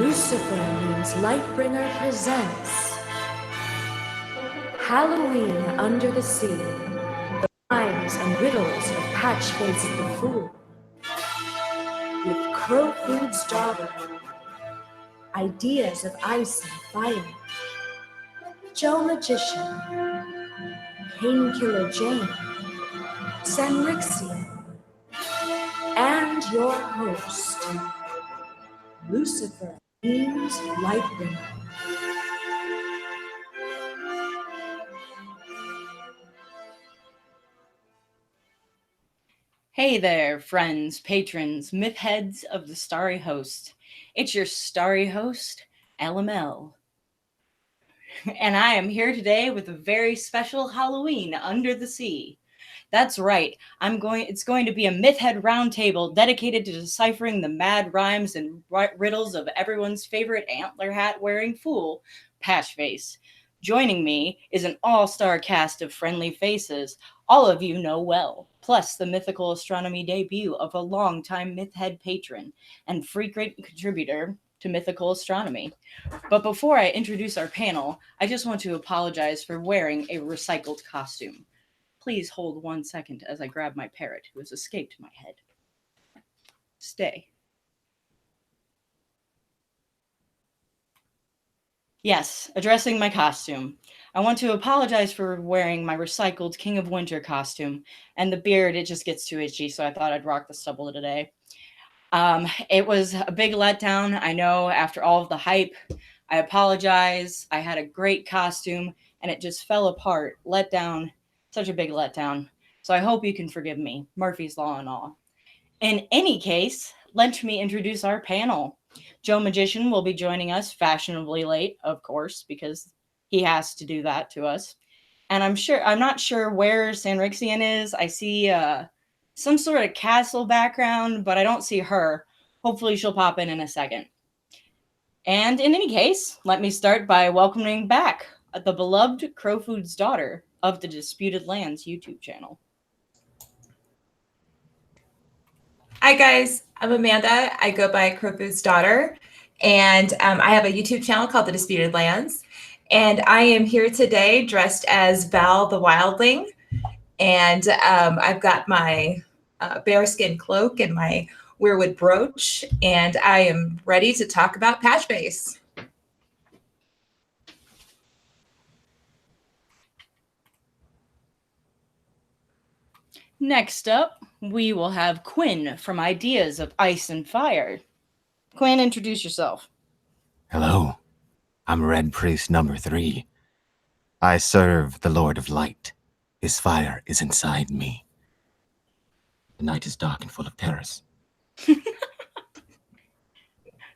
Lucifer means Lightbringer presents Halloween Under the Sea, the rhymes and riddles of Patchface the Fool, with Crowfood's daughter, ideas of ice and fire, Joe Magician, Painkiller Jane, Sanrixian, and your host, Lucifer means Lightbringer. Hey there, friends, patrons, myth heads of the Starry Host. It's your Starry Host, LML. And I am here today with a very special Halloween Under the Sea. That's right, it's going to be a myth head roundtable dedicated to deciphering the mad rhymes and riddles of everyone's favorite antler hat wearing fool, Patchface. Joining me is an all-star cast of friendly faces all of you know well, plus the mythical astronomy debut of a longtime myth head patron and frequent contributor to mythical astronomy. But before I introduce our panel, I just want to apologize for wearing a recycled costume. Please hold 1 second as I grab my parrot who has escaped my head. Stay. Yes, addressing my costume. I want to apologize for wearing my recycled King of Winter costume. And the beard, it just gets too itchy, so I thought I'd rock the stubble today. It was a big letdown, I know, after all of the hype. I apologize. I had a great costume, and it just fell apart. Letdown. Such a big letdown. So I hope you can forgive me. Murphy's Law and all. In any case, let me introduce our panel. Joe Magician will be joining us fashionably late, of course, because he has to do that to us. And I'm not sure where Sanrixian is. I see some sort of castle background, but I don't see her. Hopefully she'll pop in a second. And in any case, let me start by welcoming back the beloved Crowfood's daughter of the Disputed Lands YouTube channel. Hi guys, I'm Amanda. I go by Crowfood's daughter, and I have a YouTube channel called The Disputed Lands. And I am here today dressed as Val the Wildling, and I've got my bearskin cloak and my weirwood brooch, and I am ready to talk about Patchface. Next up, we will have Quinn from Ideas of Ice and Fire. Quinn, introduce yourself. Hello, I'm Red Priest number 3. I serve the Lord of Light. His fire is inside me. The night is dark and full of terrors.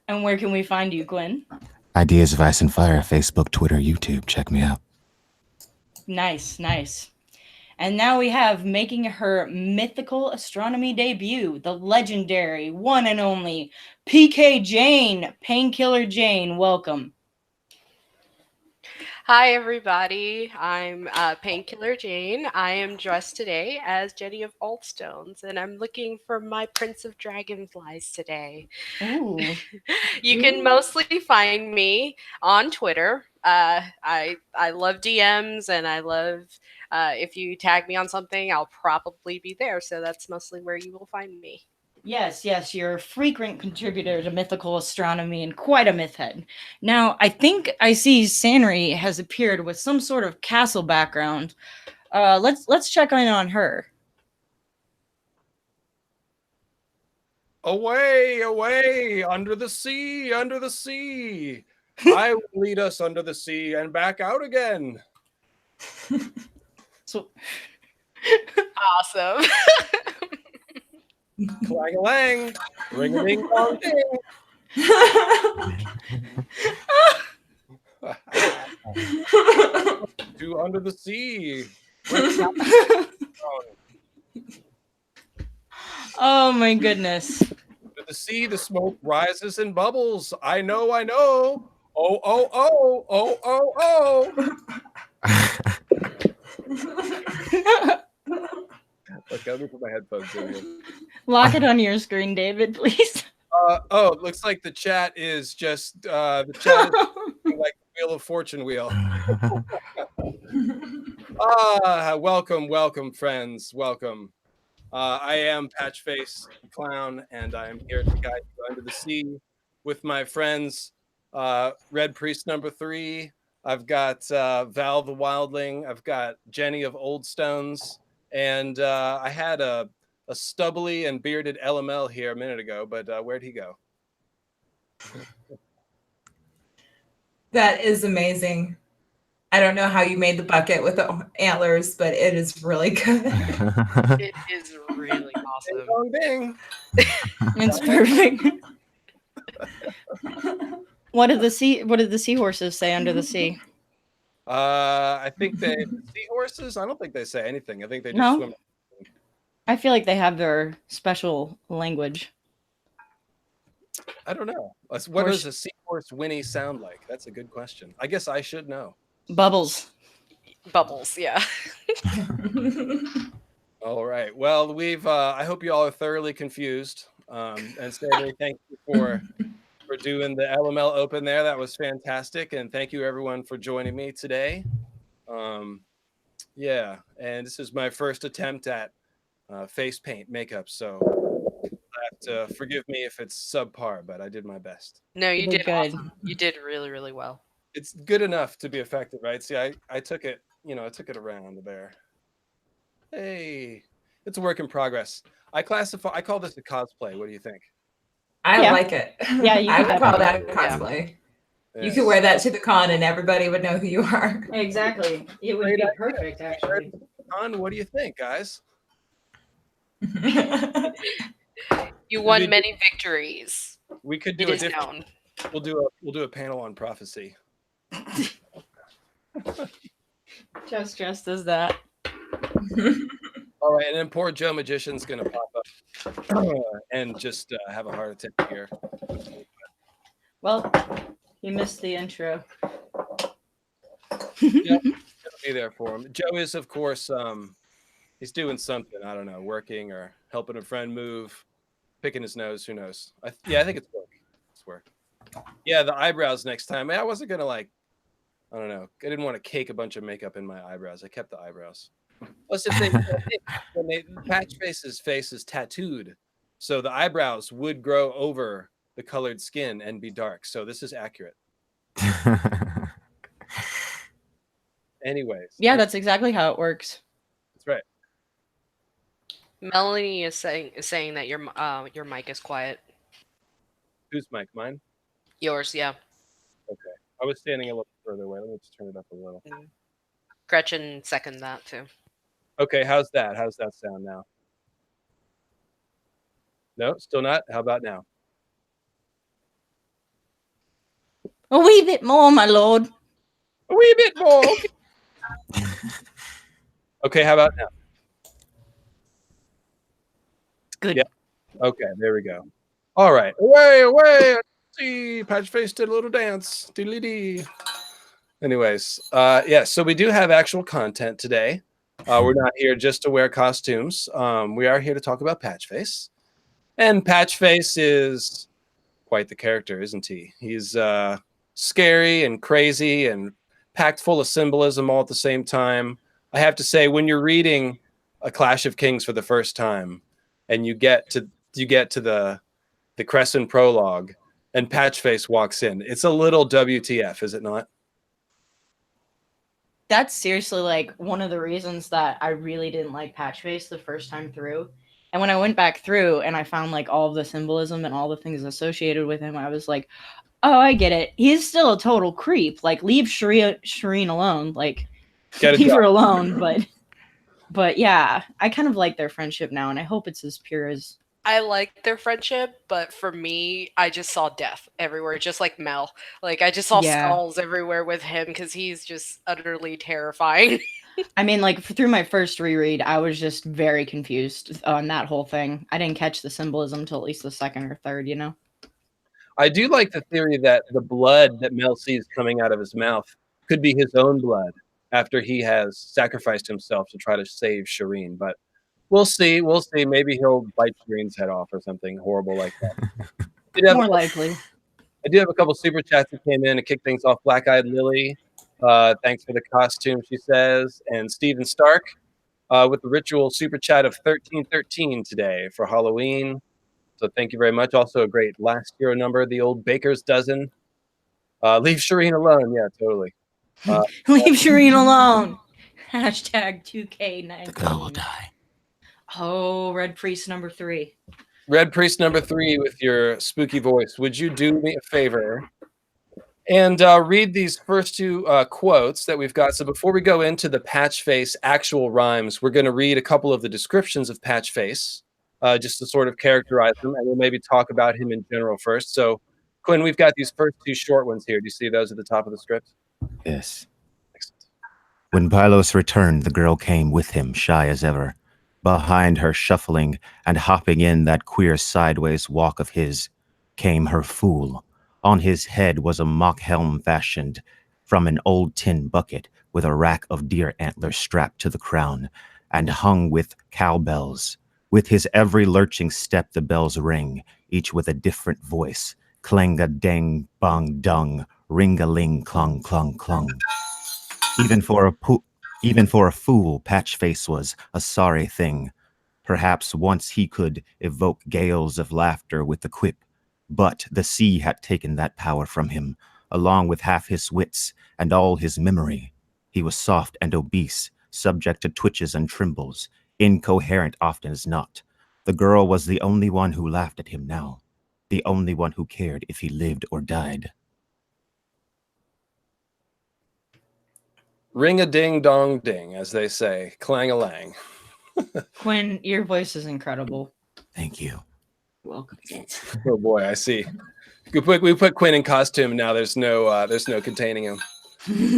And where can we find you, Quinn? Ideas of Ice and Fire, Facebook, Twitter, YouTube. Check me out. Nice, nice. And now we have making her mythical astronomy debut, the legendary, one and only PK Jane, Painkiller Jane. Welcome. Hi, everybody. I'm Painkiller Jane. I am dressed today as Jenny of Oldstones, and I'm looking for my Prince of Dragonflies today. Ooh. You can mostly find me on Twitter. I love DMs, and I love if you tag me on something, I'll probably be there. So that's mostly where you will find me. Yes, you're a frequent contributor to mythical astronomy and quite a myth head. Now, I think I see Sanri has appeared with some sort of castle background. Let's check in on her. Away, away, under the sea, under the sea. I will lead us under the sea and back out again. So awesome. Clang-a-lang, ring-a-ding-dong-ding. To under the sea. Oh my goodness. Under the sea, the smoke rises and bubbles. I know, I know. Oh, oh, oh, oh, oh, oh. Okay, let me put my headphones in. Lock it on your screen, David, please. It looks like the chat is just the chat is like the Wheel of Fortune wheel. Welcome, friends. Welcome. I am Patchface the Clown, and I am here to guide you under the sea with my friends, Red Priest number 3. I've got Val the Wildling. I've got Jenny of Old Stones, and I had a stubbly and bearded LML here a minute ago, but where'd he go? That is amazing. I don't know how you made the bucket with the antlers, but it is really good. It is really awesome. Ding dong ding. It's perfect. What did the seahorses say under the sea? I think the seahorses. I don't think they say anything. I think they just No? swim. I feel like they have their special language. I don't know. What does a seahorse whinny sound like? That's a good question. I guess I should know. Bubbles. Bubbles, yeah. All right. Well, we've. I hope you all are thoroughly confused. And Stanley, thank you for doing the LML Open there. That was fantastic, and thank you everyone for joining me today. Yeah, and this is my first attempt at face paint makeup, so have to forgive me if it's subpar, but I did my best. No, you did did good. awesome. You did really, really well. It's good enough to be effective, right? See, I took it, I took it around there. Hey, it's a work in progress. I call this a cosplay. What do you think? I like it. Yeah, you I could would call that a definitely- cosplay. Yes. You could wear that to the con and everybody would know who you are. Exactly. It would Great be idea. perfect, actually. Con, what do you think, guys? You won We- many victories. We could It do a is different. known. We'll do a panel on prophecy. Just as that. All right, and then poor Joe Magician's gonna pop up and just have a heart attack here. Well, you missed the intro. Yep, it'll be there for him. Joe is, of course, he's doing something. I don't know, working or helping a friend move, picking his nose. Who knows? I think it's work. It's work. Yeah, the eyebrows next time. I wasn't gonna I don't know. I didn't want to cake a bunch of makeup in my eyebrows. I kept the eyebrows. Plus, if Patchface's face is tattooed, so the eyebrows would grow over the colored skin and be dark. So this is accurate. Anyways. Yeah, that's exactly how it works. That's right. Melanie is saying that your mic is quiet. Whose mic? Mine? Yours, yeah. Okay. I was standing a little further away. Let me just turn it up a little. Gretchen seconded that too. Okay, how's that? How's that sound now? No, still not? How about now? A wee bit more, my lord. A wee bit more. Okay, how about now? Good. Yeah. Okay, there we go. All right. Away. See, Patchface did a little dance. Diddly-dee. Anyways, yeah, so we do have actual content today. We're not here just to wear costumes. We are here to talk about Patchface. And Patchface is quite the character, isn't he? He's scary and crazy and packed full of symbolism all at the same time. I have to say, when you're reading A Clash of Kings for the first time and you get to the Crescent prologue and Patchface walks in, it's a little WTF, is it not? That's seriously like one of the reasons that I really didn't like Patchface the first time through. And when I went back through and I found like all of the symbolism and all the things associated with him, I was like, oh, I get it. He's still a total creep. Like, leave Shireen alone. Like, leave her alone. But yeah, I kind of like their friendship now, and I hope it's as pure as. I like their friendship, but for me, I just saw death everywhere, just like Mel. Like, I just saw skulls everywhere with him because he's just utterly terrifying. I mean, like, through my first reread, I was just very confused on that whole thing. I didn't catch the symbolism till at least the second or third, I do like the theory that the blood that Mel sees coming out of his mouth could be his own blood after he has sacrificed himself to try to save Shireen. But we'll see. We'll see. Maybe he'll bite Shireen's head off or something horrible like that. More likely. I do have a couple super chats that came in to kick things off. Black Eyed Lily, thanks for the costume, she says. And Steven Stark with the ritual super chat of 1313 today for Halloween. So thank you very much. Also a great last hero number, the old Baker's Dozen. Leave Shireen alone. Yeah, totally. Leave Shireen alone. Hashtag 2K19. The girl will die. Oh, Red Priest number 3. Red Priest number 3 with your spooky voice. Would you do me a favor and read these first two quotes that we've got? So before we go into the Patchface actual rhymes, we're going to read a couple of the descriptions of Patchface just to sort of characterize them, and we'll maybe talk about him in general first. So, Quinn, we've got these first two short ones here. Do you see those at the top of the script? Yes. Excellent. When Pylos returned, the girl came with him, shy as ever. Behind her, shuffling and hopping in that queer sideways walk of his, came her fool. On his head was a mock helm fashioned from an old tin bucket with a rack of deer antlers strapped to the crown and hung with cowbells. With his every lurching step the bells ring, each with a different voice. Clang-a-dang, bong-dung, ring-a-ling, clung, clung, clung. Even for a fool, Patchface was a sorry thing. Perhaps once he could evoke gales of laughter with the quip, but the sea had taken that power from him, along with half his wits and all his memory. He was soft and obese, subject to twitches and trembles, incoherent often as not. The girl was the only one who laughed at him now, the only one who cared if he lived or died. Ring-a-ding-dong-ding, as they say. Clang-a-lang. Quinn, your voice is incredible. Thank you. Welcome. Oh boy, I see. We put Quinn in costume now. There's no containing him.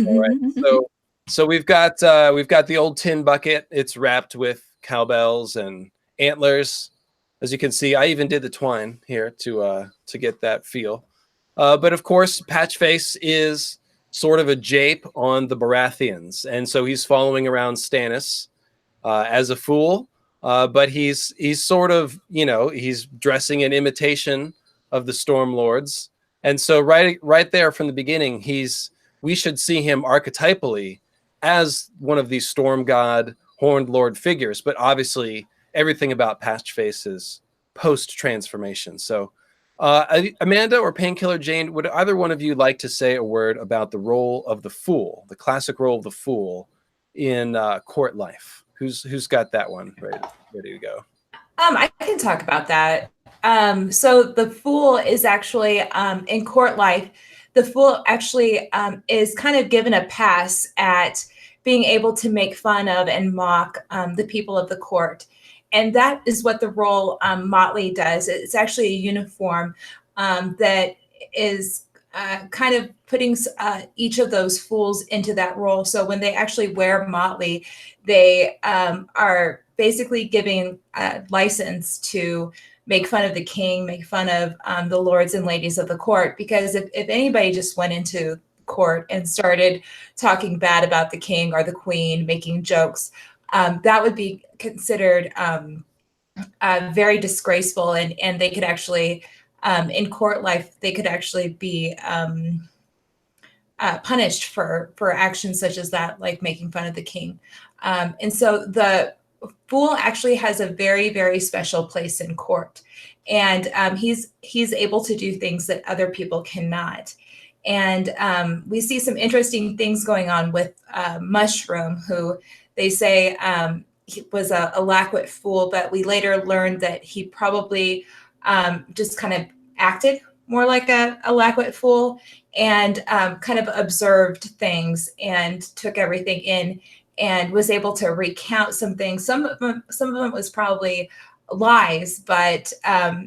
All right. So we've got the old tin bucket. It's wrapped with cowbells and antlers. As you can see, I even did the twine here to get that feel. But of course, Patchface is sort of a jape on the Baratheons, and so he's following around Stannis as a fool. But he's sort of, he's dressing in imitation of the Stormlords, and so right there from the beginning, we should see him archetypally as one of these Storm God, Horned Lord figures. But obviously, everything about Patchface is post-transformation. So, Amanda or Painkiller Jane, would either one of you like to say a word about the role of the fool, the classic role of the fool in court life? Who's got that one ready to go? I can talk about that. So the fool is actually in court life. The fool actually is kind of given a pass at being able to make fun of and mock the people of the court. And that is what the role Motley does. It's actually a uniform that is kind of putting each of those fools into that role. So when they actually wear Motley, they are basically giving license to make fun of the king, make fun of the lords and ladies of the court. Because if anybody just went into court and started talking bad about the king or the queen, making jokes, that would be considered very disgraceful, and they could actually, in court life, they could actually be punished for actions such as that, like making fun of the king. And so the fool actually has a very, very special place in court, and he's able to do things that other people cannot. And we see some interesting things going on with Mushroom, who they say he was a Lackwit fool, but we later learned that he probably just kind of acted more like a Lackwit fool, and kind of observed things and took everything in, and was able to recount some things. Some of them was probably lies, but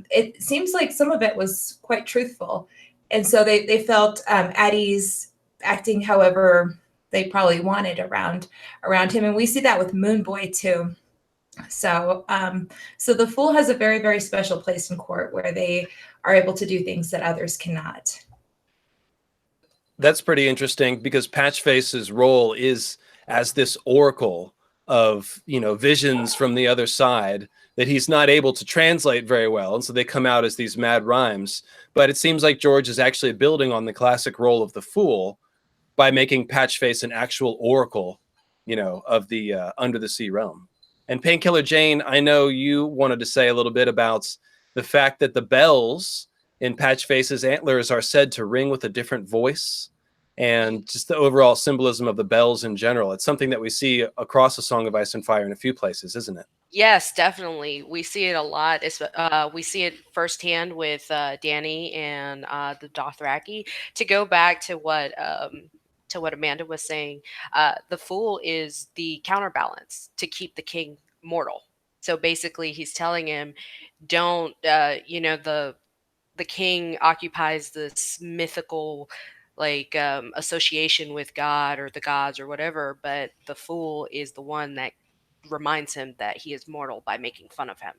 it seems like some of it was quite truthful. And so they felt at ease acting however they probably wanted around him. And we see that with Moon Boy too. So so the fool has a very, very special place in court where they are able to do things that others cannot. That's pretty interesting, because Patchface's role is as this oracle of visions from the other side that he's not able to translate very well, and so they come out as these mad rhymes. But it seems like George is actually building on the classic role of the fool by making Patchface an actual oracle, of the under the sea realm. And Painkiller Jane, I know you wanted to say a little bit about the fact that the bells in Patchface's antlers are said to ring with a different voice, and just the overall symbolism of the bells in general. It's something that we see across A Song of Ice and Fire in a few places, isn't it? Yes, definitely. We see it a lot. We see it firsthand with Danny and the Dothraki. To go back to what Amanda was saying, the fool is the counterbalance to keep the king mortal. So basically, he's telling him, don't the king occupies this mythical association with God or the gods or whatever, but the fool is the one that reminds him that he is mortal by making fun of him.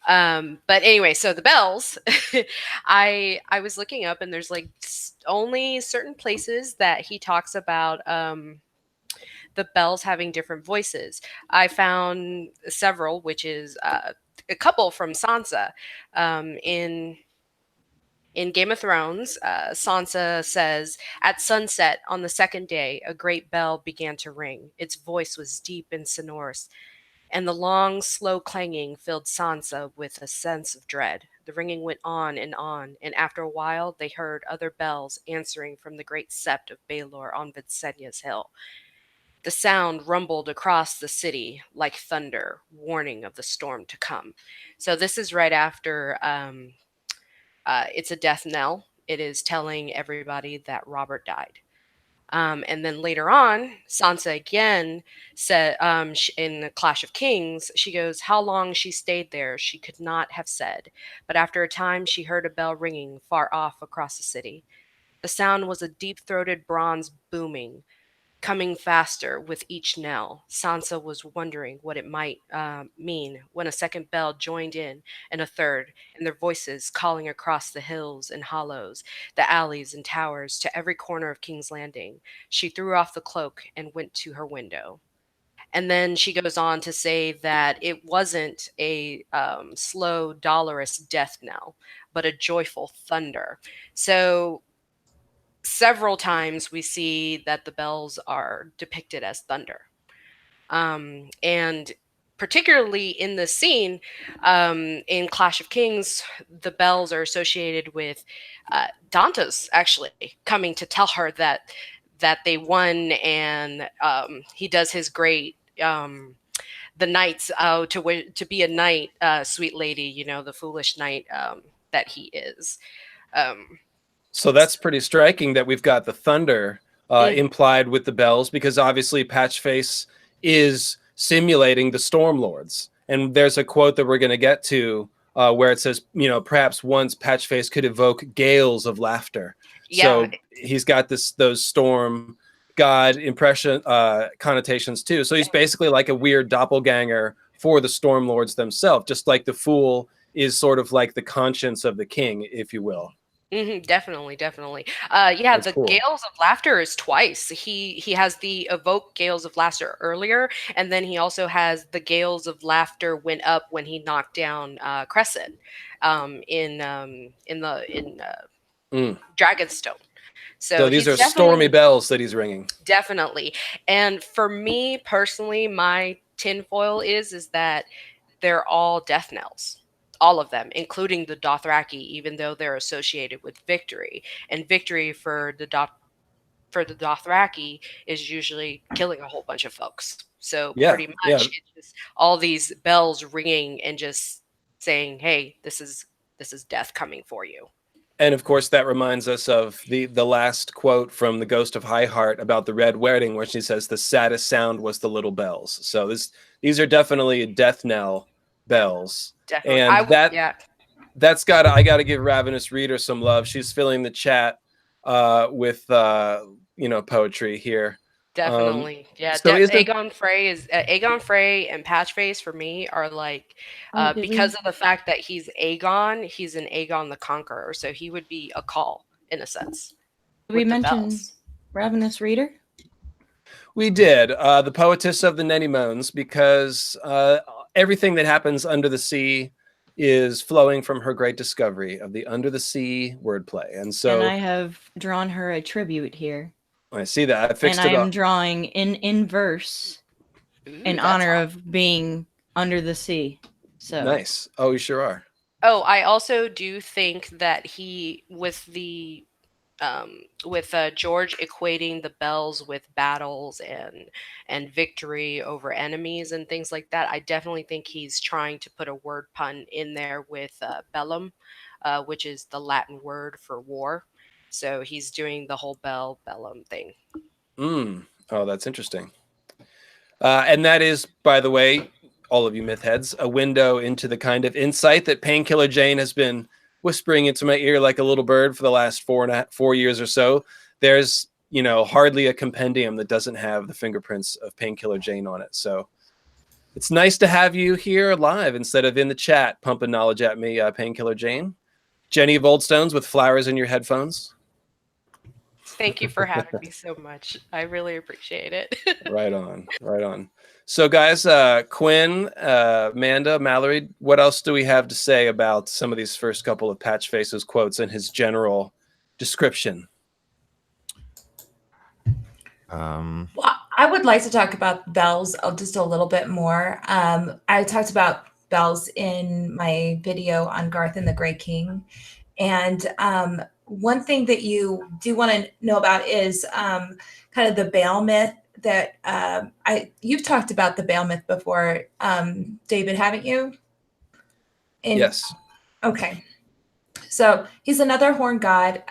But anyway, so the bells, I was looking up, and there's only certain places that he talks about the bells having different voices. I found several, which is a couple from Sansa. In Game of Thrones, Sansa says, "At sunset on the second day, a great bell began to ring. Its voice was deep and sonorous, and the long, slow clanging filled Sansa with a sense of dread. The ringing went on, and after a while they heard other bells answering from the great sept of Baelor on Visenya's hill. The sound rumbled across the city like thunder, warning of the storm to come." So this is right after it's a death knell. It is telling everybody that Robert died. And then later on, Sansa again said in the Clash of Kings, she goes, "How long she stayed there, she could not have said. But after a time, she heard a bell ringing far off across the city. The sound was a deep-throated bronze booming, coming faster with each knell. Sansa was wondering what it might mean when a second bell joined in, and a third, and their voices calling across the hills and hollows, the alleys and towers, to every corner of King's Landing. She threw off the cloak and went to her window." And then she goes on to say that it wasn't a slow, dolorous death knell, but a joyful thunder. So several times we see that the bells are depicted as thunder. And particularly in this scene, in Clash of Kings, the bells are associated with Dantas actually coming to tell her that they won, and he does his great the knights to be a knight, sweet lady, the foolish knight that he is. So that's pretty striking that we've got the thunder implied with the bells, because obviously Patchface is simulating the Stormlords. And there's a quote that we're going to get to where it says, perhaps once Patchface could evoke gales of laughter. Yeah. So he's got those storm god impression connotations too. So he's basically like a weird doppelganger for the Stormlords themselves, just like the fool is sort of like the conscience of the king, if you will. Definitely. That's the cool. gales of laughter is twice. He has the evoke gales of laughter earlier, and then he also has the gales of laughter went up when he knocked down Crescent in Dragonstone. So these are stormy bells that he's ringing. Definitely. And for me personally, my tinfoil is that they're all death knells. All of them, including the Dothraki, even though they're associated with victory. And victory for the Dothraki is usually killing a whole bunch of folks. So pretty much it's just all these bells ringing and just saying, "Hey, this is death coming for you." And of course, that reminds us of the last quote from the Ghost of Highheart about the Red Wedding, where she says, "The saddest sound was the little bells." So these are definitely death knell bells. Definitely. And I got to give Ravenous Reader some love. She's filling the chat with poetry here. Definitely. So Aegon Frey and Patchface for me are because of the fact that he's an Aegon the Conqueror, so he would be a call in a sense. We mentioned Ravenous Reader. We did. The Poetess of the Nenemones, because everything that happens under the sea is flowing from her great discovery of the under the sea wordplay. And so And I have drawn her a tribute here. I see that. I fixed and it I am up. drawing in verse in honor of being under the sea. So Nice. Oh, you sure are. Oh, I also do think that he, with George equating the bells with battles and victory over enemies and things like that, I definitely think he's trying to put a word pun in there with bellum, which is the Latin word for war. So he's doing the whole bellum thing. Oh, that's interesting. And that is, by the way, all of you myth heads, a window into the kind of insight that Painkiller Jane has been whispering into my ear like a little bird for the last 4 years or so. There's, hardly a compendium that doesn't have the fingerprints of Painkiller Jane on it. So it's nice to have you here live instead of in the chat pumping knowledge at me, Painkiller Jane. Jenny of Old Stones with flowers in your headphones. Thank you for having me so much. I really appreciate it. Right on. So guys, Quinn, Amanda, Mallory, what else do we have to say about some of these first couple of Patchface's quotes and his general description? Well, I would like to talk about bells just a little bit more. I talked about bells in my video on Garth and the Grey King. And one thing that you do want to know about is kind of the Baal myth that you've talked about the Baal myth before, David, haven't you? Yes. Okay. So he's another horn god,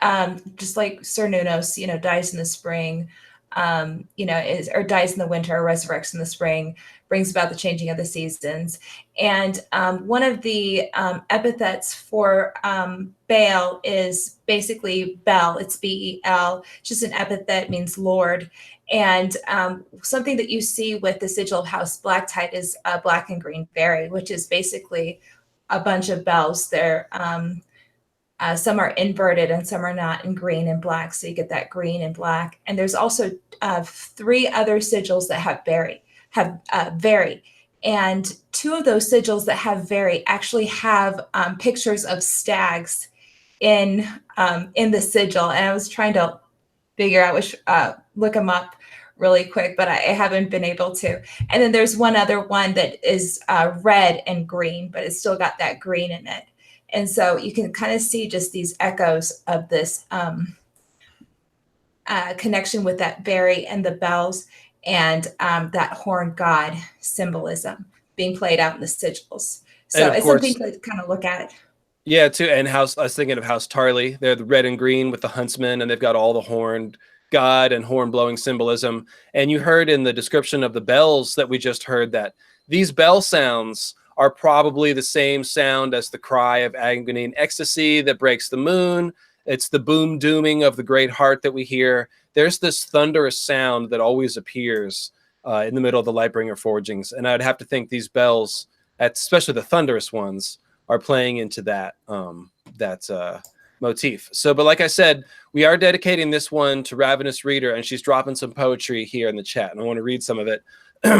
just like Sir Nunos, dies in the spring, or dies in the winter, resurrects in the spring, brings about the changing of the seasons. And one of the epithets for Baal is basically Bel. It's B-E-L. It's just an epithet, means Lord. And something that you see with the sigil of House Blacktide is a black and green fairy, which is basically a bunch of bells. They're some are inverted and some are not in green and black. So you get that green and black. And there's also 3 other sigils that have vary. And 2 of those sigils that have vary actually have pictures of stags in the sigil. And I was trying to figure out look them up really quick, but I haven't been able to. And then there's one other one that is red and green, but it's still got that green in it. And so you can kind of see just these echoes of this connection with that berry and the bells and that horn god symbolism being played out in the sigils. So it's something to kind of look at. Yeah, too. And I was thinking of House Tarley. They're the red and green with the huntsman, and they've got all the horned god and horn blowing symbolism. And you heard in the description of the bells that we just heard that these bell sounds are probably the same sound as the cry of agony and ecstasy that breaks the moon. It's the boom dooming of the great heart that we hear. There's this thunderous sound that always appears in the middle of the Lightbringer forgings. And I'd have to think these bells, especially the thunderous ones, are playing into that motif. So, but like I said, we are dedicating this one to Ravenous Reader, and she's dropping some poetry here in the chat. And I want to read some of it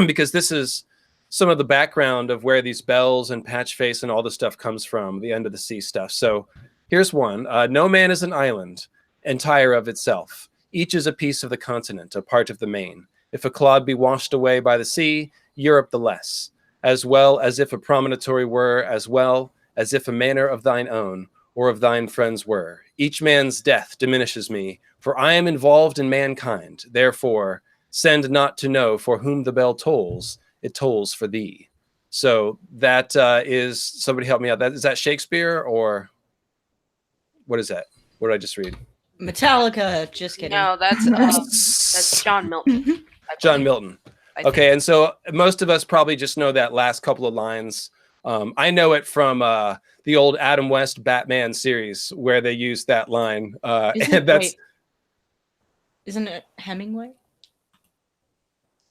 because this is some of the background of where these bells and Patchface and all this stuff comes from, the end of the sea stuff. So here's one. No man is an island, entire of itself. Each is a piece of the continent, a part of the main. If a clod be washed away by the sea, Europe the less. As well as if a promontory were, as well as if a manor of thine own, or of thine friends were. Each man's death diminishes me, for I am involved in mankind. Therefore, send not to know for whom the bell tolls, it tolls for thee. So that is, somebody help me out. Is that Shakespeare or what is that? What did I just read? Metallica. Just kidding. No, that's John Milton. John Milton. Okay, and so most of us probably just know that last couple of lines. I know it from the old Adam West Batman series where they used that line. Isn't it Hemingway?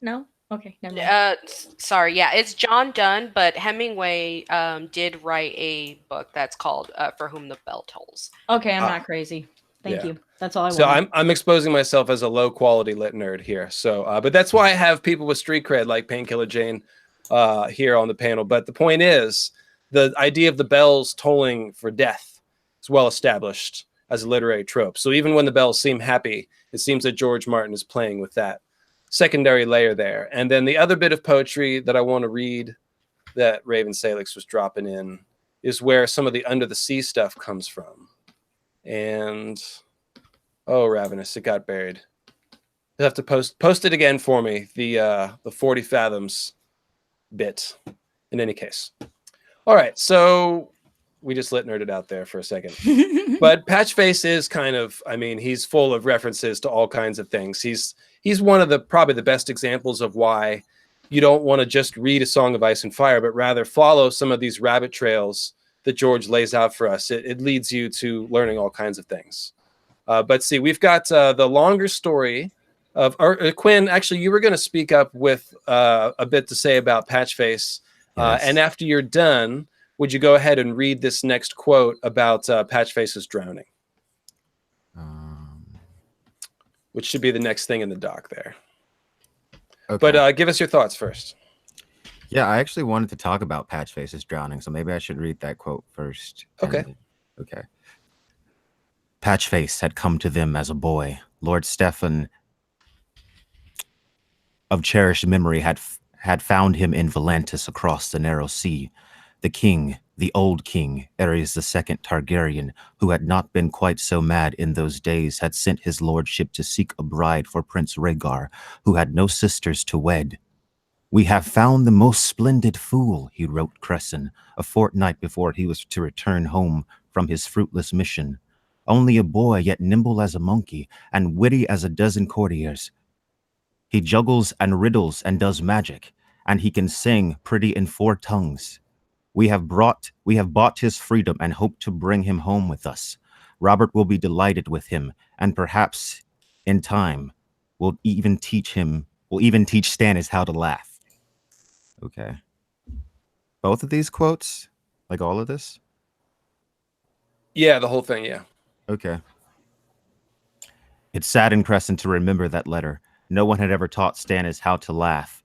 No? Okay, never mind. Sorry, yeah, it's John Donne, but Hemingway did write a book that's called For Whom the Bell Tolls. Okay, I'm not crazy. Thank Yeah. you. That's all I So wanted. I'm exposing myself as a low quality lit nerd here. So, but that's why I have people with street cred like Painkiller Jane here on the panel. But the point is, the idea of the bells tolling for death is well established as a literary trope. So even when the bells seem happy, it seems that George Martin is playing with that secondary layer there. And then the other bit of poetry that I want to read that Raven Salix was dropping in is where some of the under the sea stuff comes from. And oh, Ravenous, it got buried. You'll have to post it again for me, the 40 fathoms bit. In any case. All right, so we just lit nerded out there for a second. But Patchface is kind of, I mean, he's full of references to all kinds of things. He's one of the probably the best examples of why you don't want to just read A Song of Ice and Fire, but rather follow some of these rabbit trails that George lays out for us. It leads you to learning all kinds of things. But see, we've got the longer story of Quinn. Actually, you were going to speak up with a bit to say about Patchface. Yes. And after you're done, would you go ahead and read this next quote about Patchface's drowning? Which should be the next thing in the doc there. Okay. But give us your thoughts first. Yeah, I actually wanted to talk about Patchface's drowning, so maybe I should read that quote first. Okay. Okay. Patchface had come to them as a boy. Lord Stefan of cherished memory had found him in Volantis across the narrow sea. The king, the old king, Ares II Targaryen, who had not been quite so mad in those days, had sent his lordship to seek a bride for Prince Rhaegar, who had no sisters to wed. "We have found the most splendid fool," he wrote Cresson, a fortnight before he was to return home from his fruitless mission. "Only a boy, yet nimble as a monkey, and witty as a dozen courtiers. He juggles and riddles and does magic, and he can sing pretty in 4 tongues. We have bought his freedom and hope to bring him home with us. Robert will be delighted with him, and perhaps in time will even teach Stannis how to laugh." Okay. Both of these quotes? Like all of this? Yeah, the whole thing, yeah. Okay. It saddened Crescent to remember that letter. No one had ever taught Stannis how to laugh,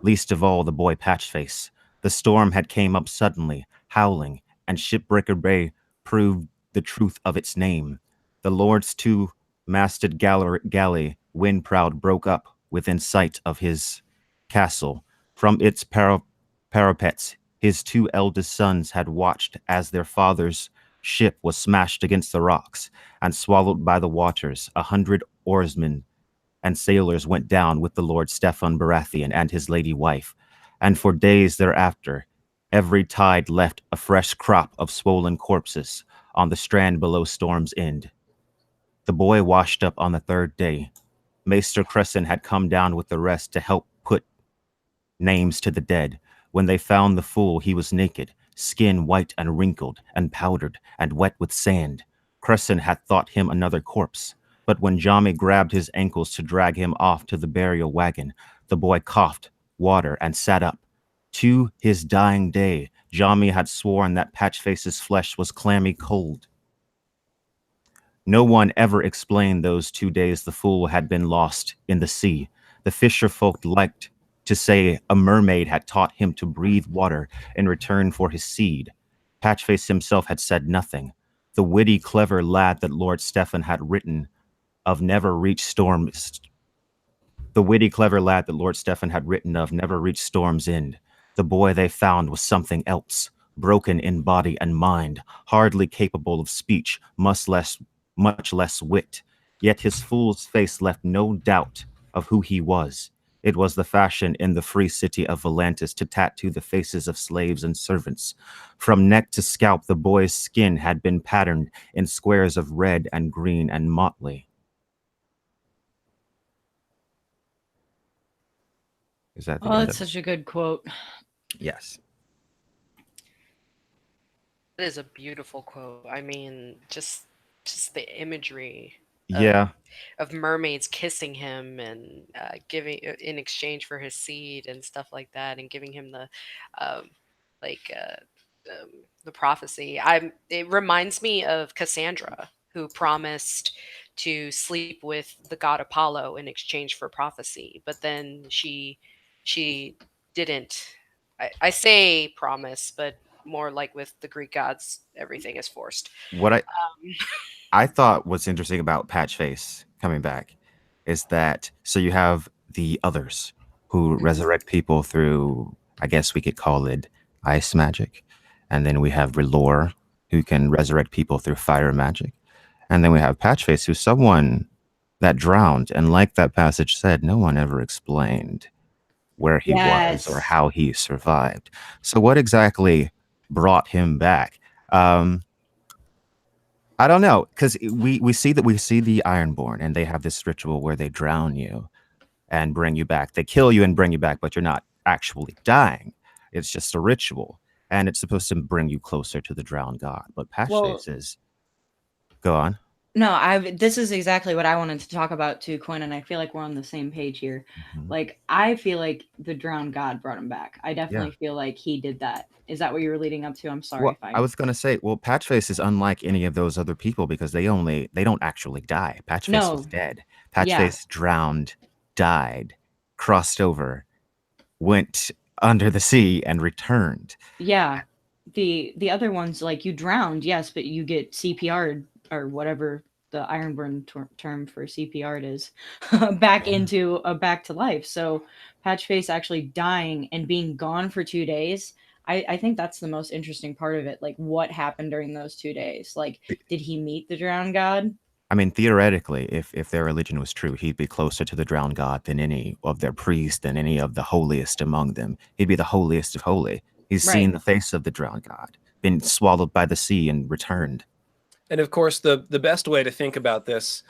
least of all the boy Patchface. The storm had came up suddenly, howling, and Shipbreaker Bay proved the truth of its name. The Lord's 2-masted galley, wind-proud, broke up within sight of his castle. From its parapets, his 2 eldest sons had watched as their father's ship was smashed against the rocks and swallowed by the waters. 100 oarsmen and sailors went down with the Lord Stefan Baratheon and his lady wife, and for days thereafter, every tide left a fresh crop of swollen corpses on the strand below Storm's End. The boy washed up on the 3rd day. Maester Crescent had come down with the rest to help put names to the dead. When they found the fool, he was naked, skin white and wrinkled and powdered and wet with sand. Crescent had thought him another corpse, but when Jami grabbed his ankles to drag him off to the burial wagon, the boy coughed water and sat up. To his dying day, Jami had sworn that Patchface's flesh was clammy cold. No one ever explained those 2 days the fool had been lost in the sea. The fisher folk liked to say a mermaid had taught him to breathe water in return for his seed. Patchface himself had said nothing. The witty, clever lad that Lord Stefan had written of never reached Storm's End. The boy they found was something else, broken in body and mind, hardly capable of speech, much less wit. Yet his fool's face left no doubt of who he was. It was the fashion in the free city of Volantis to tattoo the faces of slaves and servants. From neck to scalp, the boy's skin had been patterned in squares of red and green and motley. Is that the Oh, end that's of it? such a good quote. Yes. It is a beautiful quote. I mean, just the imagery Yeah. of mermaids kissing him and giving in exchange for his seed and stuff like that, and giving him the the prophecy. It reminds me of Cassandra, who promised to sleep with the god Apollo in exchange for prophecy, but then she didn't. I say promise, but more like with the Greek gods, everything is forced. What I thought was interesting about Patchface coming back is that so you have the others who resurrect people through, I guess we could call it ice magic, and then we have Relore who can resurrect people through fire magic, and then we have Patchface who's someone that drowned, and like that passage said, no one ever explained where he was or how he survived. So what exactly brought him back? I don't know, because we see the Ironborn, and they have this ritual where they drown you and bring you back. They kill you and bring you back, but you're not actually dying. It's just a ritual, and it's supposed to bring you closer to the drowned god. But Patchface is... Go on. No, this is exactly what I wanted to talk about too, Quinn, and I feel like we're on the same page here. Like, I feel like the drowned god brought him back. I definitely feel like he did that. Is that what you were leading up to? I'm sorry. Well, I was going to say, well, Patchface is unlike any of those other people because they don't actually die. Patchface was dead. Patchface drowned, died, crossed over, went under the sea, and returned. Yeah. The other ones, like, you drowned, yes, but you get CPR'd or whatever the Ironborn term for CPR is, back to life. So Patchface actually dying and being gone for 2 days, I think that's the most interesting part of it. Like, what happened during those 2 days? Like, did he meet the drowned god? I mean, theoretically, if their religion was true, he'd be closer to the drowned god than any of their priests, than any of the holiest among them. He'd be the holiest of holy. He's seen the face of the drowned god, been swallowed by the sea and returned. And of course, the best way to think about this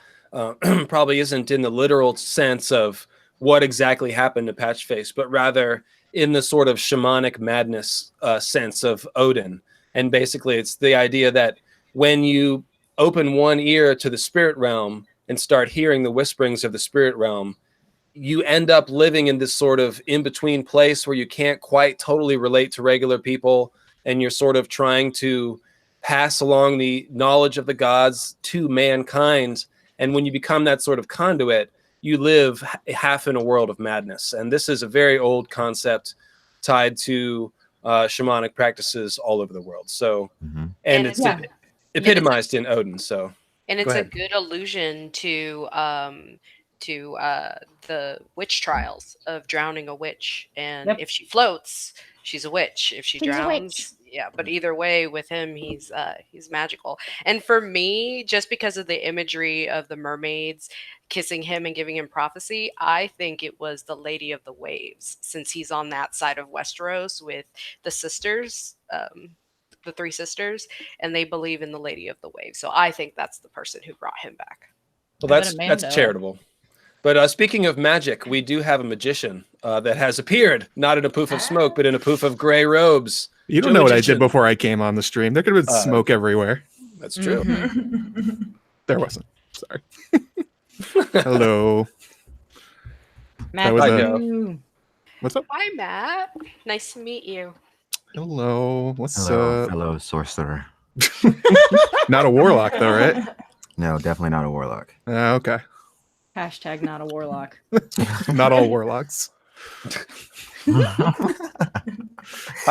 probably isn't in the literal sense of what exactly happened to Patchface, but rather in the sort of shamanic madness sense of Odin. And basically, it's the idea that when you open one ear to the spirit realm and start hearing the whisperings of the spirit realm, you end up living in this sort of in-between place where you can't quite totally relate to regular people, and you're sort of trying to pass along the knowledge of the gods to mankind. And when you become that sort of conduit, you live half in a world of madness. And this is a very old concept tied to shamanic practices all over the world. So, and it's epitomized in Odin. So, and it's a good allusion to the witch trials of drowning a witch. And if she floats, she's a witch. If she drowns, but either way, with him, he's magical. And for me, just because of the imagery of the mermaids kissing him and giving him prophecy, I think it was the Lady of the Waves, since he's on that side of Westeros with the sisters, the three sisters, and they believe in the Lady of the Waves. So I think that's the person who brought him back. Well, that's charitable. But speaking of magic, we do have a magician that has appeared, not in a poof of smoke, but in a poof of gray robes. You don't know what I did before I came on the stream. There could have been smoke everywhere. That's true. There wasn't. Sorry. Hello. Matt, what's up? Hi, Matt. Nice to meet you. Hello. What's up? Hello, sorcerer. Not a warlock, though, right? No, definitely not a warlock. Okay. Hashtag not a warlock. Not all warlocks. How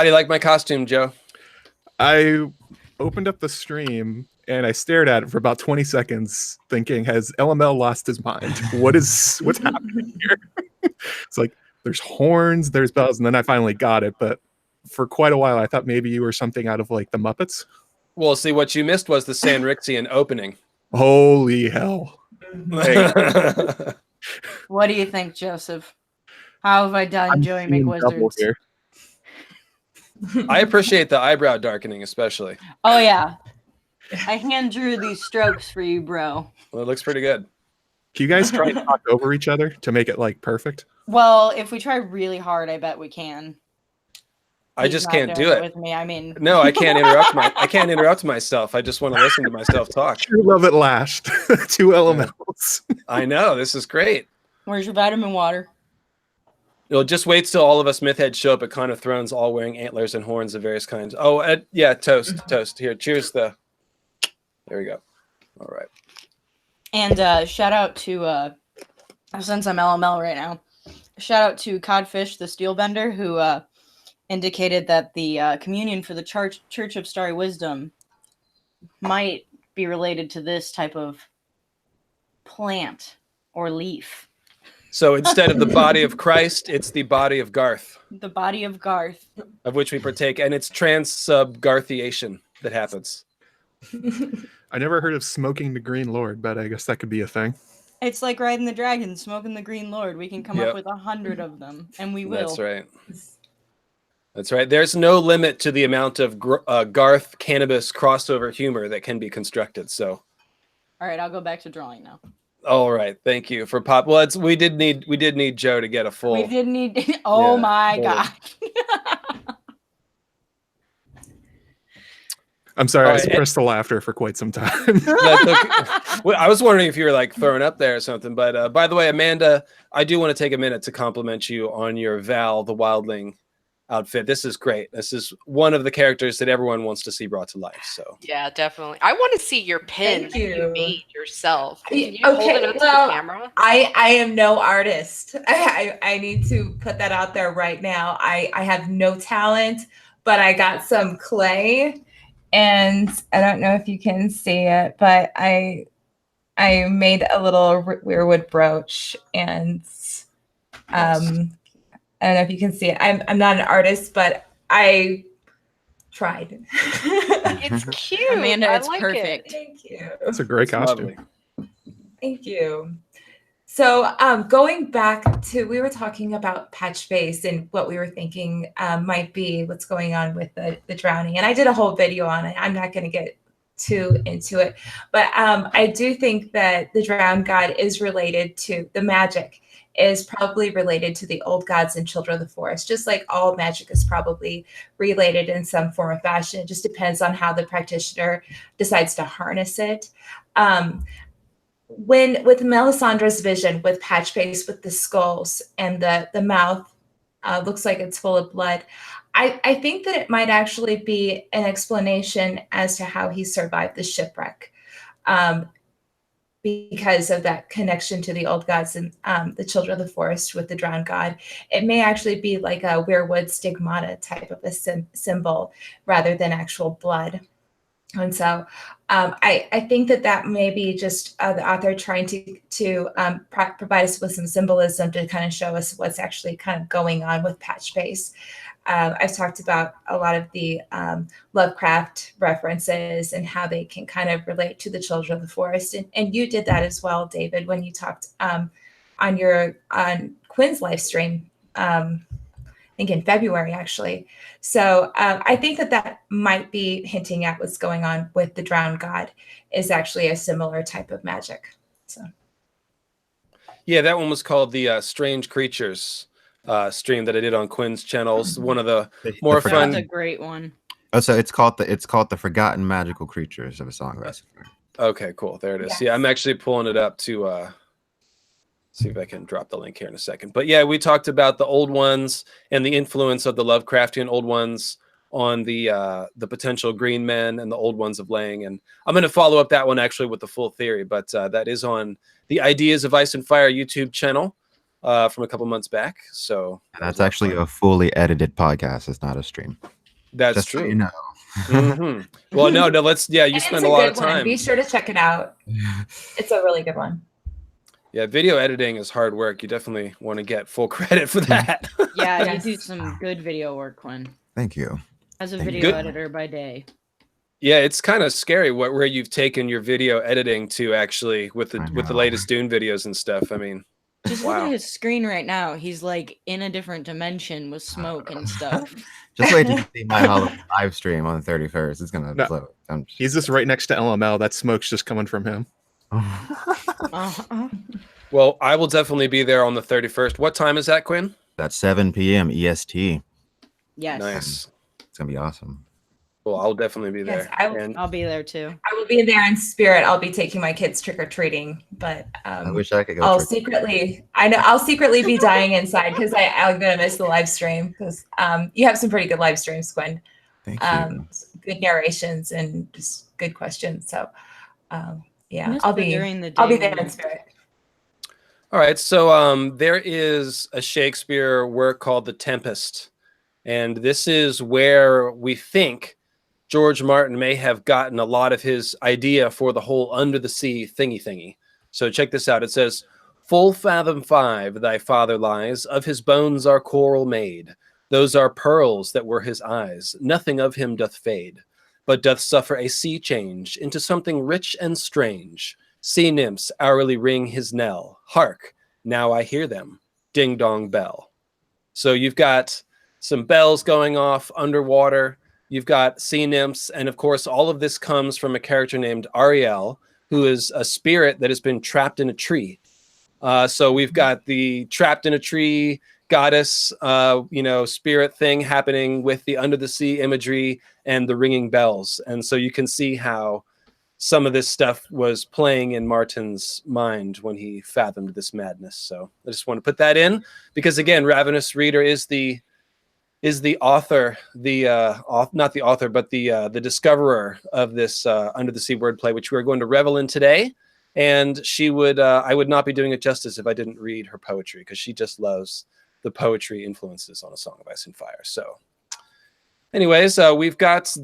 do you like my costume, Joe? I opened up the stream and I stared at it for about 20 seconds thinking, has LML lost his mind? What's happening here? It's like, there's horns, there's bells, and then I finally got it. But for quite a while, I thought maybe you were something out of like the Muppets. Well, see, what you missed was the Sanrixian opening. Holy hell. What do you think, Joseph? How have I done, Joey McWizards? I appreciate the eyebrow darkening, especially. Oh, yeah. I hand drew these strokes for you, bro. Well, it looks pretty good. Can you guys try and talk over each other to make it like perfect? Well, if we try really hard, I bet we can. I just can't do it with me. I mean, no, I can't interrupt myself. I just want to listen to myself talk. True love at last. 2 elements. I know, this is great. Where's your vitamin water? You'll just wait till all of us myth heads show up at Con of Thrones, all wearing antlers and horns of various kinds. Oh, yeah, toast. Here, cheers. There we go. All right. And shout out to since I'm LML right now, shout out to Codfish the Steelbender, who indicated that the communion for the Church of Starry Wisdom might be related to this type of plant or leaf. So instead of the body of Christ, it's the body of Garth, The body of Garth. of which we partake, and it's trans-sub-Garthiation that happens. I never heard of smoking the Green Lord, but I guess that could be a thing. It's like riding the dragon, smoking the Green Lord. We can come Yep. up with 100 of them, and we will. That's right. That's right. There's no limit to the amount of Garth cannabis crossover humor that can be constructed. So, All right, I'll go back to drawing now. all right, thank you for pop. Well, we did need Joe to get a full. We did need. Oh Yeah, my full. god. I'm sorry, I All right. suppressed the laughter for quite some time. That's okay. Well, I was wondering if you were like throwing up there or something. But by the way, Amanda, I do want to take a minute to compliment you on your Val the Wildling outfit. This is great. This is one of the characters that everyone wants to see brought to life. So Yeah, definitely. I want to see your pin Thank that you you. made yourself. Can Y- you hold okay, it up to well, the camera? I am no artist. I need to put that out there right now. I have no talent, but I got some clay, and I don't know if you can see it, but I made a little weirwood brooch, and I don't know if you can see it. I'm not an artist, but I tried. It's cute. Amanda, I it's like perfect. It. Thank you. That's a great it's costume. lovely. Thank you. So going back to, we were talking about Patchface and what we were thinking might be what's going on with the drowning. And I did a whole video on it. I'm not going to get too into it. But I do think that the drowned god is related to the magic, is probably related to the old gods and children of the forest, just like all magic is probably related in some form or fashion. It just depends on how the practitioner decides to harness it. When with Melisandre's vision, with Patchface, with the skulls and the mouth looks like it's full of blood, I think that it might actually be an explanation as to how he survived the shipwreck, because of that connection to the old gods and the children of the forest with the drowned god. It may actually be like a weirwood stigmata type of a symbol rather than actual blood. And so I think that may be just the author trying to provide us with some symbolism to kind of show us what's actually kind of going on with Patchface. I've talked about a lot of the Lovecraft references and how they can kind of relate to the children of the forest. And you did that as well, David, when you talked on Quinn's live stream, I think in February, actually. So I think that might be hinting at what's going on with the drowned god is actually a similar type of magic. So. Yeah, that one was called the Strange Creatures stream that I did on Quinn's channel. It's one of the more fun. That's a great one. Oh, so it's called the Forgotten Magical Creatures of a Song of Ice and Fire. Okay, cool. There it is. Yes. Yeah, I'm actually pulling it up to see if I can drop the link here in a second. But yeah, we talked about the old ones and the influence of the Lovecraftian old ones on the potential green men and the old ones of Lang. And I'm going to follow up that one actually with the full theory, but that is on the Ideas of Ice and Fire YouTube channel from a couple months back. So And that's actually a fully edited podcast. It's not a stream. that's Just so true. you know. Mhm. Well, no, let's. Yeah, you And spend it's a lot good of one. time. Be sure to check it out. It's a really good one. Yeah, video editing is hard work. You definitely want to get full credit for that. Yeah, Yes. you do some good video work, Quinn. Thank you. As a Thank you. video Good. editor by day. Yeah, it's kind of scary where you've taken your video editing to actually with the I with the know. latest Dune videos and stuff. I mean, Just look Wow. at his screen right now. He's like in a different dimension with smoke and stuff. Just wait to see my Halloween live stream on the 31st. It's gonna No. blow. He's just right next to LML. That smoke's just coming from him. Uh-huh. well, I will definitely be there on the 31st. What time is that, Quinn? That's 7 p.m. EST. Yes. Nice. It's gonna be awesome. Well, I'll definitely be Yes, there. I will- And I'll be there too. I will be there in spirit. I'll be taking my kids trick-or-treating, but I wish I could go. I'll trick- I'll secretly be dying inside because I'm gonna miss the live stream because you have some pretty good live streams, Quinn. Thank you. Good narrations and just good questions. So Yeah, Must I'll be be during the I'll be day there when in spirit. All right, so there is a Shakespeare work called The Tempest, and this is where we think George Martin may have gotten a lot of his idea for the whole under the sea thingy. So check this out. It says, "Full fathom 5 thy father lies, of his bones are coral made. Those are pearls that were his eyes. Nothing of him doth fade, but doth suffer a sea change into something rich and strange. Sea nymphs hourly ring his knell. Hark, now I hear them, ding dong bell." So you've got some bells going off underwater. You've got sea nymphs. And of course, all of this comes from a character named Ariel, who is a spirit that has been trapped in a tree. So we've got the trapped in a tree goddess, spirit thing happening with the under the sea imagery and the ringing bells. And so you can see how some of this stuff was playing in Martin's mind when he fathomed this madness. So I just want to put that in because, again, Ravenous Reader is the author, not the author, but the discoverer of this under the sea wordplay, which we're going to revel in today. And I would not be doing it justice if I didn't read her poetry, because she just loves the poetry influences on A Song of Ice and Fire. So anyways, we've talked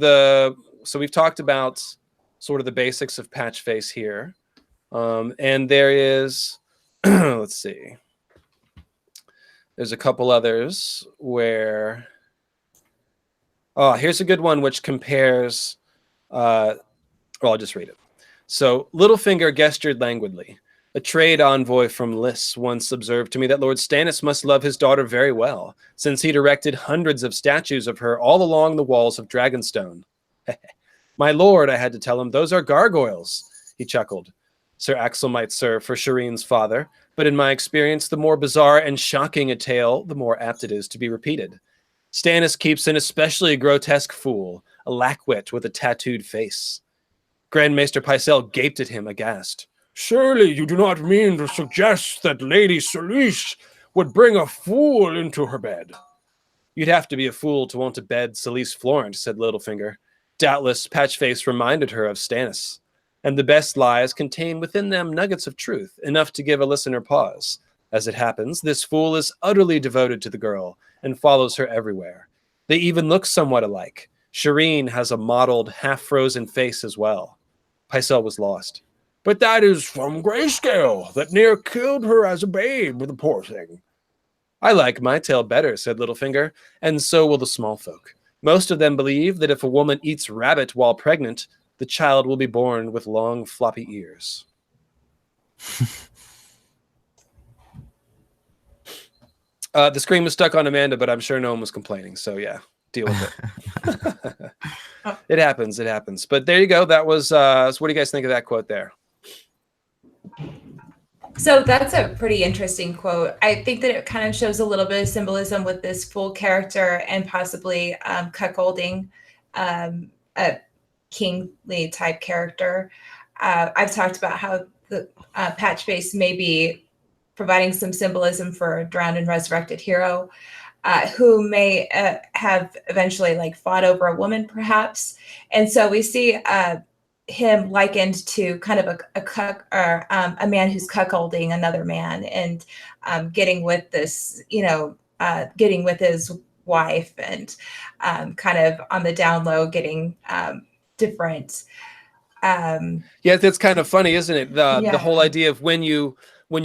about sort of the basics of Patchface here. And there is, let's see, there's a couple others where, here's a good one which compares, I'll just read it. So, Littlefinger gestured languidly. A trade envoy from Lys once observed to me that Lord Stannis must love his daughter very well, since he'd erected hundreds of statues of her all along the walls of Dragonstone. My lord, I had to tell him, those are gargoyles, he chuckled. Sir Axel might serve for Shireen's father, but in my experience, the more bizarre and shocking a tale, the more apt it is to be repeated. Stannis keeps an especially grotesque fool, a lackwit with a tattooed face. Grand Maester Pycelle gaped at him aghast. Surely you do not mean to suggest that Lady Selysh would bring a fool into her bed? You'd have to be a fool to want to bed Selysh Florent, said Littlefinger. Doubtless, Patchface reminded her of Stannis, and the best lies contain within them nuggets of truth, enough to give a listener pause. As it happens, this fool is utterly devoted to the girl and follows her everywhere. They even look somewhat alike. Shireen has a mottled, half-frozen face as well. Pycelle was lost. But that is from Grayscale, that near killed her as a babe, the poor thing. I like my tale better, said Littlefinger, and so will the small folk. Most of them believe that if a woman eats rabbit while pregnant, the child will be born with long, floppy ears. The screen was stuck on Amanda, but I'm sure no one was complaining. So yeah, deal with it. It happens. But there you go. That was, so what do you guys think of that quote there? So that's a pretty interesting quote. I think that it kind of shows a little bit of symbolism with this full character and possibly cuckolding a kingly type character. I've talked about how the Patchface may be providing some symbolism for a drowned and resurrected hero who may have eventually fought over a woman, perhaps. And so we see him likened to kind of a man who's cuckolding another man and getting with this, getting with his wife and kind of on the down low getting different. Yeah, that's kind of funny, isn't it? The whole idea of when you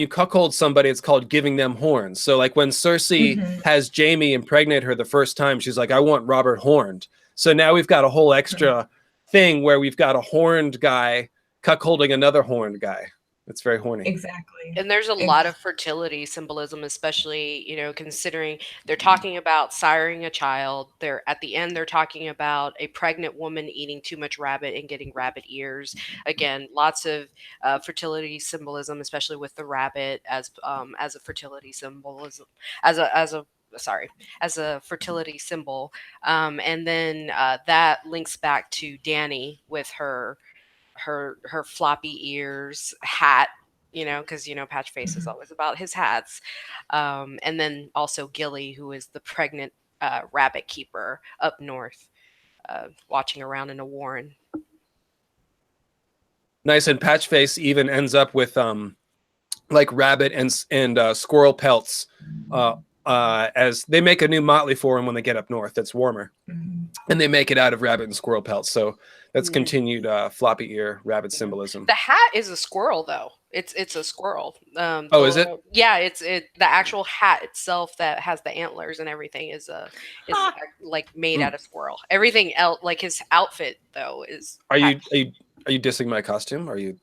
cuckold somebody, it's called giving them horns. So like when Cersei has Jaime impregnate her the first time, she's like, I want Robert horned. So now we've got a whole extra thing where we've got a horned guy cuckolding another horned guy. It's very horny. Exactly. And there's a lot of fertility symbolism, especially, considering they're talking about siring a child. At the end, they're talking about a pregnant woman eating too much rabbit and getting rabbit ears. Again, lots of fertility symbolism, especially with the rabbit as a fertility symbolism, as a fertility symbol. And then that links back to Dany with her floppy ears, hat, because Patchface is always about his hats, and then also Gilly, who is the pregnant rabbit keeper up north, watching around in a warren. Nice. And Patchface even ends up with like rabbit and squirrel pelts as they make a new motley for him when they get up north that's warmer. And they make it out of rabbit and squirrel pelts. So that's continued floppy ear rabbit symbolism. The hat is a squirrel, though. It's a squirrel. Is it? Yeah, the actual hat itself that has the antlers and everything is like made out of squirrel. Everything else, like his outfit, though, is. Are you dissing my costume? Are you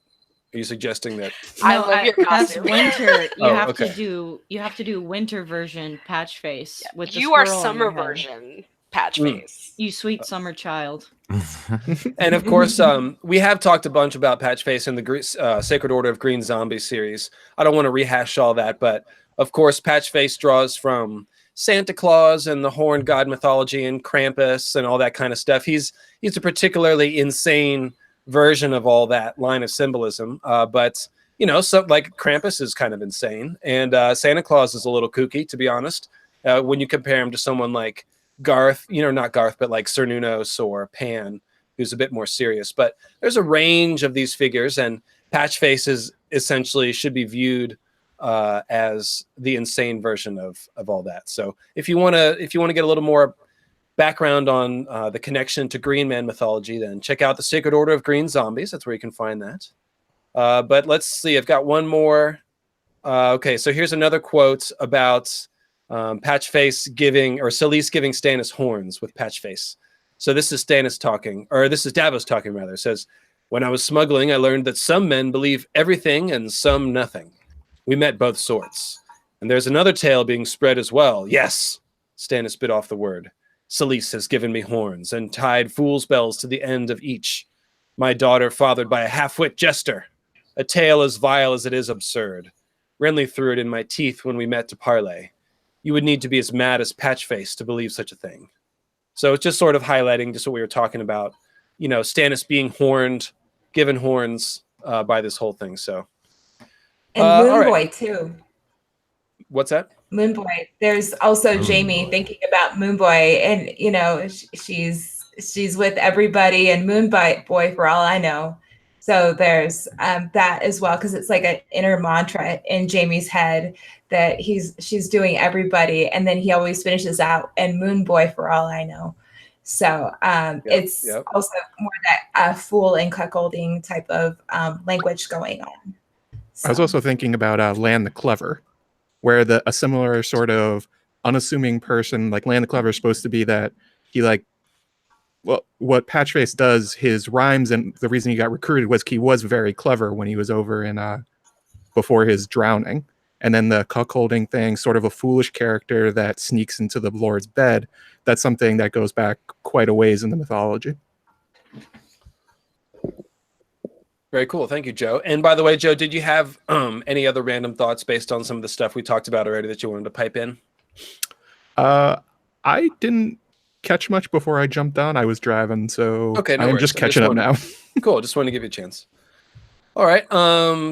suggesting that? I love your That's costume. winter. You have okay. to do winter version Patchface with the You are squirrel on summer your head. version Patchface. You sweet summer child. And of course, we have talked a bunch about Patchface in the Sacred Order of Green Zombie series. I don't want to rehash all that, but of course, Patchface draws from Santa Claus and the Horned God mythology and Krampus and all that kind of stuff. He's a particularly insane version of all that line of symbolism. But you know, so like Krampus is kind of insane, and Santa Claus is a little kooky, to be honest. When you compare him to someone like Garth, not Garth, but like Cernunnos or Pan, who's a bit more serious. But there's a range of these figures, and Patchface is essentially should be viewed as the insane version of all that. So if you want to get a little more background on the connection to Green Man mythology, then check out the Sacred Order of Green Zombies. That's where you can find that. But let's see. I've got one more. Okay, so here's another quote about Patchface giving, or Solis giving Stannis horns with Patchface. So this is Stannis talking, or this is Davos talking rather. It says, "When I was smuggling, I learned that some men believe everything and some nothing. We met both sorts. And there's another tale being spread as well. Yes," Stannis bit off the word. "Solis has given me horns and tied fool's bells to the end of each. My daughter fathered by a half-wit jester. A tale as vile as it is absurd. Renly threw it in my teeth when we met to parley. You would need to be as mad as Patchface to believe such a thing." So it's just sort of highlighting just what we were talking about. Stannis being horned, given horns by this whole thing. So, And Moonboy too. What's that? Moonboy. There's also Jamie thinking about Moonboy, and she's with everybody, and Moonboy for all I know. So there's that as well, because it's like an inner mantra in Jamie's head that she's doing everybody, and then he always finishes out, and Moonboy for all I know. So it's also more that fool and cuckolding type of language going on. So. I was also thinking about Lan the Clever, where a similar sort of unassuming person, like Lan the Clever, is supposed to be that he what Patchface does, his rhymes, and the reason he got recruited was he was very clever when he was over in before his drowning. And then the cuckolding thing, sort of a foolish character that sneaks into the Lord's bed. That's something that goes back quite a ways in the mythology. Very cool. Thank you, Joe. And by the way, Joe, did you have any other random thoughts based on some of the stuff we talked about already that you wanted to pipe in? I didn't catch much before I jumped on. I was driving, so okay, no I'm worries. just catching up now. Cool. Just wanted to give you a chance. All right.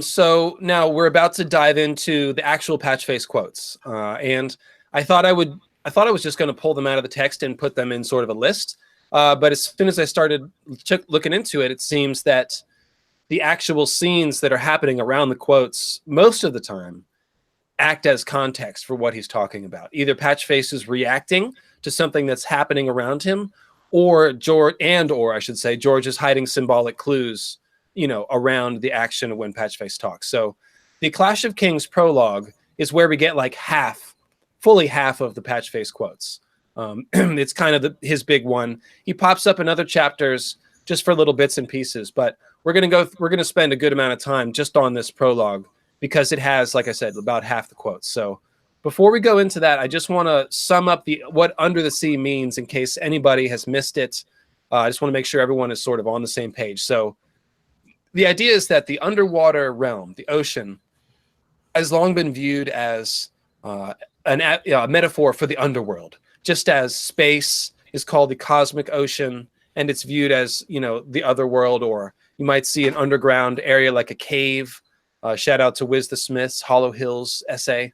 So now we're about to dive into the actual Patchface quotes. And I thought I was just going to pull them out of the text and put them in sort of a list. But as soon as I started looking into it, it seems that the actual scenes that are happening around the quotes most of the time act as context for what he's talking about. Either Patchface is reacting to something that's happening around him, or George is hiding symbolic clues, around the action of when Patchface talks. So the Clash of Kings prologue is where we get like fully half of the Patchface quotes. It's kind of his big one. He pops up in other chapters just for little bits and pieces, but we're going to spend a good amount of time just on this prologue because it has, like I said, about half the quotes. So before we go into that, I just want to sum up what Under the Sea means in case anybody has missed it. I just want to make sure everyone is sort of on the same page. So the idea is that the underwater realm, the ocean, has long been viewed as a metaphor for the underworld, just as space is called the cosmic ocean, and it's viewed as, the other world, or you might see an underground area like a cave. Shout out to Wiz the Smith's Hollow Hills essay.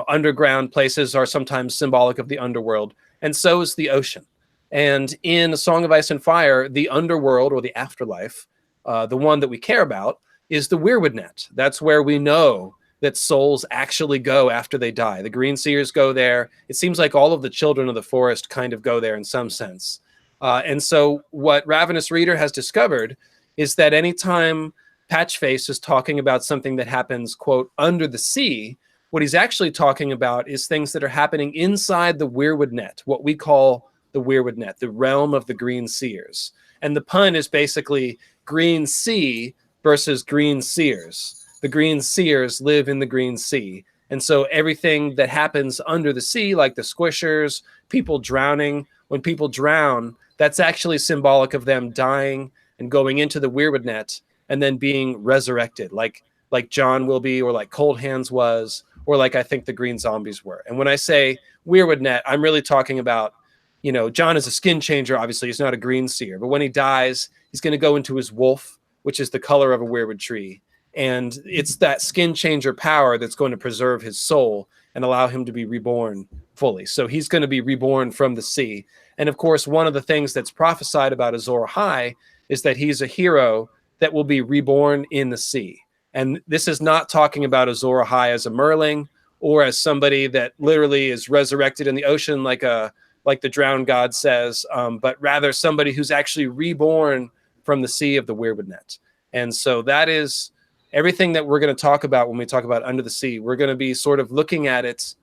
Underground places are sometimes symbolic of the underworld, and so is the ocean. And in A Song of Ice and Fire, the underworld, or the afterlife, The one that we care about is the Weirwood Net. That's where we know that souls actually go after they die. The Green Seers go there. It seems like all of the children of the forest kind of go there in some sense. And so what Ravenous Reader has discovered is that anytime Patchface is talking about something that happens, quote, under the sea, what he's actually talking about is things that are happening inside the Weirwood Net, what we call the Weirwood Net, the realm of the Green Seers. And the pun is basically Green Sea versus Green Seers. The Green Seers live in the Green Sea. And so everything that happens under the sea, like the squishers, people drowning, when people drown, that's actually symbolic of them dying and going into the Weirwood Net and then being resurrected, like John will be, or like Cold Hands was, or like I think the Green Zombies were. And when I say Weirwood Net, I'm really talking about, you know, John is a skin changer, obviously. He's not a Green Seer. But when he dies, he's going to go into his wolf, which is the color of a Weirwood tree. And it's that skin changer power that's going to preserve his soul and allow him to be reborn fully. So he's going to be reborn from the sea. And of course, one of the things that's prophesied about Azor Ahai is that he's a hero that will be reborn in the sea. And this is not talking about Azor Ahai as a Merling or as somebody that literally is resurrected in the ocean like the drowned god says, but rather somebody who's actually reborn from the sea of the Weirwood Net. And so that is everything that we're going to talk about when we talk about Under the Sea. We're going to be sort of looking at it.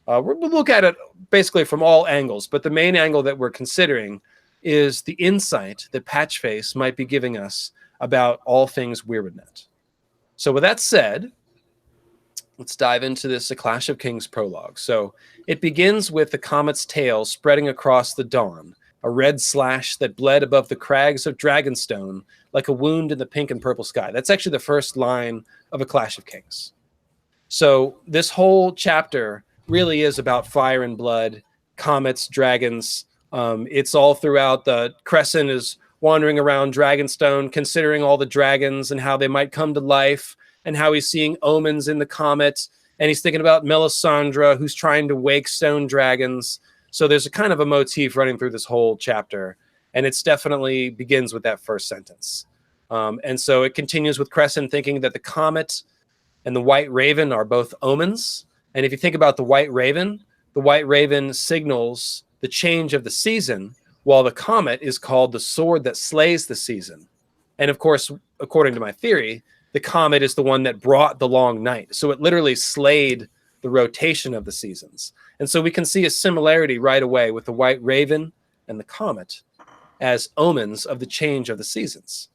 We'll look at it basically from all angles, but the main angle that we're considering is the insight that Patchface might be giving us about all things Weirwood Net. So with that said, let's dive into this A Clash of Kings prologue. So it begins with the comet's tail spreading across the dawn, a red slash that bled above the crags of Dragonstone like a wound in the pink and purple sky. That's actually the first line of A Clash of Kings. So this whole chapter really is about fire and blood, comets, dragons. It's all throughout. The Crescent is wandering around Dragonstone, considering all the dragons and how they might come to life, and how he's seeing omens in the comet, and he's thinking about Melisandre, who's trying to wake stone dragons. So there's a kind of a motif running through this whole chapter, and it's definitely begins with that first sentence. And so it continues with Crescent thinking that the comet and the White Raven are both omens. And if you think about the White Raven signals the change of the season, while the comet is called the sword that slays the season. And of course, according to my theory, the comet is the one that brought the long night. So it literally slayed the rotation of the seasons. And so we can see a similarity right away with the White Raven and the comet as omens of the change of the seasons.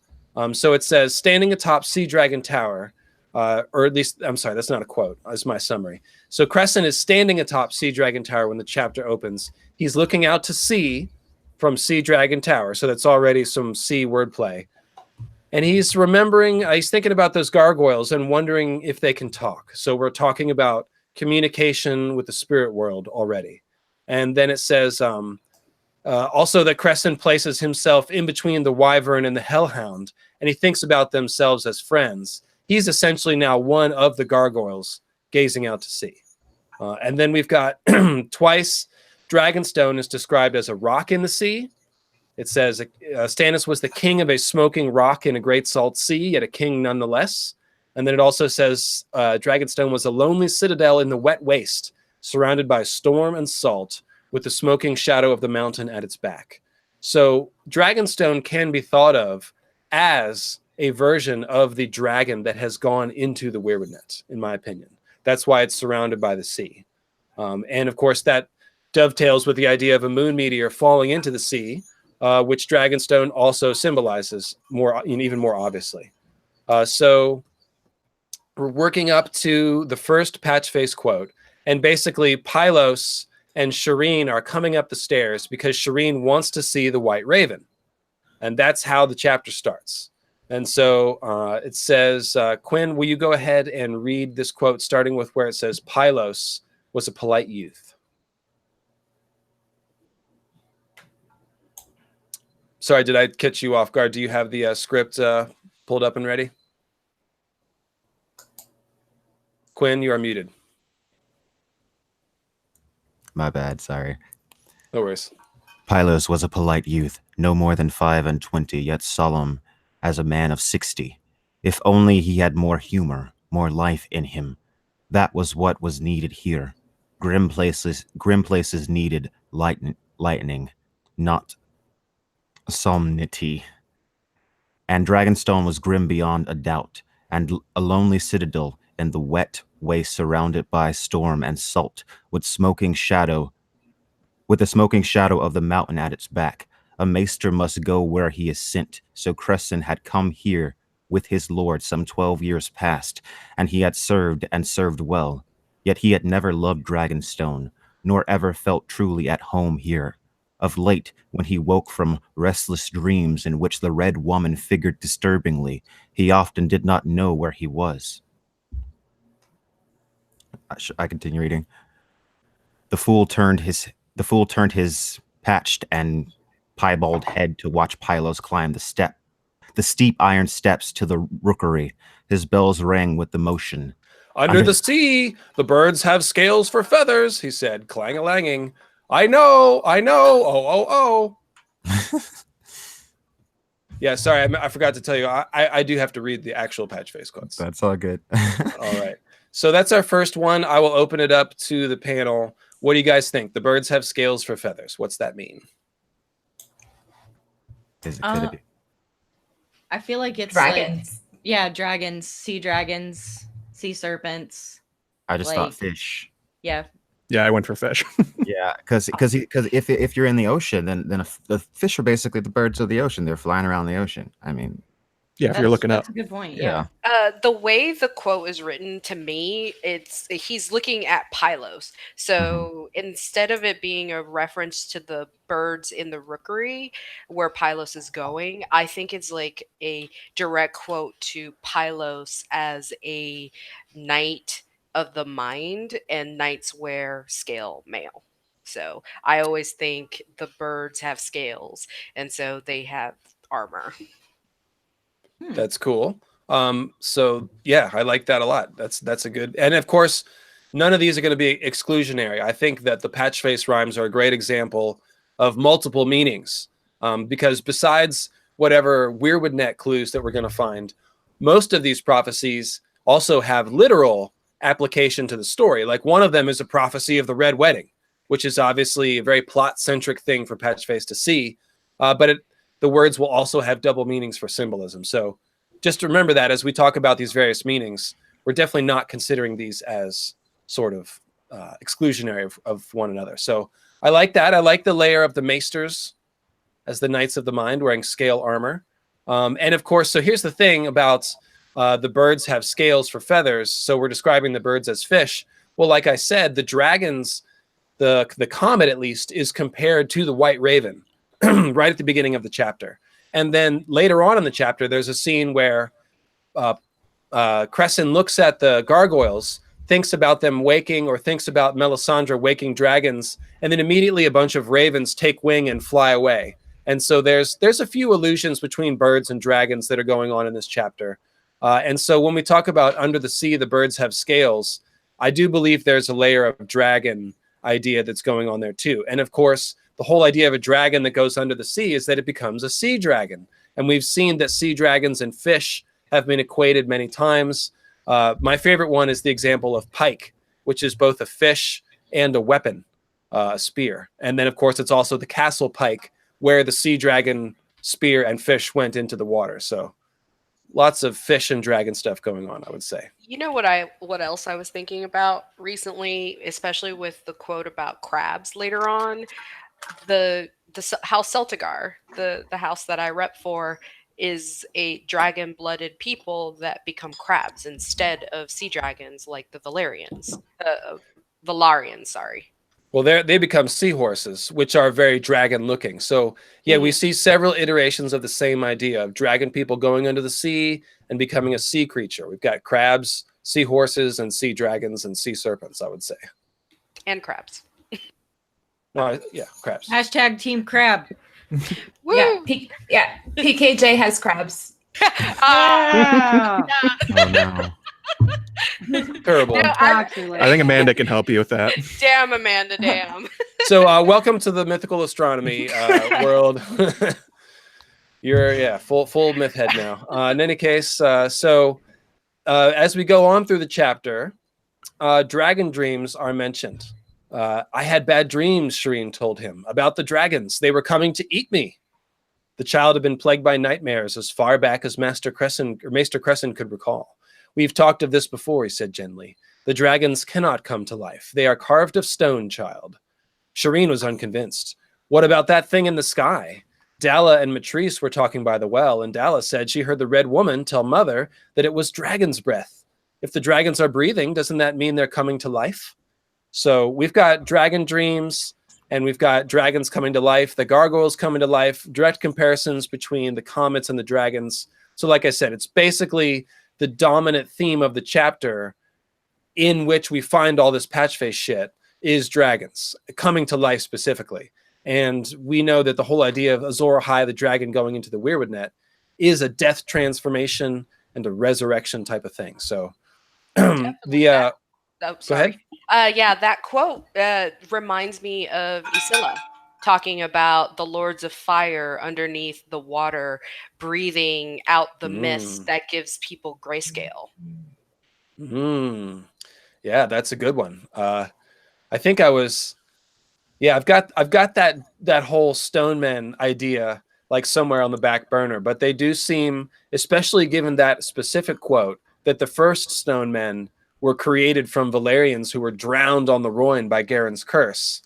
So it says, standing atop Sea Dragon Tower, or at least, I'm sorry, that's not a quote. That's my summary. So Crescent is standing atop Sea Dragon Tower when the chapter opens. He's looking out to sea from Sea Dragon Tower. So that's already some sea wordplay. And he's remembering, he's thinking about those gargoyles and wondering if they can talk. So we're talking about communication with the spirit world already. And then it says also that Crescent places himself in between the Wyvern and the Hellhound, and he thinks about themselves as friends. He's essentially now one of the gargoyles gazing out to sea. And then we've got twice, Dragonstone is described as a rock in the sea. It says Stannis was the king of a smoking rock in a great salt sea, yet a king nonetheless. And then it also says Dragonstone was a lonely citadel in the wet waste, surrounded by storm and salt, with the smoking shadow of the mountain at its back. So Dragonstone can be thought of as a version of the dragon that has gone into the Weirwood Net, in my opinion. That's why it's surrounded by the sea. And of course, that dovetails with the idea of a moon meteor falling into the sea, which Dragonstone also symbolizes even more obviously. So we're working up to the first Patchface quote, and basically Pylos and Shireen are coming up the stairs because Shireen wants to see the White Raven, and that's how the chapter starts. And so it says, Quinn, will you go ahead and read this quote starting with where it says, Pylos was a polite youth. Sorry, did I catch you off guard? Do you have the script pulled up and ready? Quinn, you are muted. My bad, sorry. No worries. Pylos was a polite youth, no more than 25, yet solemn as a man of 60. If only he had more humor, more life in him. That was what was needed here. Grim places needed lightning, not solemnity. And Dragonstone was grim beyond a doubt, and a lonely citadel in the wet waste surrounded by storm and salt, with the smoking shadow of the mountain at its back. A maester must go where he is sent, so Crescent had come here with his lord some 12 years past, and he had served and served well. Yet he had never loved Dragonstone, nor ever felt truly at home here. Of late, when he woke from restless dreams in which the Red Woman figured disturbingly, he often did not know where he was. I continue reading. The fool turned his patched and piebald head to watch Pylos climb the steep iron steps to the rookery. His bells rang with the motion. Under the sea, the birds have scales for feathers, he said, clang-a-langing. I know, oh. Yeah, sorry, I forgot to tell you, I do have to read the actual Patchface quotes. That's all good. All right. So that's our first one. I will open it up to the panel. What do you guys think? The birds have scales for feathers. What's that mean? Is it could it be? I feel like it's Dragons. Dragons, sea serpents. I just thought fish. Yeah. Yeah, I went for fish. Yeah, because if you're in the ocean, then the fish are basically the birds of the ocean. They're flying around the ocean. I mean, yeah, if you're looking up. That's a good point. Yeah. The way the quote is written to me, he's looking at Pylos. So instead of it being a reference to the birds in the rookery where Pylos is going, I think it's like a direct quote to Pylos as a knight of the mind, and knights wear scale mail. So I always think the birds have scales, and so they have armor. That's cool. So yeah, I like that a lot. That's a good, and of course, none of these are going to be exclusionary. I think that the Patchface rhymes are a great example of multiple meanings, because besides whatever Weirwood Net clues that we're going to find, most of these prophecies also have literal application to the story. Like one of them is a prophecy of the Red Wedding, which is obviously a very plot-centric thing for Patchface to see, but the words will also have double meanings for symbolism. So just remember that as we talk about these various meanings, we're definitely not considering these as sort of exclusionary of one another. So I like that. I like the layer of the maesters as the knights of the mind wearing scale armor. And of course, so here's the thing about the birds have scales for feathers. So we're describing the birds as fish. Well, like I said, the dragons, the comet at least, is compared to the white raven right at the beginning of the chapter. And then later on in the chapter, there's a scene where Crescent looks at the gargoyles, thinks about them waking, or thinks about Melisandre waking dragons, and then immediately a bunch of ravens take wing and fly away. And so there's a few allusions between birds and dragons that are going on in this chapter. And so when we talk about under the sea, the birds have scales, I do believe there's a layer of dragon idea that's going on there too. And of course, the whole idea of a dragon that goes under the sea is that it becomes a sea dragon. And we've seen that sea dragons and fish have been equated many times. My favorite one is the example of pike, which is both a fish and a weapon, a spear. And then, of course, it's also the castle pike, where the sea dragon spear and fish went into the water. So lots of fish and dragon stuff going on, I would say. You know what else I was thinking about recently, especially with the quote about crabs later on? The house Celtigar, the house that I rep for, is a dragon-blooded people that become crabs instead of sea dragons like the Valarians. Sorry. Well, they become seahorses, which are very dragon-looking. So, yeah, we see several iterations of the same idea of dragon people going under the sea and becoming a sea creature. We've got crabs, seahorses, and sea dragons and sea serpents, I would say. And crabs. Yeah, crabs. Hashtag Team Crab. Woo! Yeah, PKJ has crabs. Ah! Oh no. Terrible. No, I think Amanda can help you with that. Damn, Amanda, damn. So welcome to the mythical astronomy world. You're full myth head now. In any case, as we go on through the chapter, dragon dreams are mentioned. I had bad dreams, Shireen told him, about the dragons. They were coming to eat me. The child had been plagued by nightmares as far back as Maester Crescent could recall. We've talked of this before, he said gently. The dragons cannot come to life. They are carved of stone, child. Shireen was unconvinced. What about that thing in the sky? Dalla and Matrice were talking by the well, and Dalla said she heard the red woman tell Mother that it was dragon's breath. If the dragons are breathing, doesn't that mean they're coming to life? So we've got dragon dreams, and we've got dragons coming to life, the gargoyles coming to life, direct comparisons between the comets and the dragons. So like I said, it's basically the dominant theme of the chapter in which we find all this Patchface shit is dragons coming to life specifically. And we know that the whole idea of Azor Ahai, the dragon going into the Weirwood Net, is a death transformation and a resurrection type of thing. So Oh, sorry. Go ahead. Yeah, that quote reminds me of Isilla talking about the lords of fire underneath the water, breathing out the mist that gives people grayscale. Yeah, that's a good one. I think I've got that whole Stonemen idea like somewhere on the back burner, but they do seem, especially given that specific quote, that the first Stonemen were created from Valerians who were drowned on the Rhoyne by Garen's curse,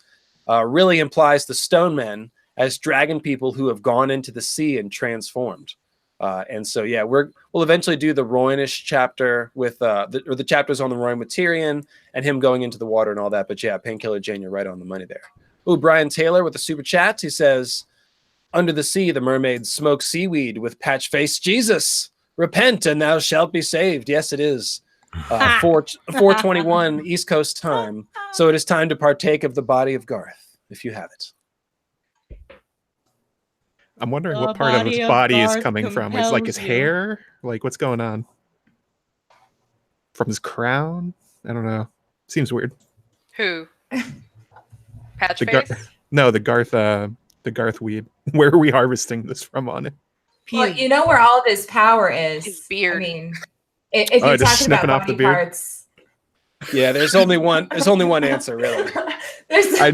really implies the Stonemen as dragon people who have gone into the sea and transformed. And so, yeah, we'll eventually do the Rhoynish chapter with the chapters on the Rhoyne with Tyrion and him going into the water and all that. But yeah, Painkiller Jane, you're right on the money there. Ooh, Brian Taylor with the super chat. He says, under the sea, the mermaids smoke seaweed with Patchface Jesus. Repent and thou shalt be saved. Yes, it is. 4:21 East Coast time. So it is time to partake of the body of Garth, if you have it. I'm wondering The what part of body his of body is Garth coming from. It's like his compels you. hair? Like, what's going on? From his crown? I don't know. Seems weird. Who? The Patchface? No, the Garth weed. Where are we harvesting this from on it? Well, you know where all of his power is. His beard. I mean, if Oh, you're just talking about snipping off the body beard? parts, Yeah, there's only one answer, really. I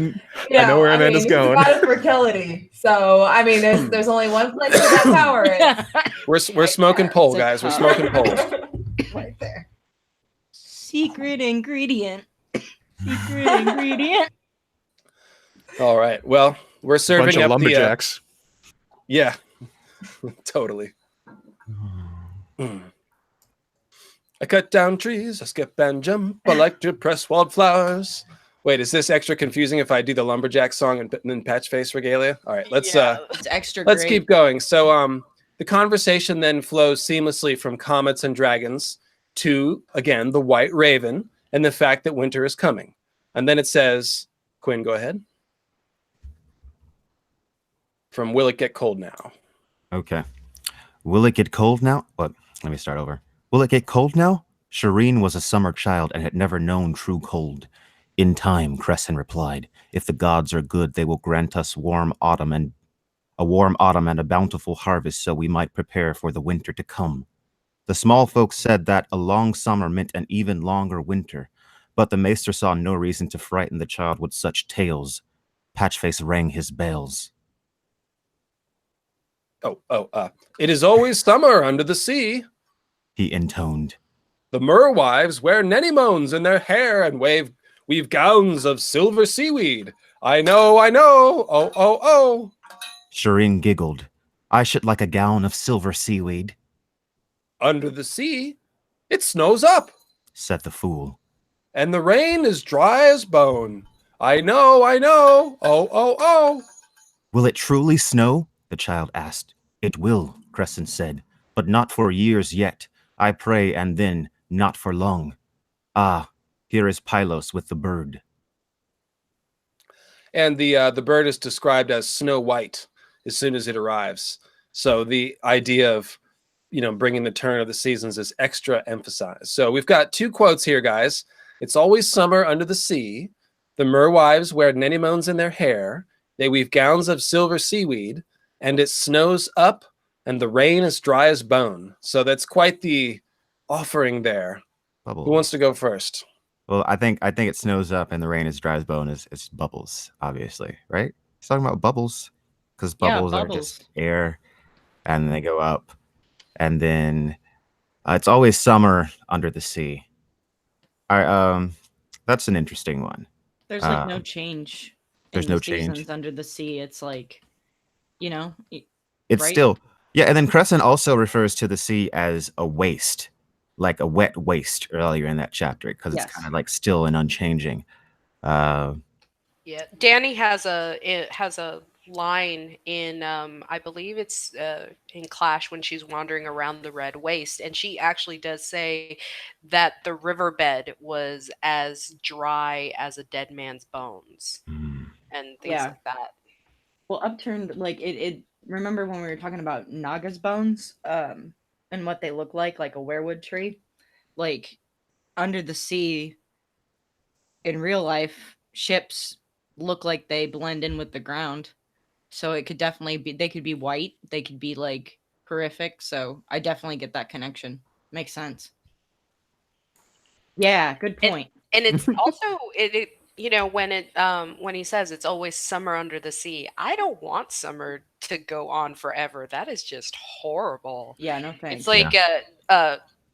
know where Amanda's going. It's about fertility. So I mean, there's only one place where that power is. We're smoking pole, It's a guys. We're cup. smoking pole. Right there. Secret ingredient. Secret ingredient. All right. Well, we're Bunch serving of up lumberjacks. yeah, totally. I cut down trees, I skip and jump, I like to press wildflowers. Wait, is this extra confusing if I do the lumberjack song and then Patchface regalia? All right, let's It's extra let's great. keep going. So the conversation then flows seamlessly from comets and dragons to, again, the White Raven and the fact that winter is coming. And then it says, Quinn, go ahead. From Will It Get Cold Now? Okay. Will it get cold now? What? Let me start over. Will it get cold now? Shireen was a summer child and had never known true cold. In time, Crescent replied, if the gods are good, they will grant us a warm autumn and a bountiful harvest so we might prepare for the winter to come. The small folks said that a long summer meant an even longer winter, but the maester saw no reason to frighten the child with such tales. Patchface rang his bells. It is always summer under the sea. He intoned. The merwives wear nenemones in their hair and weave gowns of silver seaweed. I know. Oh. Shireen giggled. I should like a gown of silver seaweed, Under the sea, it snows up, said the fool. and the rain is dry as bone. I know. Oh. Will it truly snow? The child asked. It will, Crescent said, but not for years yet. I pray, and then not for long. Ah, here is Pylos with the bird. And the bird is described as snow white as soon as it arrives. So the idea of, bringing the turn of the seasons is extra emphasized. So we've got two quotes here, guys. It's always summer under the sea. The merwives wear nenemones in their hair. They weave gowns of silver seaweed, and it snows up, and the rain is dry as bone. So that's quite the offering there. Bubbles. Who wants to go first? Well, I think it snows up and the rain is dry as bone. It's bubbles, obviously, right? He's talking about bubbles because Yeah, bubbles are bubbles. just air, and they go up, and then it's always summer under the sea. That's an interesting one. There's like no change. There's in no the seasons change. under the sea. It's like, It's right? still, yeah. And then Crescent also refers to the sea as a waste, like a wet waste earlier in that chapter, because Yes. it's kind of like still and unchanging. Yeah, Danny has a line in I believe it's in Clash when she's wandering around the Red Waste, and she actually does say that the riverbed was as dry as a dead man's bones and things Yeah. like that. Well, upturned, like it. Remember when we were talking about Naga's bones, and what they look like a weirwood tree, like under the sea. In real life, ships look like they blend in with the ground, so it could definitely be. They could be white. They could be like horrific. So I definitely get that connection. Makes sense. Yeah, good point. And it's also when he says it's always summer under the sea, I don't want summer to go on forever. That is just horrible. Yeah, no thanks. It's like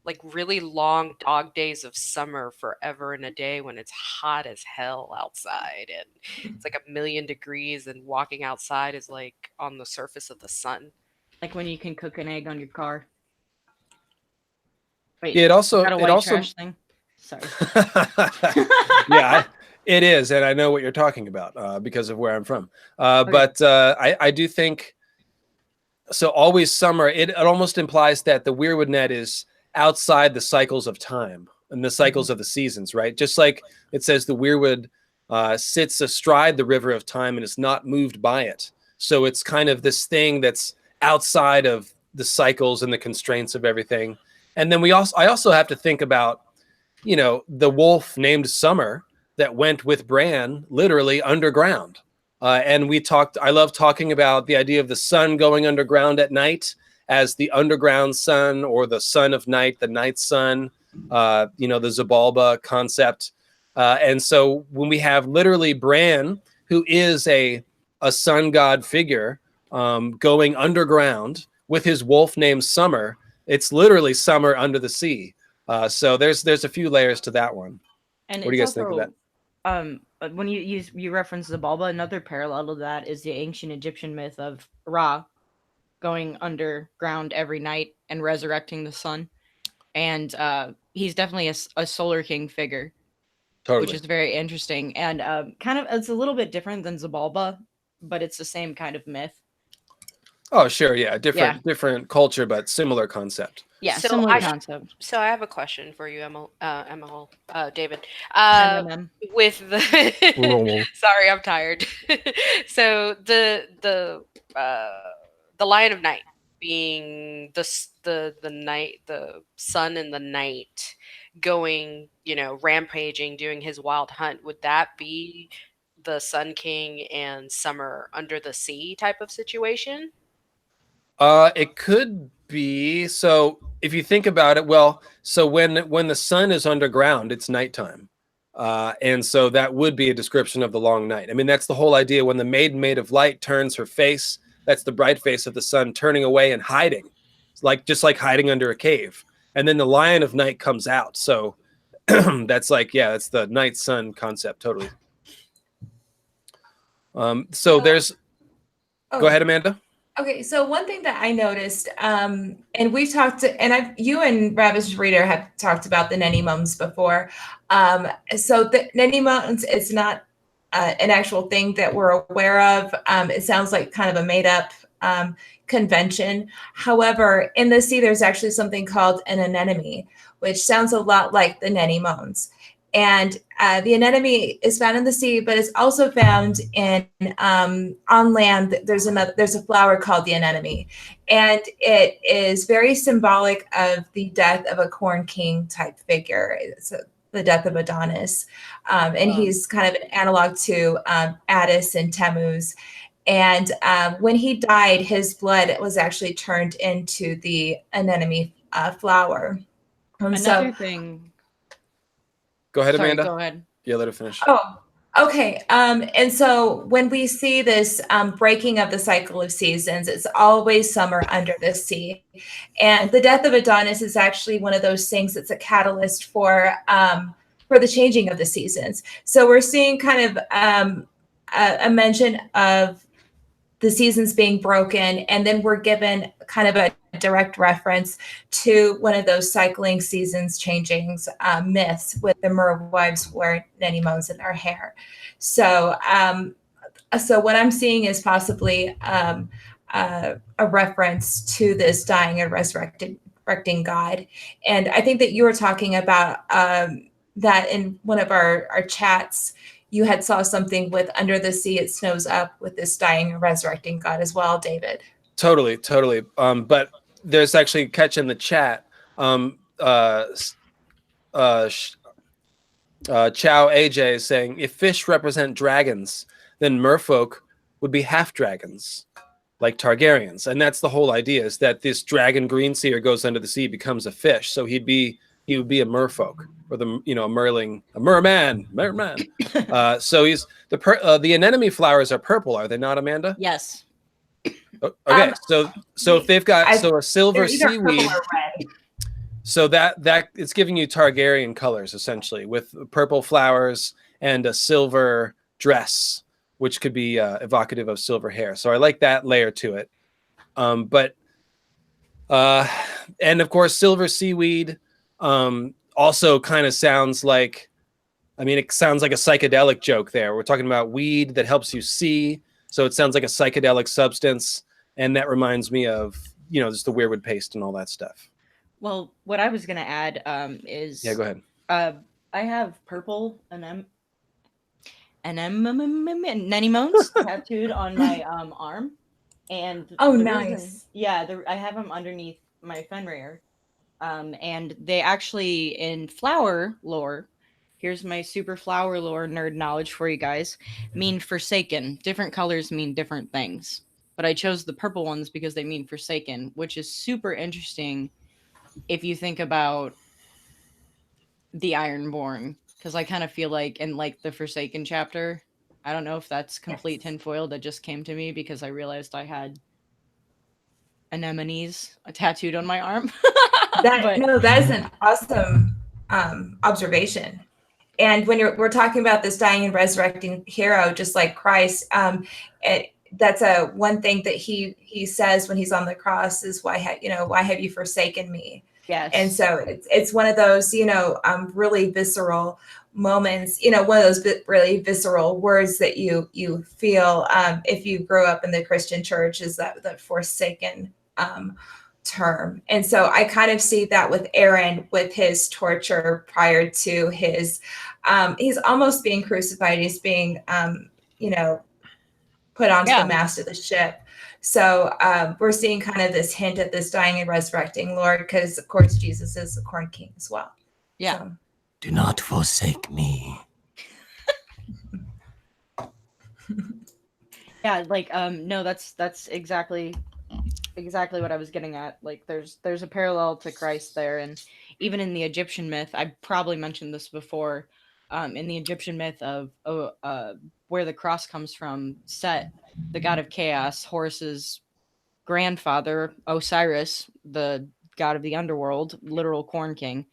like really long dog days of summer forever in a day when it's hot as hell outside and it's like 1,000,000 degrees and walking outside is like on the surface of the sun. Like when you can cook an egg on your car. Wait, Yeah, it also trash thing. Sorry. Yeah, it is, and I know what you're talking about because of where I'm from. But I do think so. Always summer. It almost implies that the weirwood net is outside the cycles of time and the cycles of the seasons, right? Just like it says, the weirwood sits astride the river of time and is not moved by it. So it's kind of this thing that's outside of the cycles and the constraints of everything. And then I also have to think about, the wolf named Summer that went with Bran literally underground. And I love talking about the idea of the sun going underground at night as the underground sun, or the son of night, the night sun, the Zabalba concept. And so when we have literally Bran, who is a sun god figure, going underground with his wolf named Summer, it's literally summer under the sea. So there's a few layers to that one. And what do you guys think of that? When you reference Zabalba, another parallel to that is the ancient Egyptian myth of Ra going underground every night and resurrecting the sun. And he's definitely a Solar King figure, totally, which is very interesting. And kind of, it's a little bit different than Zabalba, but it's the same kind of myth. Oh, sure, yeah, different culture, but similar concept. Yeah, So similar concept. So I have a question for you, David. MM. With the sorry, I'm tired. So the Lion of Night being the night, the sun in the night, going, rampaging, doing his wild hunt. Would that be the Sun King and Summer under the sea type of situation? It could be. So if you think about it, well, so when the sun is underground, it's nighttime. And so that would be a description of the long night. I mean, that's the whole idea. When the maiden made of light turns her face, that's the bright face of the sun turning away and hiding. It's just like hiding under a cave. And then the Lion of Night comes out. So that's that's the night sun concept. Totally. So there's, go ahead, Amanda. Okay, so one thing that I noticed, and we've talked to, and you and Ravish Reader have talked about the Nenny Mums before. So the Nenny Mums is not an actual thing that we're aware of. It sounds like kind of a made up convention. However, in the sea, there's actually something called an anemone, which sounds a lot like the Nenny Mums. And the anemone is found in the sea, but it's also found in on land. There's a flower called the anemone, and it is very symbolic of the death of a corn king type figure. It's the death of Adonis, and he's kind of an analog to Attis and Tammuz. And when he died, his blood was actually turned into the anemone flower. Another thing. Go ahead, Sorry, Amanda. go ahead. Yeah, let her finish. Oh, okay. And so when we see this breaking of the cycle of seasons, it's always summer under the sea. And the death of Adonis is actually one of those things that's a catalyst for the changing of the seasons. So we're seeing kind of a mention of the seasons being broken, and then we're given kind of a direct reference to one of those cycling seasons changings myths with the mer wives wearing anemones in their hair. So so what I'm seeing is possibly a reference to this dying and resurrecting God. And I think that you were talking about that in one of our chats. You had saw something with under the sea, it snows up with this dying and resurrecting God as well, David. Totally. But there's actually a catch in the chat. Chow AJ is saying, if fish represent dragons, then merfolk would be half dragons, like Targaryens. And that's the whole idea, is that this dragon green seer goes under the sea, becomes a fish. So he would be a merfolk, or a merman. So he's the anemone flowers are purple, are they not, Amanda? Yes. Okay, so if they've got a silver seaweed, so that it's giving you Targaryen colors essentially, with purple flowers and a silver dress, which could be evocative of silver hair. So I like that layer to it. And of course, silver seaweed also kind of sounds like, it sounds like a psychedelic joke there. We're talking about weed that helps you see. So it sounds like a psychedelic substance. And that reminds me of, just the weirwood paste and all that stuff. Well, what I was going to add is... Yeah, go ahead. I have purple anemones tattooed on my arm. And nice. I have them underneath my Fenrir. And they actually, in flower lore, here's my super flower lore nerd knowledge for you guys, mean forsaken. Different colors mean different things. But I chose the purple ones because they mean forsaken, which is super interesting if you think about the Ironborn. Because I kind of feel like in the Forsaken chapter, I don't know if that's complete tinfoil that just came to me because I realized I had anemones tattooed on my arm. That is an awesome observation. And when we're talking about this dying and resurrecting hero, just like Christ, that's one thing that he says when he's on the cross is, why have you forsaken me? Yes. And so it's one of those, really visceral moments, one of those really visceral words that you feel if you grew up in the Christian church, is that forsaken term. And so I kind of see that with Aaron, with his torture prior to his, he's almost being crucified. He's being, put onto the mast of the ship. So we're seeing kind of this hint at this dying and resurrecting Lord, because of course Jesus is the Corn King as well. Yeah. So. Do not forsake me. Yeah, no, that's exactly what I was getting at. There's a parallel to Christ there, and even in the Egyptian myth, I probably mentioned this before. In the Egyptian myth of where the cross comes from, Set, the god of chaos, Horus's grandfather, Osiris, the god of the underworld, literal Corn King,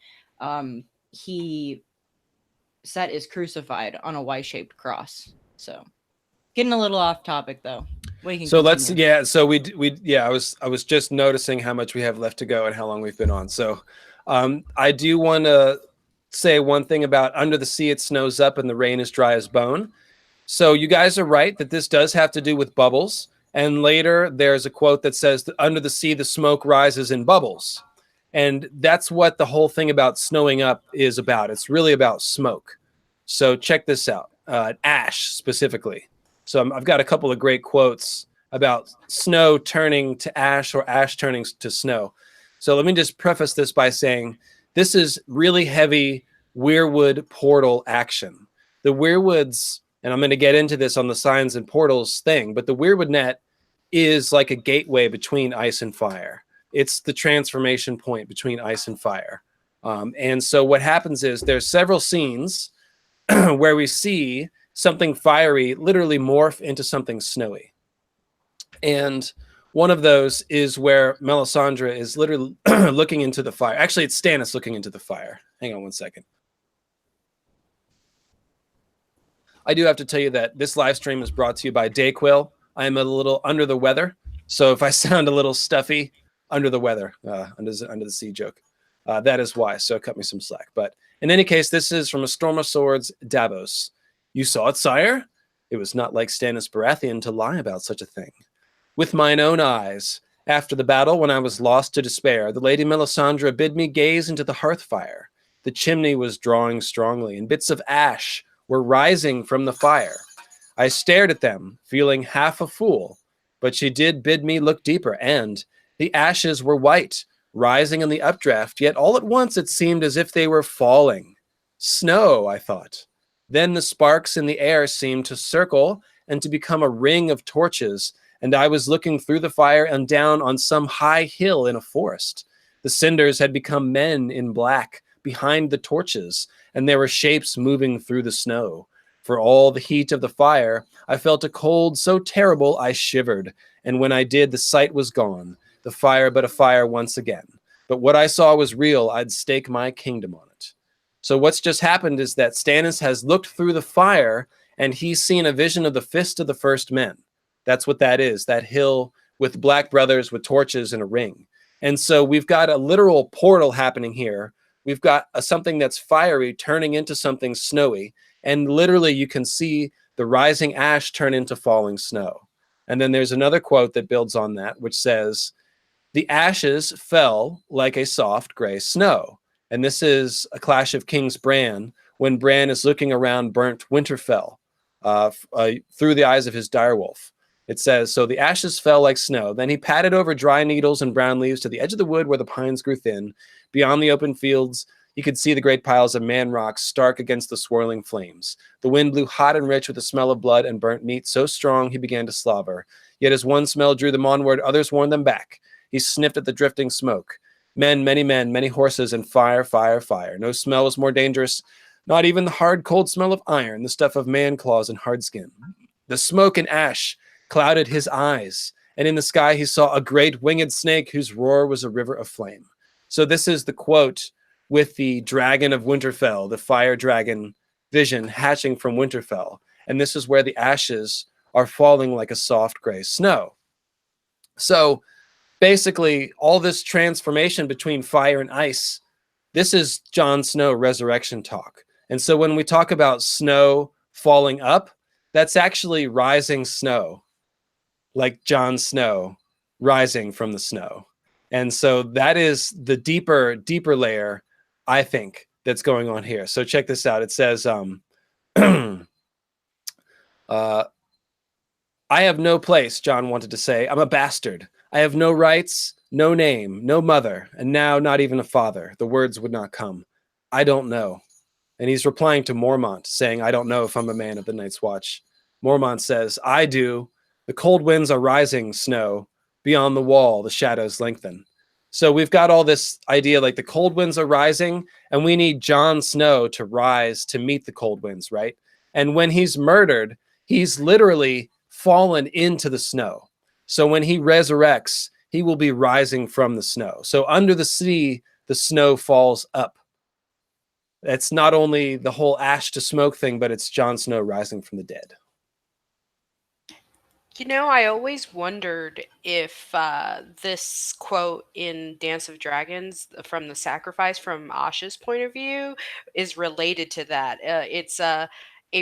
Set is crucified on a Y-shaped cross. So, getting a little off topic though. So I was just noticing how much we have left to go and how long we've been on. So I do want to say one thing about under the sea, it snows up and the rain is dry as bone. So you guys are right that this does have to do with bubbles. And later there's a quote that says, under the sea, the smoke rises in bubbles. And that's what the whole thing about snowing up is about. It's really about smoke. So check this out, ash specifically. So I've got a couple of great quotes about snow turning to ash or ash turning to snow. So let me just preface this by saying this is really heavy weirwood portal action. The weirwoods And I'm going to get into this on the signs and portals thing, but the Weirwood Net is like a gateway between ice and fire. It's the transformation point between ice and fire. And so what happens is there's several scenes where we see something fiery literally morph into something snowy. And one of those is where Melisandre is literally looking into the fire. Actually, it's Stannis looking into the fire. Hang on one second. I do have to tell you that this live stream is brought to you by Dayquil. I am a little under the weather, so if I sound a little stuffy, under the weather, under the sea joke, that is why. So cut me some slack. But in any case, this is from A Storm of Swords, Davos. You saw it, sire? It was not like Stannis Baratheon to lie about such a thing. With mine own eyes, after the battle, when I was lost to despair, the Lady Melisandre bid me gaze into the hearth fire. The chimney was drawing strongly, and bits of ash were rising from the fire. I stared at them, feeling half a fool, but she did bid me look deeper, and the ashes were white, rising in the updraft, yet all at once it seemed as if they were falling. Snow, I thought. Then the sparks in the air seemed to circle and to become a ring of torches, and I was looking through the fire and down on some high hill in a forest. The cinders had become men in black behind the torches, and there were shapes moving through the snow. For all the heat of the fire, I felt a cold so terrible I shivered, and when I did, the sight was gone, the fire but a fire once again. But what I saw was real. I'd stake my kingdom on it. So what's just happened is that Stannis has looked through the fire, and he's seen a vision of the Fist of the First Men. That's what that is, that hill with black brothers with torches and a ring. And so we've got a literal portal happening here. We've got something that's fiery turning into something snowy. And literally you can see the rising ash turn into falling snow. And then there's another quote that builds on that, which says, the ashes fell like a soft gray snow. And this is a Clash of Kings Bran, when Bran is looking around burnt Winterfell through the eyes of his direwolf. It says, so the ashes fell like snow. Then he padded over dry needles and brown leaves to the edge of the wood where the pines grew thin. Beyond the open fields, you could see the great piles of man rocks stark against the swirling flames. The wind blew hot and rich with the smell of blood and burnt meat, so strong he began to slobber. Yet as one smell drew them onward, others warned them back. He sniffed at the drifting smoke. Men, many horses, and fire, fire, fire. No smell was more dangerous, not even the hard, cold smell of iron, the stuff of man claws and hard skin. The smoke and ash clouded his eyes, and in the sky he saw a great winged snake whose roar was a river of flame. So this is the quote with the dragon of Winterfell, the fire dragon vision hatching from Winterfell. And this is where the ashes are falling like a soft gray snow. So basically all this transformation between fire and ice, this is Jon Snow resurrection talk. And so when we talk about snow falling up, that's actually rising snow, like Jon Snow rising from the snow. And so that is the deeper layer, I think, that's going on here. So check this out. It says, I have no place, Jon wanted to say. I'm a bastard. I have no rights, no name, no mother, and now not even a father. The words would not come. I don't know. And he's replying to Mormont, saying, I don't know if I'm a man of the Night's Watch. Mormont says, I do. The cold winds are rising, Snow. Beyond the wall, the shadows lengthen. So we've got all this idea like the cold winds are rising, and we need Jon Snow to rise to meet the cold winds, right? And when he's murdered, he's literally fallen into the snow. So when he resurrects, he will be rising from the snow. So under the sea, the snow falls up. It's not only the whole ash to smoke thing, but it's Jon Snow rising from the dead. You know, I always wondered if this quote in Dance of Dragons from the sacrifice from Asha's point of view is related to that. It's a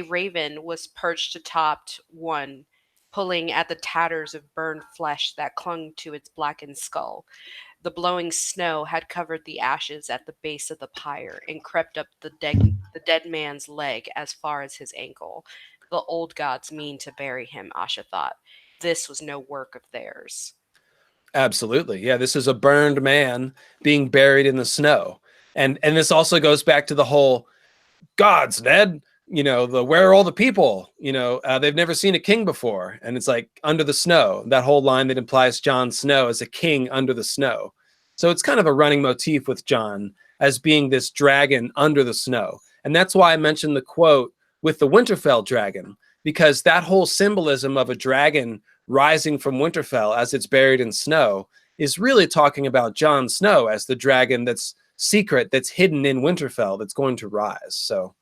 raven was perched atop one, pulling at the tatters of burned flesh that clung to its blackened skull. The blowing snow had covered the ashes at the base of the pyre and crept up the dead man's leg as far as his ankle. The old gods mean to bury him, Asha thought. This was no work of theirs. Absolutely. Yeah, this is a burned man being buried in the snow. And this also goes back to the whole gods, Ned. where are all the people? They've never seen a king before. And it's like under the snow, that whole line that implies Jon Snow as a king under the snow. So it's kind of a running motif with Jon as being this dragon under the snow. And that's why I mentioned the quote with the Winterfell dragon, because that whole symbolism of a dragon rising from Winterfell as it's buried in snow is really talking about Jon Snow as the dragon that's secret, that's hidden in Winterfell, that's going to rise. So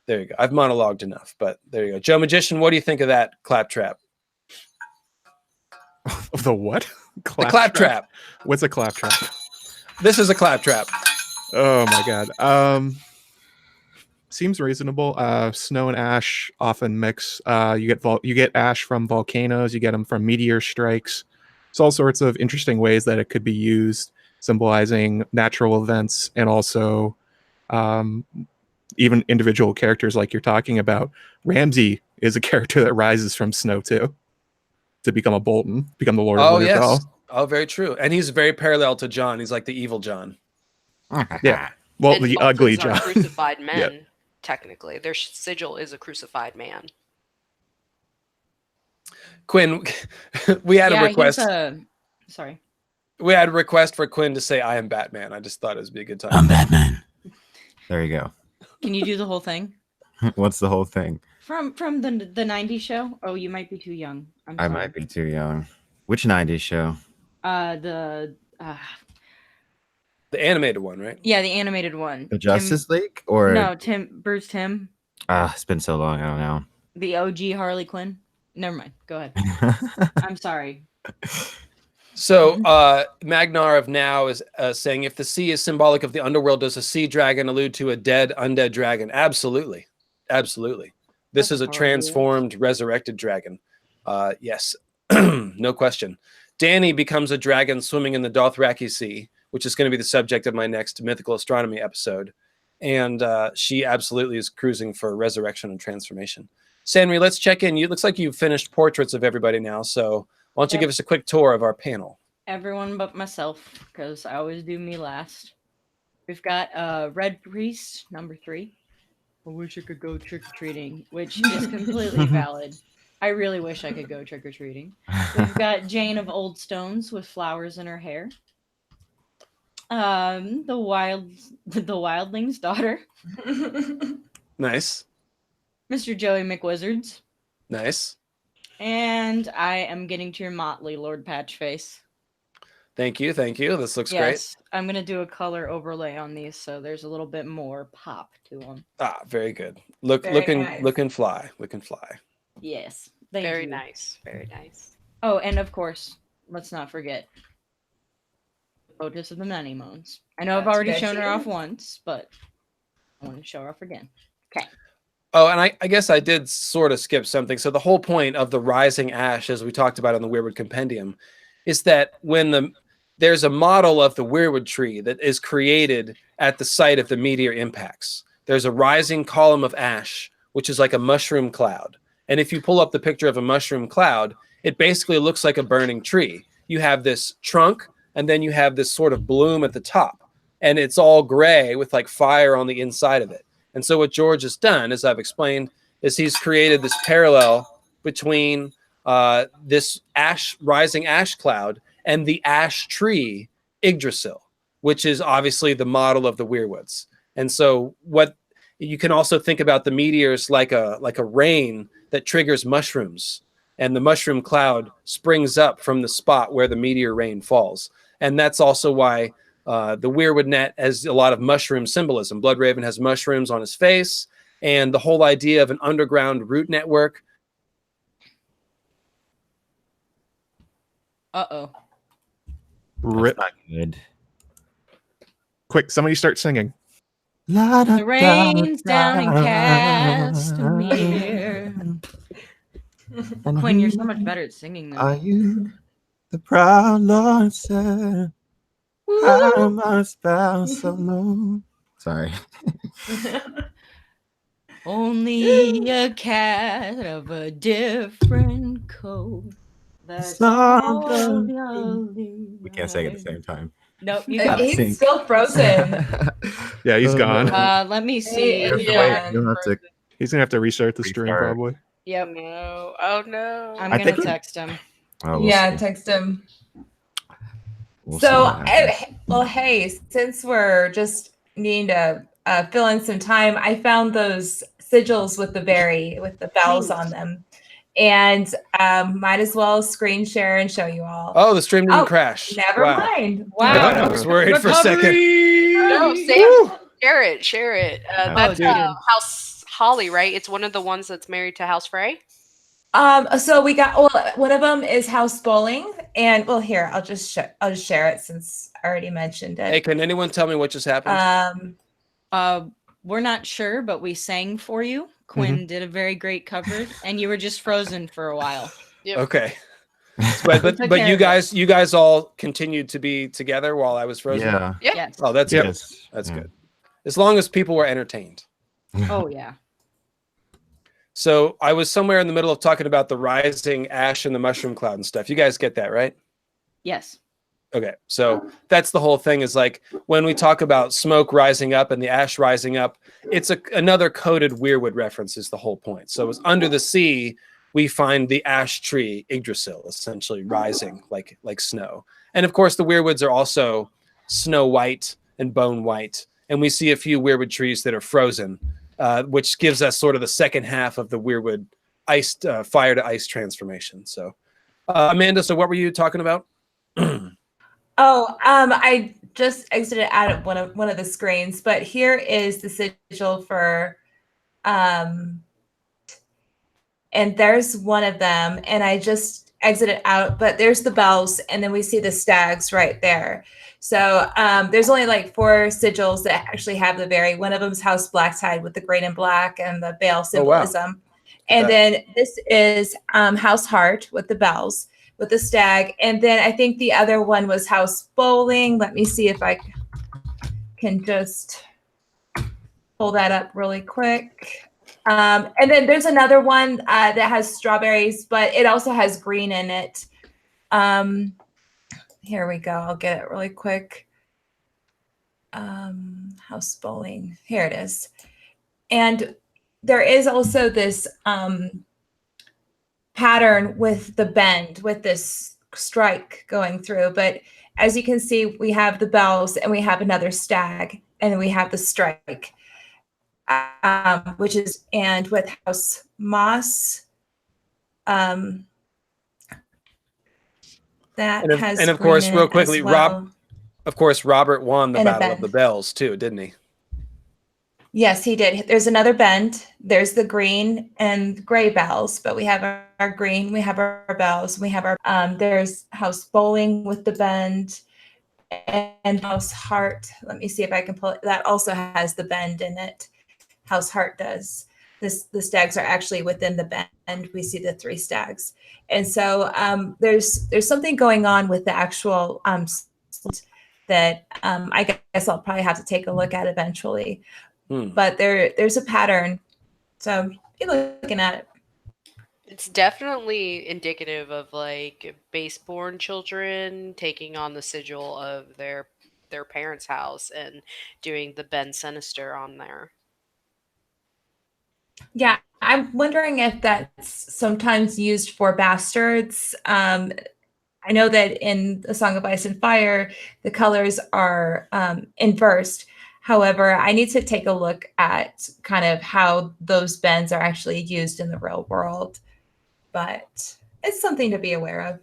there you go. I've monologued enough, but there you go. Joe Magician, what do you think of that claptrap? The what? The claptrap. What's a claptrap? This is a claptrap. Oh my god. Seems reasonable. Snow and ash often mix. You get ash from volcanoes. You get them from meteor strikes. It's all sorts of interesting ways that it could be used, symbolizing natural events and also even individual characters like you're talking about. Ramsay is a character that rises from snow too, to become a Bolton, become the Lord of Winterfell. Yes. Oh, very true. And he's very parallel to Jon. He's like the evil Jon. Yeah. Well, And the Boltons ugly are Jon. crucified men, Yep. technically. Their sigil is a crucified man. Quinn, we had a request. Sorry. We had a request for Quinn to say, "I am Batman." I just thought it would be a good time. I'm Batman. There you go. Can you do the whole thing? What's the whole thing? From the 90s show? Oh, you might be too young. I might be too young. Which 90s show? The animated one, right? Yeah, the animated one. The Justice League? Or No, Bruce Timm. it's been so long, I don't know. The OG Harley Quinn. Never mind. Go ahead. I'm sorry. So Magnar of Now is saying, if the sea is symbolic of the underworld, does a sea dragon allude to a dead undead dragon? Absolutely. Absolutely. This is a transformed, resurrected dragon. Yes. No question. Dany becomes a dragon swimming in the Dothraki Sea, which is going to be the subject of my next mythical astronomy episode. And she absolutely is cruising for resurrection and transformation. Sanri, let's check in. It looks like you've finished portraits of everybody now. So why don't you give us a quick tour of our panel? Everyone but myself, because I always do me last. We've got Red Priest, number 3. I wish I could go trick-or-treating, which is completely valid. I really wish I could go trick-or-treating. We've got Jane of Old Stones with flowers in her hair. The Wildling's daughter. Nice. Mr. Joey McWizards. Nice. And I am getting to your motley, Lord Patchface. Thank you. Thank you. This looks Yes, great. I'm going to do a color overlay on these so there's a little bit more pop to them. Very good. Looking fly. Looking fly. Yes. Very nice. Very nice. Oh, and of course, let's not forget Otis of the Many Moans. I know I've already shown her off once, but I want to show her off again. Okay. Oh, and I guess I did sort of skip something. So the whole point of the rising ash, as we talked about in the Weirwood Compendium, is that when there's a model of the Weirwood tree that is created at the site of the meteor impacts. There's a rising column of ash, which is like a mushroom cloud. And if you pull up the picture of a mushroom cloud, it basically looks like a burning tree. You have this trunk, and then you have this sort of bloom at the top. And it's all gray with like fire on the inside of it. And so what George has done, as I've explained, is he's created this parallel between this rising ash cloud and the ash tree Yggdrasil, which is obviously the model of the Weirwoods. And so what you can also think about the meteors like a rain that triggers mushrooms, and the mushroom cloud springs up from the spot where the meteor rain falls. And that's also why the Weirwood net has a lot of mushroom symbolism. Bloodraven has mushrooms on his face, and the whole idea of an underground root network. Uh-oh. That's not good. Quick, somebody start singing. The rain's down in Castamere. Quinn, you're so much better at singing than Are you the proud Lord, sir? I must bow so low. Sorry. Only a cat of a different coat. That's We we can't sing at the same time. Nope, you got it. He's still frozen. Yeah, he's gone. Let me see. Hey, You have to He's gonna have to restart the stream Restart. probably. Yep. No. Oh no. I'm I gonna think- text him. Oh, we'll Yeah, see. text him. We'll see So, what happens. well, hey, since we're just needing to fill in some time, I found those sigils with the bells on them, and might as well screen share and show you all. Oh, the stream didn't Oh, crash. Never Wow. mind. Wow. I was worried for a second. Recovery! No, Woo! Sam, share it. Oh, That's dude. House Holly, right? It's one of the ones that's married to House Frey. So we got one of them is House Bowling, and well, here I'll just share it since I already mentioned Hey, it. can anyone tell me what just happened? We're not sure, but we sang for you. Quinn did a very great cover, and you were just frozen for a while. Yep. Okay. But took but care you of it. you guys all continued to be together while I was frozen. Yeah. Yeah. Yes. Oh, that's Yeah. good. Yes. That's Yeah. good. As long as people were entertained. Oh yeah. So I was somewhere in the middle of talking about the rising ash and the mushroom cloud and stuff. You guys get that, right? Yes. Okay. So that's the whole thing, is like when we talk about smoke rising up and the ash rising up, it's another coded Weirwood reference is the whole point. So it's under the sea, we find the ash tree Yggdrasil essentially rising like snow. And of course the Weirwoods are also snow white and bone white. And we see a few Weirwood trees that are frozen, which gives us sort of the second half of the Weirwood iced fire to ice transformation. So Amanda, so what were you talking about? I just exited out of one of the screens, but here is the sigil for, and there's one of them, and I just exited out, but there's the bells, and then we see the stags right there. So there's only like 4 sigils that actually have the berry. One of them is House Blacktide with the green and black and the bale symbolism. And then this is House Heart with the bells, with the stag. And then I think the other one was House Bowling. Let me see if I can just pull that up really quick. And then there's another one that has strawberries, but it also has green in it. Here we go. I'll get it really quick. House Bowling. Here it is. And there is also this pattern with the bend, with this strike going through. But as you can see, we have the bells and we have another stag and we have the strike, which is, and with House Moss, that has, and of course, green in real it quickly, as well. Robert won the And a Battle of bend. the Bells too, didn't he? Yes, he did. There's another bend. There's the green and gray bells, but we have our green, we have our bells, we have our, there's House Bowling with the bend and House Heart. Let me see if I can pull it. That also has the bend in it. House Heart does. The stags are actually within the bend. We see the 3 stags. And so there's something going on with the actual that I guess I'll probably have to take a look at eventually. But there's a pattern. So be looking at it. It's definitely indicative of like baseborn children taking on the sigil of their parents' house and doing the Ben Sinister on there. Yeah, I'm wondering if that's sometimes used for bastards. I know that in the Song of Ice and Fire, the colors are inversed. However, I need to take a look at kind of how those bends are actually used in the real world. But it's something to be aware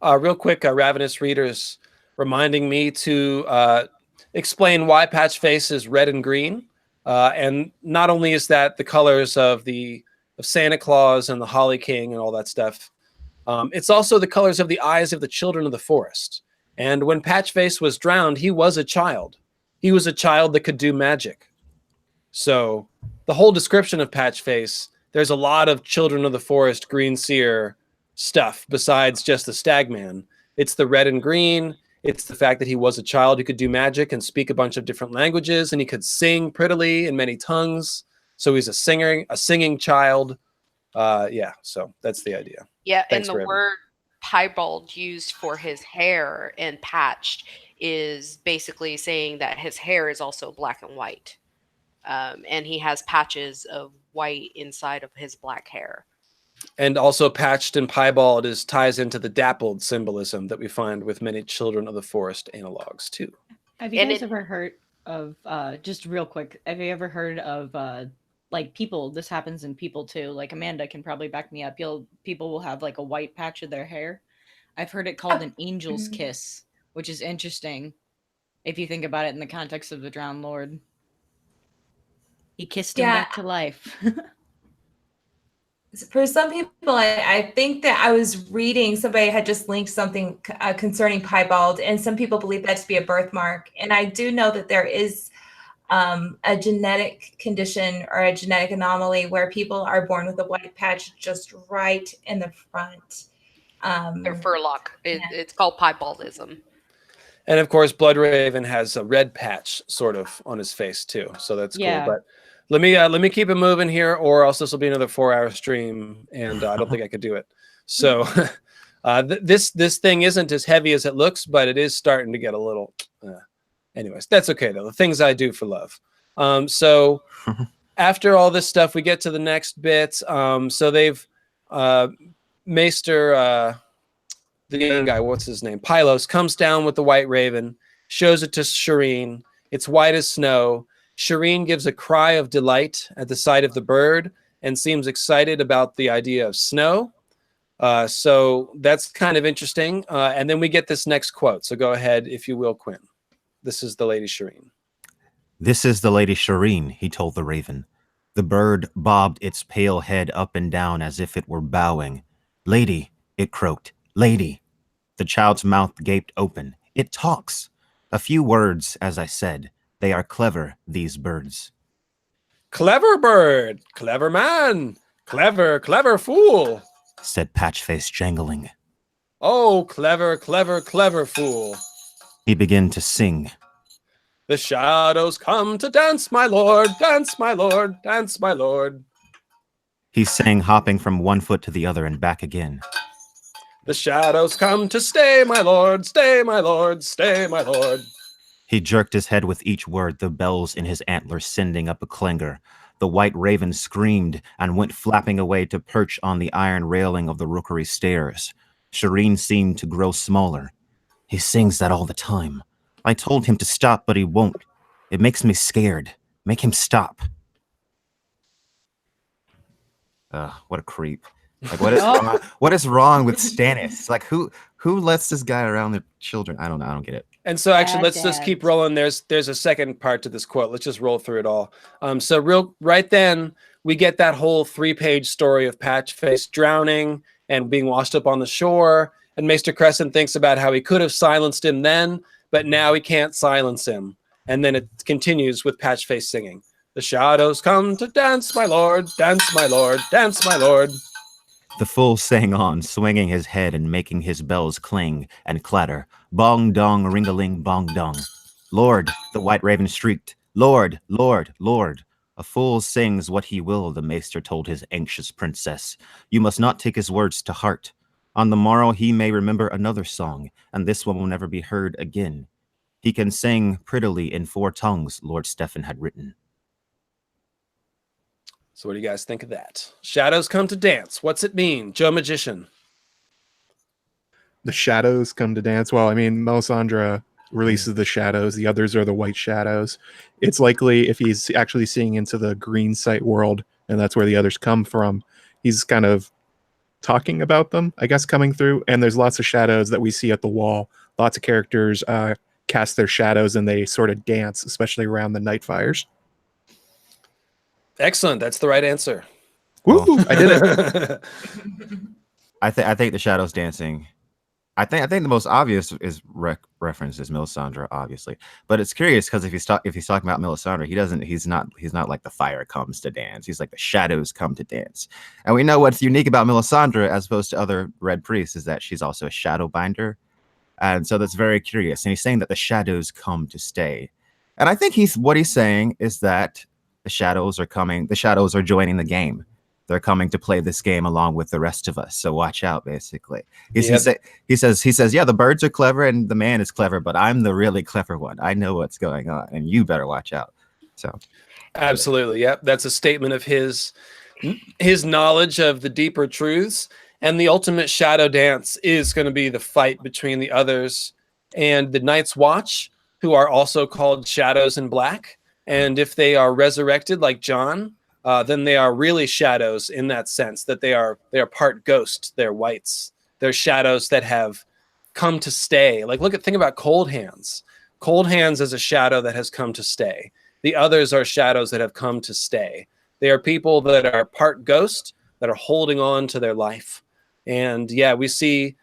of. Real quick, Ravenous readers reminding me to explain why Patchface is red and green. And not only is that the colors of Santa Claus and the Holly King and all that stuff, it's also the colors of the eyes of the children of the forest. And when Patchface was drowned, he was a child. He was a child that could do magic. So the whole description of Patchface, there's a lot of children of the forest, green seer stuff besides just the stagman. It's the red and green. It's the fact that he was a child who could do magic and speak a bunch of different languages, and he could sing prettily in many tongues. So he's a singing child. Yeah, so that's the idea. Yeah, Thanks and for the having word piebald used for his hair and patched is basically saying that his hair is also black and white. and he has patches of white inside of his black hair. And also patched and piebald ties into the dappled symbolism that we find with many Children of the Forest analogs too. Have you And guys ever heard of, just real quick, have you ever heard of like people, this happens in people too, like Amanda can probably back me up, people will have like a white patch of their hair. I've heard it called an angel's kiss, which is interesting if you think about it in the context of the drowned lord. He kissed him back to life. For some people, I think that I was reading, somebody had just linked something concerning piebald, and some people believe that to be a birthmark. And I do know that there is a genetic condition or a genetic anomaly where people are born with a white patch just right in the front. Their furlock. It's called piebaldism. And of course, Bloodraven has a red patch sort of on his face too, so that's cool. But let me keep it moving here, or else this will be another 4-hour stream, and I don't think I could do it. So this thing isn't as heavy as it looks, but it is starting to get a little. Anyways, that's okay though. The things I do for love. So after all this stuff, we get to the next bit. So they've Maester. The young guy, what's his name? Pylos comes down with the white raven, shows it to Shireen. It's white as snow. Shireen gives a cry of delight at the sight of the bird and seems excited about the idea of snow. So that's kind of interesting. And then we get this next quote. So go ahead, if you will, Quinn. This is the Lady Shireen. This is the Lady Shireen, he told the raven. The bird bobbed its pale head up and down as if it were bowing. Lady, it croaked. Lady. The child's mouth gaped open. It talks. A few words, as I said. They are clever, these birds. Clever bird, clever man, clever, clever fool, said Patchface, jangling. Oh, clever, clever, clever fool. He began to sing. The shadows come to dance, my lord, dance, my lord, dance, my lord. He sang, hopping from one foot to the other and back again. The shadows come to stay, my lord, stay, my lord, stay, my lord. He jerked his head with each word, the bells in his antlers sending up a clangor. The white raven screamed and went flapping away to perch on the iron railing of the rookery stairs. Shireen seemed to grow smaller. He sings that all the time. I told him to stop, but he won't. It makes me scared. Make him stop. What a creep. Like, what is wrong with Stannis? Like, who lets this guy around the children? I don't know. I don't get it. And so actually, let's just keep rolling. There's a second part to this quote. Let's just roll through it all. So right then, we get that whole 3-page story of Patchface drowning and being washed up on the shore. And Maester Crescent thinks about how he could have silenced him then, but now he can't silence him. And then it continues with Patchface singing. The shadows come to dance, my lord, dance, my lord, dance, my lord. The fool sang on, swinging his head and making his bells cling and clatter. Bong dong, ring-a-ling, bong dong. Lord, the white raven shrieked. Lord, Lord, Lord. A fool sings what he will, the maester told his anxious princess. You must not take his words to heart. On the morrow he may remember another song, and this one will never be heard again. He can sing prettily in 4 tongues, Lord Stephen had written. So what do you guys think of that? Shadows come to dance. What's it mean? Joe Magician. The shadows come to dance. Well, I mean, Melisandre releases the shadows. The others are the white shadows. It's likely if he's actually seeing into the green site world, and that's where the others come from, he's kind of talking about them, I guess, coming through. And there's lots of shadows that we see at the wall. Lots of characters cast their shadows and they sort of dance, especially around the night fires. Excellent. That's the right answer. Woo! I did it. I think the shadows dancing. I think the most obvious is reference is Melisandre, obviously. But it's curious because if he's talking about Melisandre, he's not like the fire comes to dance. He's like the shadows come to dance. And we know what's unique about Melisandre as opposed to other red priests is that she's also a shadow binder. And so that's very curious. And he's saying that the shadows come to stay. And I think what he's saying is that the shadows are coming. The shadows are joining the game. They're coming to play this game along with the rest of us. So watch out, basically. He says, yeah, the birds are clever and the man is clever, but I'm the really clever one. I know what's going on, and you better watch out. So Absolutely. Yep. That's a statement of his knowledge of the deeper truths. And the ultimate shadow dance is going to be the fight between the others and the Night's Watch, who are also called shadows in black. And if they are resurrected like John, then they are really shadows in that sense, that they are part ghost. They're whites. They're shadows that have come to stay. Like think about Cold Hands. Cold Hands is a shadow that has come to stay. The others are shadows that have come to stay. They are people that are part ghost, that are holding on to their life. And yeah, we see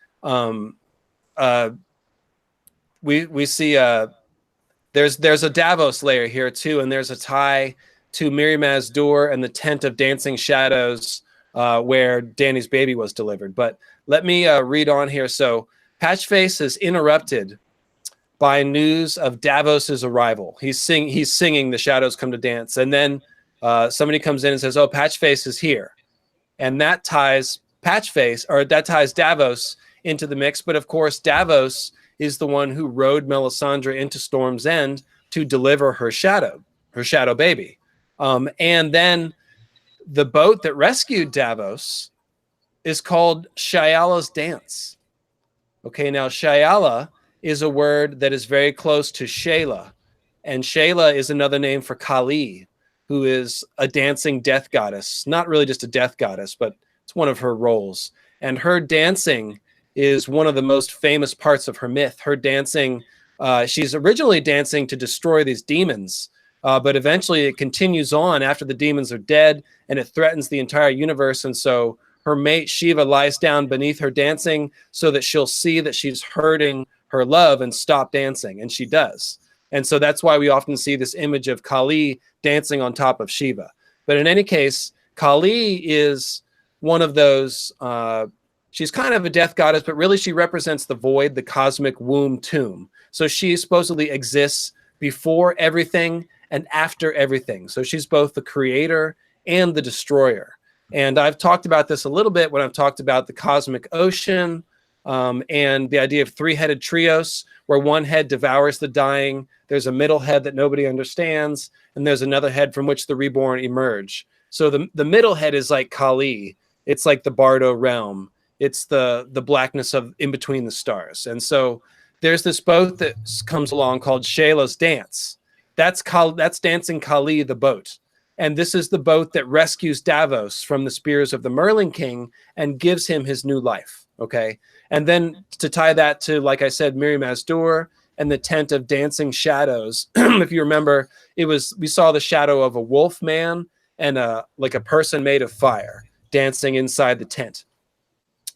we see there's a Davos layer here too, and there's a tie to Miriam's door and the tent of dancing shadows where Danny's baby was delivered. But let me read on here. So Patchface is interrupted by news of Davos's arrival. He's singing "The Shadows Come to Dance," and then somebody comes in and says, "Oh, Patchface is here," and that ties Davos into the mix. But of course, Davos is the one who rode Melisandre into Storm's End to deliver her shadow baby. And then the boat that rescued Davos is called Shayla's Dance. Okay, now Shayla is a word that is very close to Shayla. And Shayla is another name for Kali, who is a dancing death goddess. Not really just a death goddess, but it's one of her roles. And her dancing is one of the most famous parts of her myth. Her dancing, she's originally dancing to destroy these demons, but eventually it continues on after the demons are dead, and it threatens the entire universe. And so her mate Shiva lies down beneath her dancing so that she'll see that she's hurting her love and stop dancing, and she does. And so that's why we often see this image of Kali dancing on top of Shiva. But in any case, Kali is one of those, she's kind of a death goddess, but really she represents the void, the cosmic womb tomb. So she supposedly exists before everything and after everything. So she's both the creator and the destroyer. And I've talked about this a little bit when I've talked about the cosmic ocean and the idea of three-headed trios, where one head devours the dying, there's a middle head that nobody understands, and there's another head from which the reborn emerge. So the middle head is like Kali. It's like the Bardo realm. It's the blackness of in between the stars. And so there's this boat that comes along called Shayla's Dance. That's Dancing Kali, the boat. And this is the boat that rescues Davos from the spears of the Merlin King and gives him his new life. Okay. And then to tie that to, like I said, Miriam's door and the tent of dancing shadows. If you remember, we saw the shadow of a wolf man and like a person made of fire dancing inside the tent.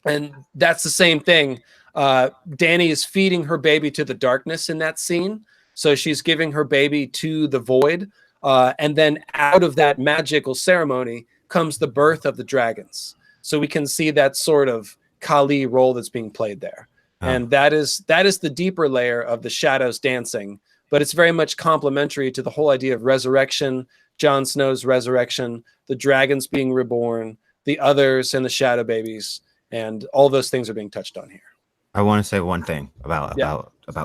And that's the same thing. Dany is feeding her baby to the darkness in that scene. So she's giving her baby to the void. And then out of that magical ceremony comes the birth of the dragons. So we can see that sort of Kali role that's being played there. And that is the deeper layer of the shadows dancing. But it's very much complementary to the whole idea of resurrection, Jon Snow's resurrection, the dragons being reborn, the others and the shadow babies. And all those things are being touched on here. I want to say one thing about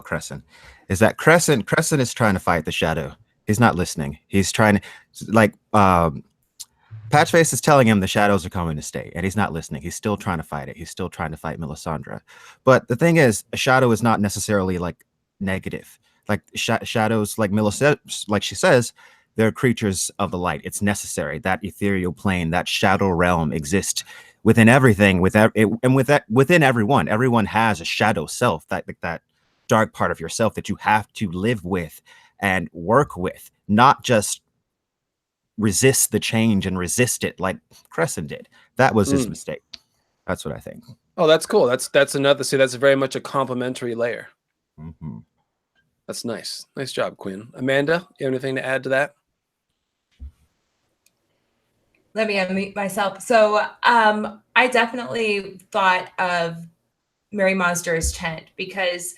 Crescent, is that Crescent is trying to fight the shadow. He's not listening. He's trying to, like, Patchface is telling him the shadows are coming to stay, and he's not listening. He's still trying to fight it. He's still trying to fight Melisandre. But the thing is, a shadow is not necessarily like negative. Like shadows, like Melisandre, like she says, they're creatures of the light. It's necessary. That ethereal plane, that shadow realm exists within everything, within everyone. Everyone has a shadow self, that dark part of yourself that you have to live with and work with, not just resist the change and resist it like Crescent did. That was his mistake. That's what I think. Oh, that's cool. That's another. See, that's very much a complementary layer. Mm-hmm. That's nice. Nice job, Quinn. Amanda, you have anything to add to that? Let me unmute myself. So I definitely thought of Mary Monster's tent, because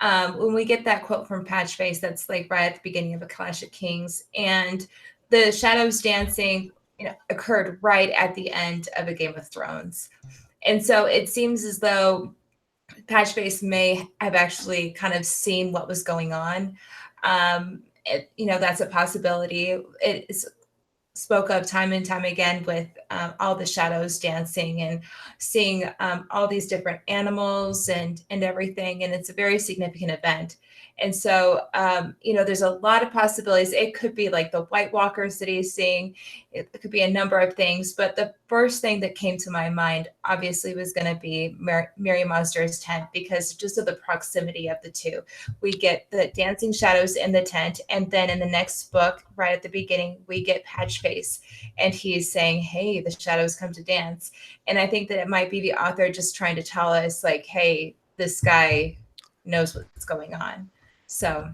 when we get that quote from Patchface, that's like right at the beginning of A Clash of Kings, and the shadows dancing, occurred right at the end of A Game of Thrones. And so it seems as though Patchface may have actually kind of seen what was going on. that's a possibility. It is spoke of time and time again with all the shadows dancing and seeing all these different animals and everything. And it's a very significant event. And so, there's a lot of possibilities. It could be like the White Walkers that he's seeing. It could be a number of things. But the first thing that came to my mind, obviously, was going to be Mary Mazder's tent, because just of the proximity of the two. We get the dancing shadows in the tent. And then in the next book, right at the beginning, we get Patchface. And he's saying, hey, the shadows come to dance. And I think that it might be the author just trying to tell us, like, hey, this guy knows what's going on. So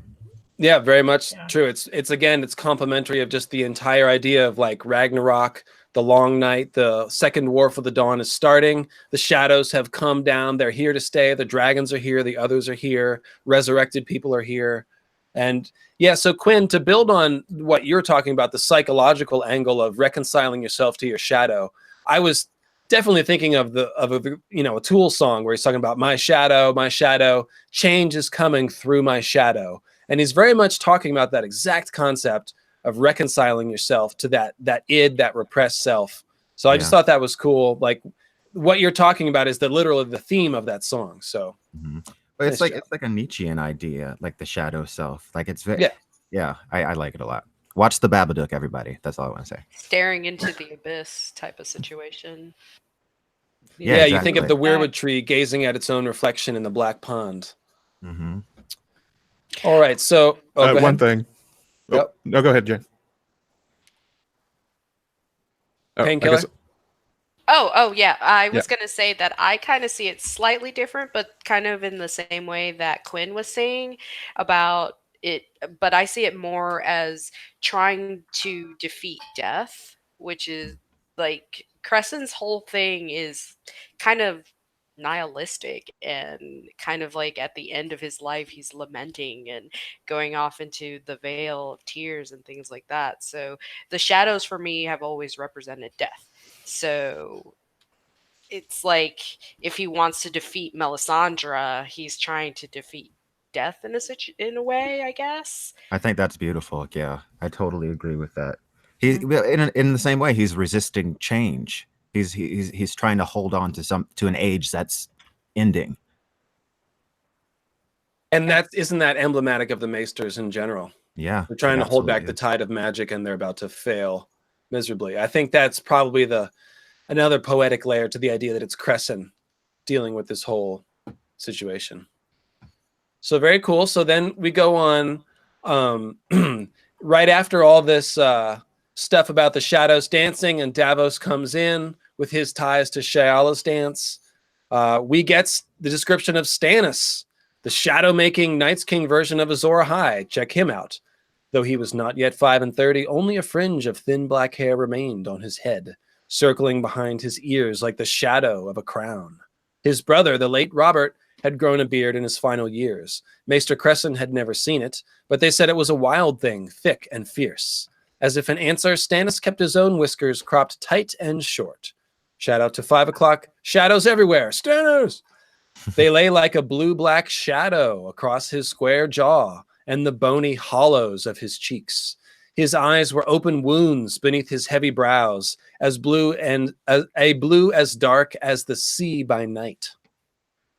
yeah, very much true. It's complementary of just the entire idea of like Ragnarok, the long night, the second war for the dawn is starting. The shadows have come down. They're here to stay. The dragons are here. The others are here. Resurrected people are here. And yeah, so Quinn, to build on what you're talking about, the psychological angle of reconciling yourself to your shadow, I was definitely thinking of a Tool song where he's talking about my shadow, change is coming through my shadow. And he's very much talking about that exact concept of reconciling yourself to that id, that repressed self. So I just thought that was cool. Like what you're talking about is literally the theme of that song. So but it's like a Nietzschean idea, like the shadow self. Like it's very I like it a lot. Watch the Babadook, everybody. That's all I want to say. Staring into the abyss type of situation. Yeah, exactly. You think of the weirwood tree gazing at its own reflection in the black pond. All right, so one thing. Yep. No, go ahead, Jay. Painkiller. Oh yeah. I was gonna say that I kind of see it slightly different, but kind of in the same way that Quinn was saying about it. But I see it more as trying to defeat death, which is like Crescent's whole thing is kind of nihilistic and kind of like at the end of his life he's lamenting and going off into the veil of tears and things like that. So the shadows for me have always represented death. So it's like if he wants to defeat Melisandre, he's trying to defeat death in a way, I guess. I think that's beautiful. Yeah, I totally agree with that. He in the same way he's resisting change. He's trying to hold on to an age that's ending. And isn't that emblematic of the Maesters in general? Yeah. They're trying to hold back the tide of magic and they're about to fail miserably. I think that's probably another poetic layer to the idea that it's Crescent dealing with this whole situation. So very cool. So then we go on right after all this stuff about the shadows dancing and Davos comes in with his ties to Shayla's dance. We get the description of Stannis, the shadow-making Night's King version of Azor Ahai. Check him out. Though he was not yet 35, only a fringe of thin black hair remained on his head, circling behind his ears like the shadow of a crown. His brother, the late Robert, had grown a beard in his final years. Maester Crescent had never seen it, but they said it was a wild thing, thick and fierce. As if in answer, Stannis kept his own whiskers cropped tight and short. Shout out to 5 o'clock. Shadows everywhere. Stannis! They lay like a blue-black shadow across his square jaw and the bony hollows of his cheeks. His eyes were open wounds beneath his heavy brows, as blue as dark as the sea by night.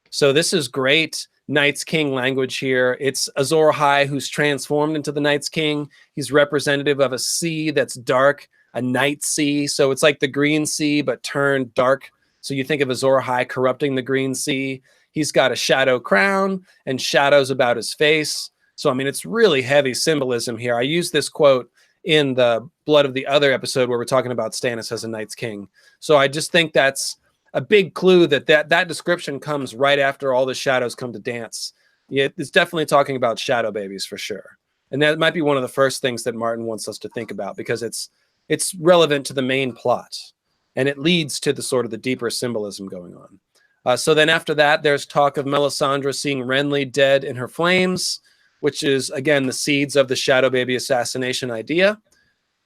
So this is great Night's King language here. It's Azor Ahai who's transformed into the Night's King. He's representative of a sea that's dark, a night sea. So it's like the green sea, but turned dark. So you think of Azor Ahai corrupting the green sea. He's got a shadow crown and shadows about his face. So, I mean, it's really heavy symbolism here. I use this quote in the Blood of the Other episode where we're talking about Stannis as a Night's King. So I just think that's a big clue that description comes right after all the shadows come to dance. Yeah, it's definitely talking about shadow babies for sure. And that might be one of the first things that Martin wants us to think about because it's relevant to the main plot. And it leads to the sort of the deeper symbolism going on. So then after that, there's talk of Melisandre seeing Renly dead in her flames, which is, again, the seeds of the shadow baby assassination idea.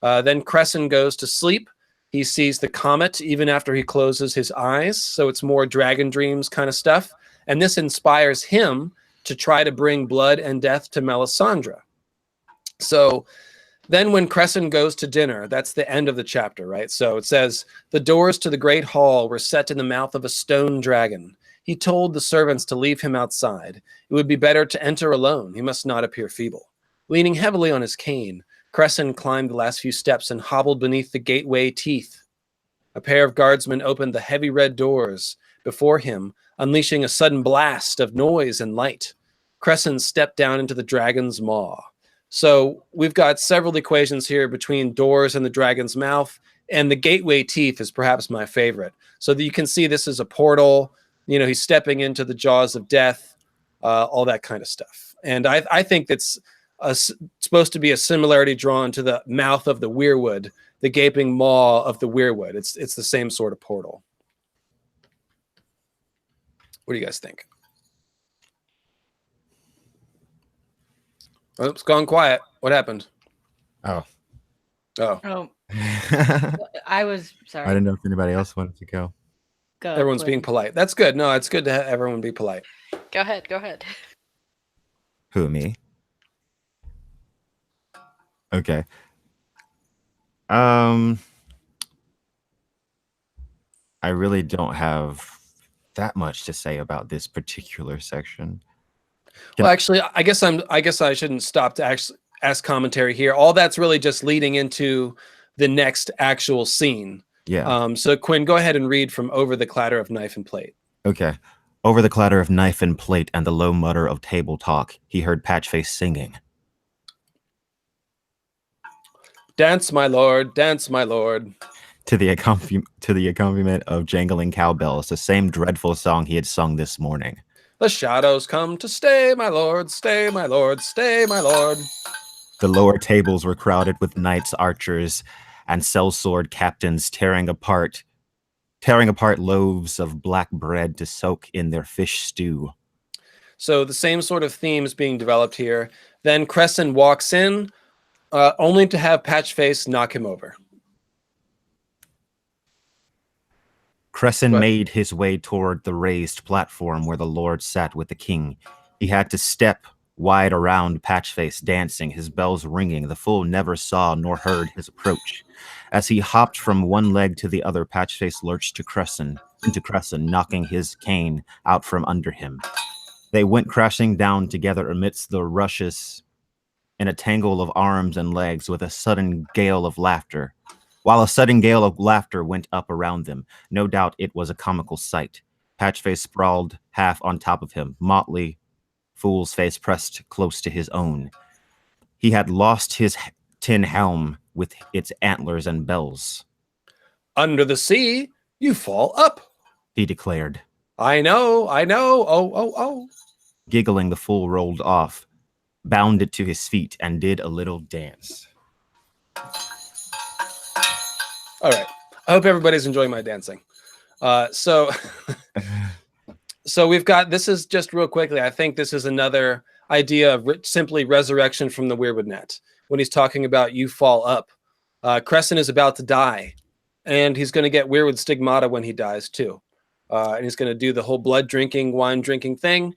Then Crescent goes to sleep. He sees the comet even after he closes his eyes. So it's more dragon dreams kind of stuff. And this inspires him to try to bring blood and death to Melisandre. So then when Crescent goes to dinner, that's the end of the chapter, right? So it says, the doors to the great hall were set in the mouth of a stone dragon. He told the servants to leave him outside. It would be better to enter alone. He must not appear feeble. Leaning heavily on his cane, Crescent climbed the last few steps and hobbled beneath the gateway teeth. A pair of guardsmen opened the heavy red doors before him, unleashing a sudden blast of noise and light. Crescent stepped down into the dragon's maw. So we've got several equations here between doors and the dragon's mouth, and the gateway teeth is perhaps my favorite. So that you can see this is a portal. You know, he's stepping into the jaws of death, all that kind of stuff. And I think it's supposed to be a similarity drawn to the mouth of the weirwood, the gaping maw of the weirwood. It's the same sort of portal. What do you guys think? Oh, it's gone quiet. What happened? Oh. Oh, I was sorry. I didn't know if anybody else wanted to go. Go, Everyone's Quinn. being polite. That's good. No, it's good to have everyone be polite. Go ahead. Go ahead. Who, me? Okay. I really don't have that much to say about this particular section. Well, actually, I guess I shouldn't stop to actually ask commentary here. All that's really just leading into the next actual scene. Yeah. So Quinn, go ahead and read from Over the Clatter of Knife and Plate. Okay. Over the clatter of knife and plate and the low mutter of table talk, he heard Patchface singing. Dance, my lord, dance, my lord. To the accompaniment of jangling cowbells, the same dreadful song he had sung this morning. The shadows come to stay, my lord, stay, my lord, stay, my lord. The lower tables were crowded with knights, archers, and sellsword captains tearing apart loaves of black bread to soak in their fish stew. So the same sort of themes being developed here. Then Crescent walks in, only to have Patchface knock him over. Crescent But- made his way toward the raised platform where the Lord sat with the king. He had to step wide around Patchface, dancing, his bells ringing. The fool never saw nor heard his approach. As he hopped from one leg to the other, Patchface lurched into Crescent, knocking his cane out from under him. They went crashing down together amidst the rushes in a tangle of arms and legs with a sudden gale of laughter. While a sudden gale of laughter went up around them, no doubt it was a comical sight. Patchface sprawled half on top of him, motley fool's face pressed close to his own. He had lost his tin helm with its antlers and bells. Under the sea, you fall up. He declared. I know. Oh. Giggling, the fool rolled off, bounded to his feet, and did a little dance. All right. I hope everybody's enjoying my dancing. So we've got, this is just real quickly, I think this is another idea of simply resurrection from the Weirwood Net. When he's talking about you fall up. Crescent is about to die, and he's going to get Weirwood stigmata when he dies too. And he's going to do the whole blood drinking, wine drinking thing.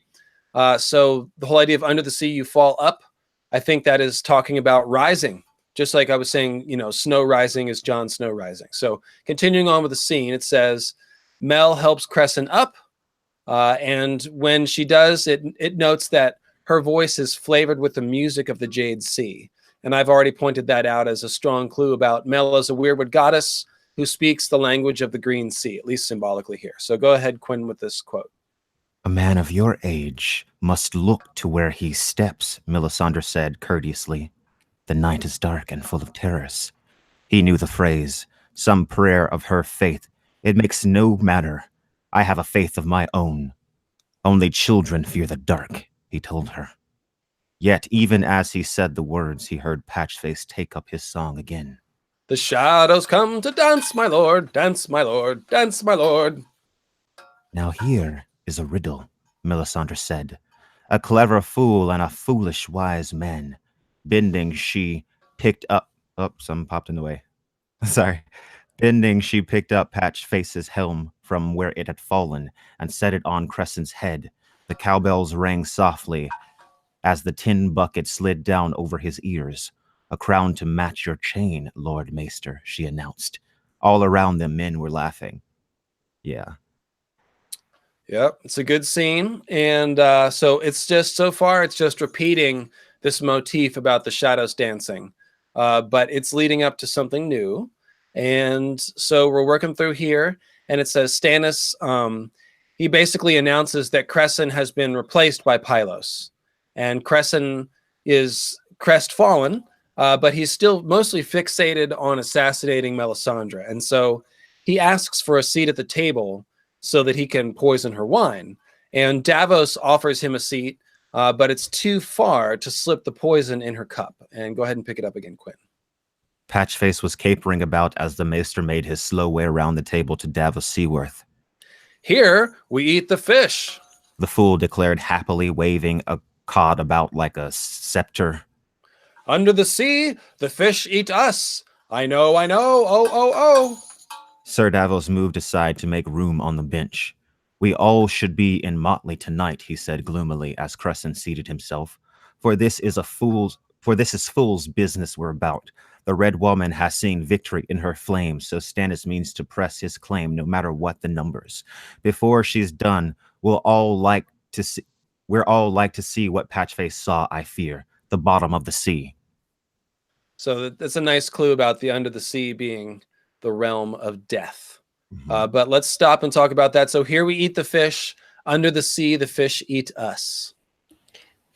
So the whole idea of under the sea, you fall up, I think that is talking about rising. Just like I was saying, you know, Snow rising is Jon Snow rising. So continuing on with the scene, it says, Mel helps Crescent up. And when she does, it notes that her voice is flavored with the music of the Jade Sea. And I've already pointed that out as a strong clue about Mel as a Weirwood goddess who speaks the language of the Green Sea, at least symbolically here. So go ahead, Quinn, with this quote. A man of your age must look to where he steps, Melisandre said courteously. The night is dark and full of terrors. He knew the phrase, some prayer of her faith. It makes no matter. I have a faith of my own. Only children fear the dark, he told her. Yet, even as he said the words, he heard Patchface take up his song again. The shadows come to dance, my lord, dance, my lord, dance, my lord. Now here is a riddle, Melisandre said. A clever fool and a foolish wise man. Bending, she picked up... Oh, something popped in the way. Sorry. Bending, she picked up Patchface's helm from where it had fallen and set it on Crescent's head. The cowbells rang softly as the tin bucket slid down over his ears. A crown to match your chain, Lord Maester, she announced. All around them, men were laughing. Yeah. Yep, it's a good scene. And so it's just, so far, it's just repeating this motif about the shadows dancing. But it's leading up to something new. And so we're working through here. And it says Stannis, he basically announces that Crescent has been replaced by Pylos. And Crescent is crestfallen, but he's still mostly fixated on assassinating Melisandre. And so he asks for a seat at the table so that he can poison her wine. And Davos offers him a seat, but it's too far to slip the poison in her cup. And go ahead and pick it up again, Quinn. Patchface was capering about as the maester made his slow way around the table to Davos Seaworth. Here, we eat the fish, the fool declared happily, waving a cod about like a scepter. Under the sea, the fish eat us. I know, oh. Sir Davos moved aside to make room on the bench. We all should be in motley tonight, he said gloomily as Crescent seated himself. For this is fool's business we're about. The Red Woman has seen victory in her flame, so Stannis means to press his claim no matter what the numbers. Before she's done, we're all like to see what Patchface saw, I fear. The bottom of the sea. So that's a nice clue about the under the sea being the realm of death. But let's stop and talk about that. So here we eat the fish. Under the sea, the fish eat us.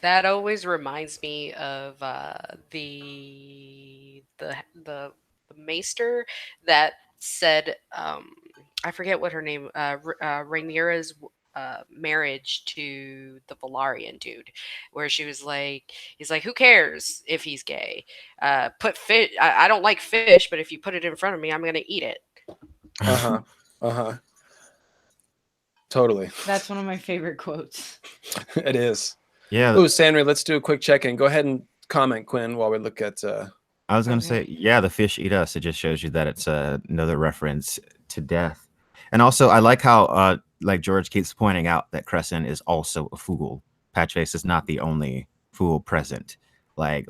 That always reminds me of the maester that said, I forget what her name, Rhaenyra's marriage to the Velaryon dude, where she was like, he's like, who cares if he's gay? Put fish. I don't like fish, but if you put it in front of me, I'm gonna eat it. Totally. That's one of my favorite quotes. It is. Yeah. Ooh, Sandra, let's do a quick check-in. Go ahead and comment, Quinn, while we look at... I was going to say, yeah, the fish eat us. It just shows you that it's another reference to death. And also, I like how, like George keeps pointing out, that Crescent is also a fool. Patchface is not the only fool present. Like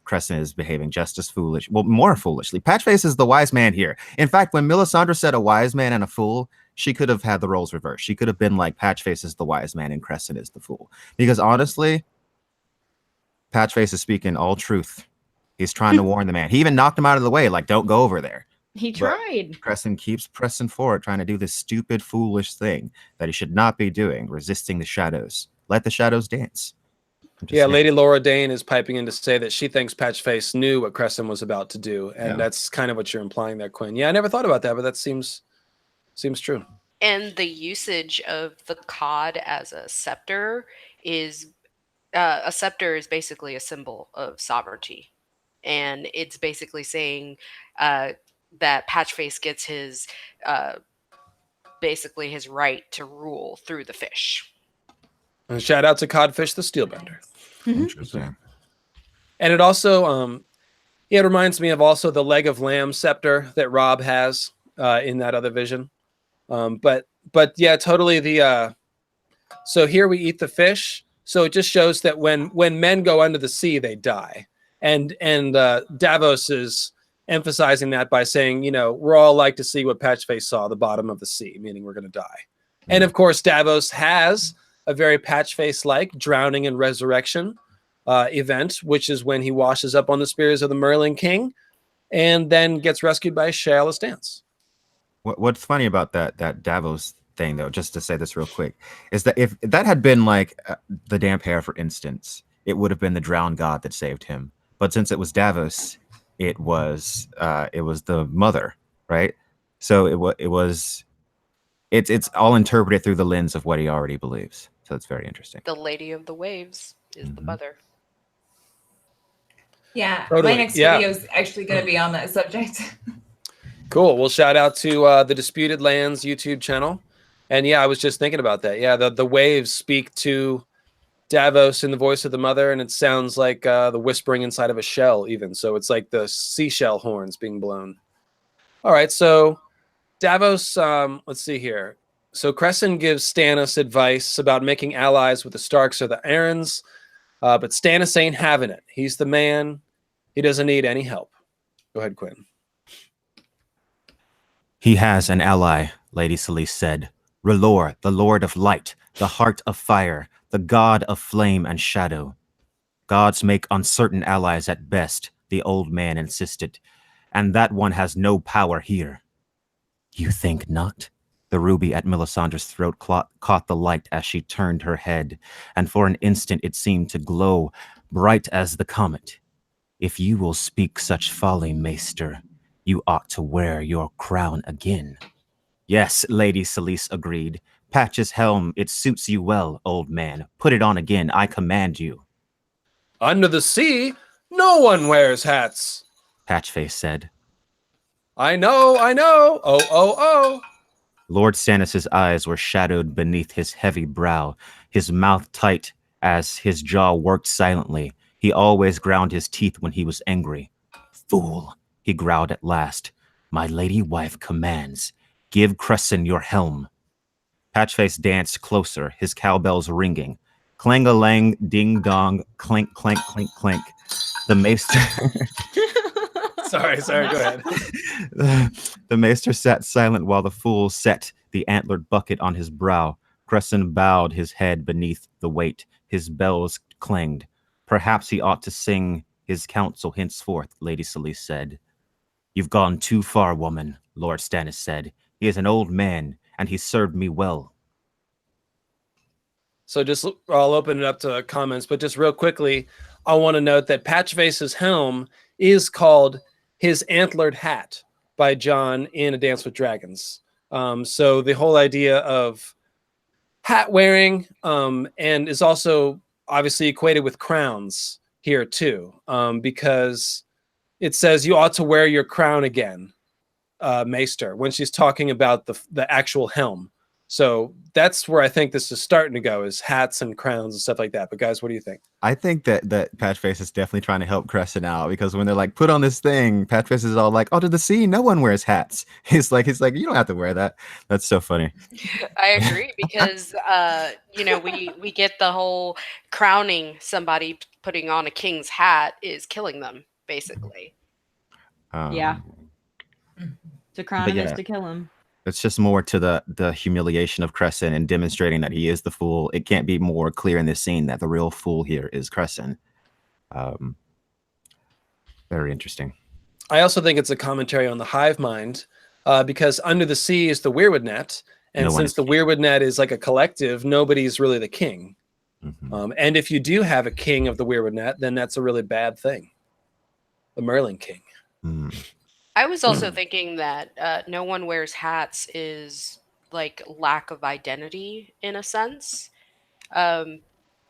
Crescent is behaving just as foolish, well, more foolishly. Patchface is the wise man here. In fact, when Melisandre said a wise man and a fool, she could have had the roles reversed. She could have been like, Patchface is the wise man and Crescent is the fool. Because honestly, Patchface is speaking all truth. He's trying to warn the man. He even knocked him out of the way, like, don't go over there. He tried. But Crescent keeps pressing forward, trying to do this stupid, foolish thing that he should not be doing, resisting the shadows. Let the shadows dance. Yeah, Lady Laura Dane is piping in to say that she thinks Patchface knew what Crescent was about to do. And that's kind of what you're implying there, Quinn. Yeah, I never thought about that, but that seems true. And the usage of the cod as a scepter is basically a symbol of sovereignty. And it's basically saying that Patchface gets his basically his right to rule through the fish. And shout out to Codfish the Steelbender. Interesting. And it also it reminds me of also the leg of lamb scepter that Rob has in that other vision. But yeah, totally so here we eat the fish. So it just shows that when men go under the sea, they die. And Davos is emphasizing that by saying, we're all like to see what Patchface saw, the bottom of the sea, meaning we're going to die. And of course, Davos has a very Patchface-like drowning and resurrection event, which is when he washes up on the spears of the Merlin King and then gets rescued by Shayla's dance. What's funny about that Davos thing, though, just to say this real quick, is that if that had been like the damp hair, for instance, it would have been the drowned god that saved him. But since it was Davos, it was the mother, right? So it's all interpreted through the lens of what he already believes. So it's very interesting. The Lady of the Waves is the mother. Yeah, Totally. my next video is actually going to be on that subject. Cool. Well, shout out to the Disputed Lands YouTube channel. And yeah, I was just thinking about that. Yeah, the waves speak to Davos in the voice of the mother, and it sounds like the whispering inside of a shell even. So it's like the seashell horns being blown. All right, so Davos, let's see here. So Crescent gives Stannis advice about making allies with the Starks or the Aarons. But Stannis ain't having it. He's the man. He doesn't need any help. Go ahead, Quinn. He has an ally, Lady Selise said. R'hllor, the Lord of Light, the Heart of Fire, the God of Flame and Shadow. Gods make uncertain allies at best, the old man insisted, and that one has no power here. You think not? The ruby at Melisandre's throat caught the light as she turned her head, and for an instant it seemed to glow, bright as the comet. If you will speak such folly, Maester, you ought to wear your crown again. Yes, Lady Selise agreed. Patch's helm, it suits you well, old man. Put it on again, I command you. Under the sea, no one wears hats, Patchface said. I know. Oh. Lord Stannis' eyes were shadowed beneath his heavy brow, his mouth tight as his jaw worked silently. He always ground his teeth when he was angry. Fool, he growled at last. My lady wife commands. Give Cresson your helm. Patchface danced closer, his cowbells ringing. Clang-a-lang, ding-dong, clink, clank, clink, clink. The maester... Sorry, go ahead. The maester sat silent while the fool set the antlered bucket on his brow. Cresson bowed his head beneath the weight. His bells clanged. Perhaps he ought to sing his counsel henceforth, Lady Selise said. You've gone too far, woman, Lord Stannis said. He is an old man, and he served me well. So I'll open it up to comments, but just real quickly, I want to note that Patchface's helm is called His Antlered Hat by John in A Dance with Dragons. So the whole idea of hat wearing and is also obviously equated with crowns here too, because it says you ought to wear your crown again, Maester, when she's talking about the actual helm. So that's where I think this is starting to go, is hats and crowns and stuff like that. But guys, what do you think? I think that Patchface is definitely trying to help Cresson out, because when they're like, put on this thing, Patchface is all like, oh, to the sea, no one wears hats. He's like, you don't have to wear that. That's so funny. I agree, because we get the whole crowning somebody putting on a king's hat is killing them, basically. Yeah. To crown him is to kill him. It's just more to the humiliation of Cresson and demonstrating that he is the fool. It can't be more clear in this scene that the real fool here is Cresson. Very interesting. I also think it's a commentary on the hive mind, because under the sea is the Weirwood Net, and since the Weirwood Net is like a collective, nobody's really the king. Mm-hmm. And if you do have a king of the Weirwood Net, then that's a really bad thing. The Merlin King. Mm. I was also thinking that no one wears hats is like lack of identity in a sense,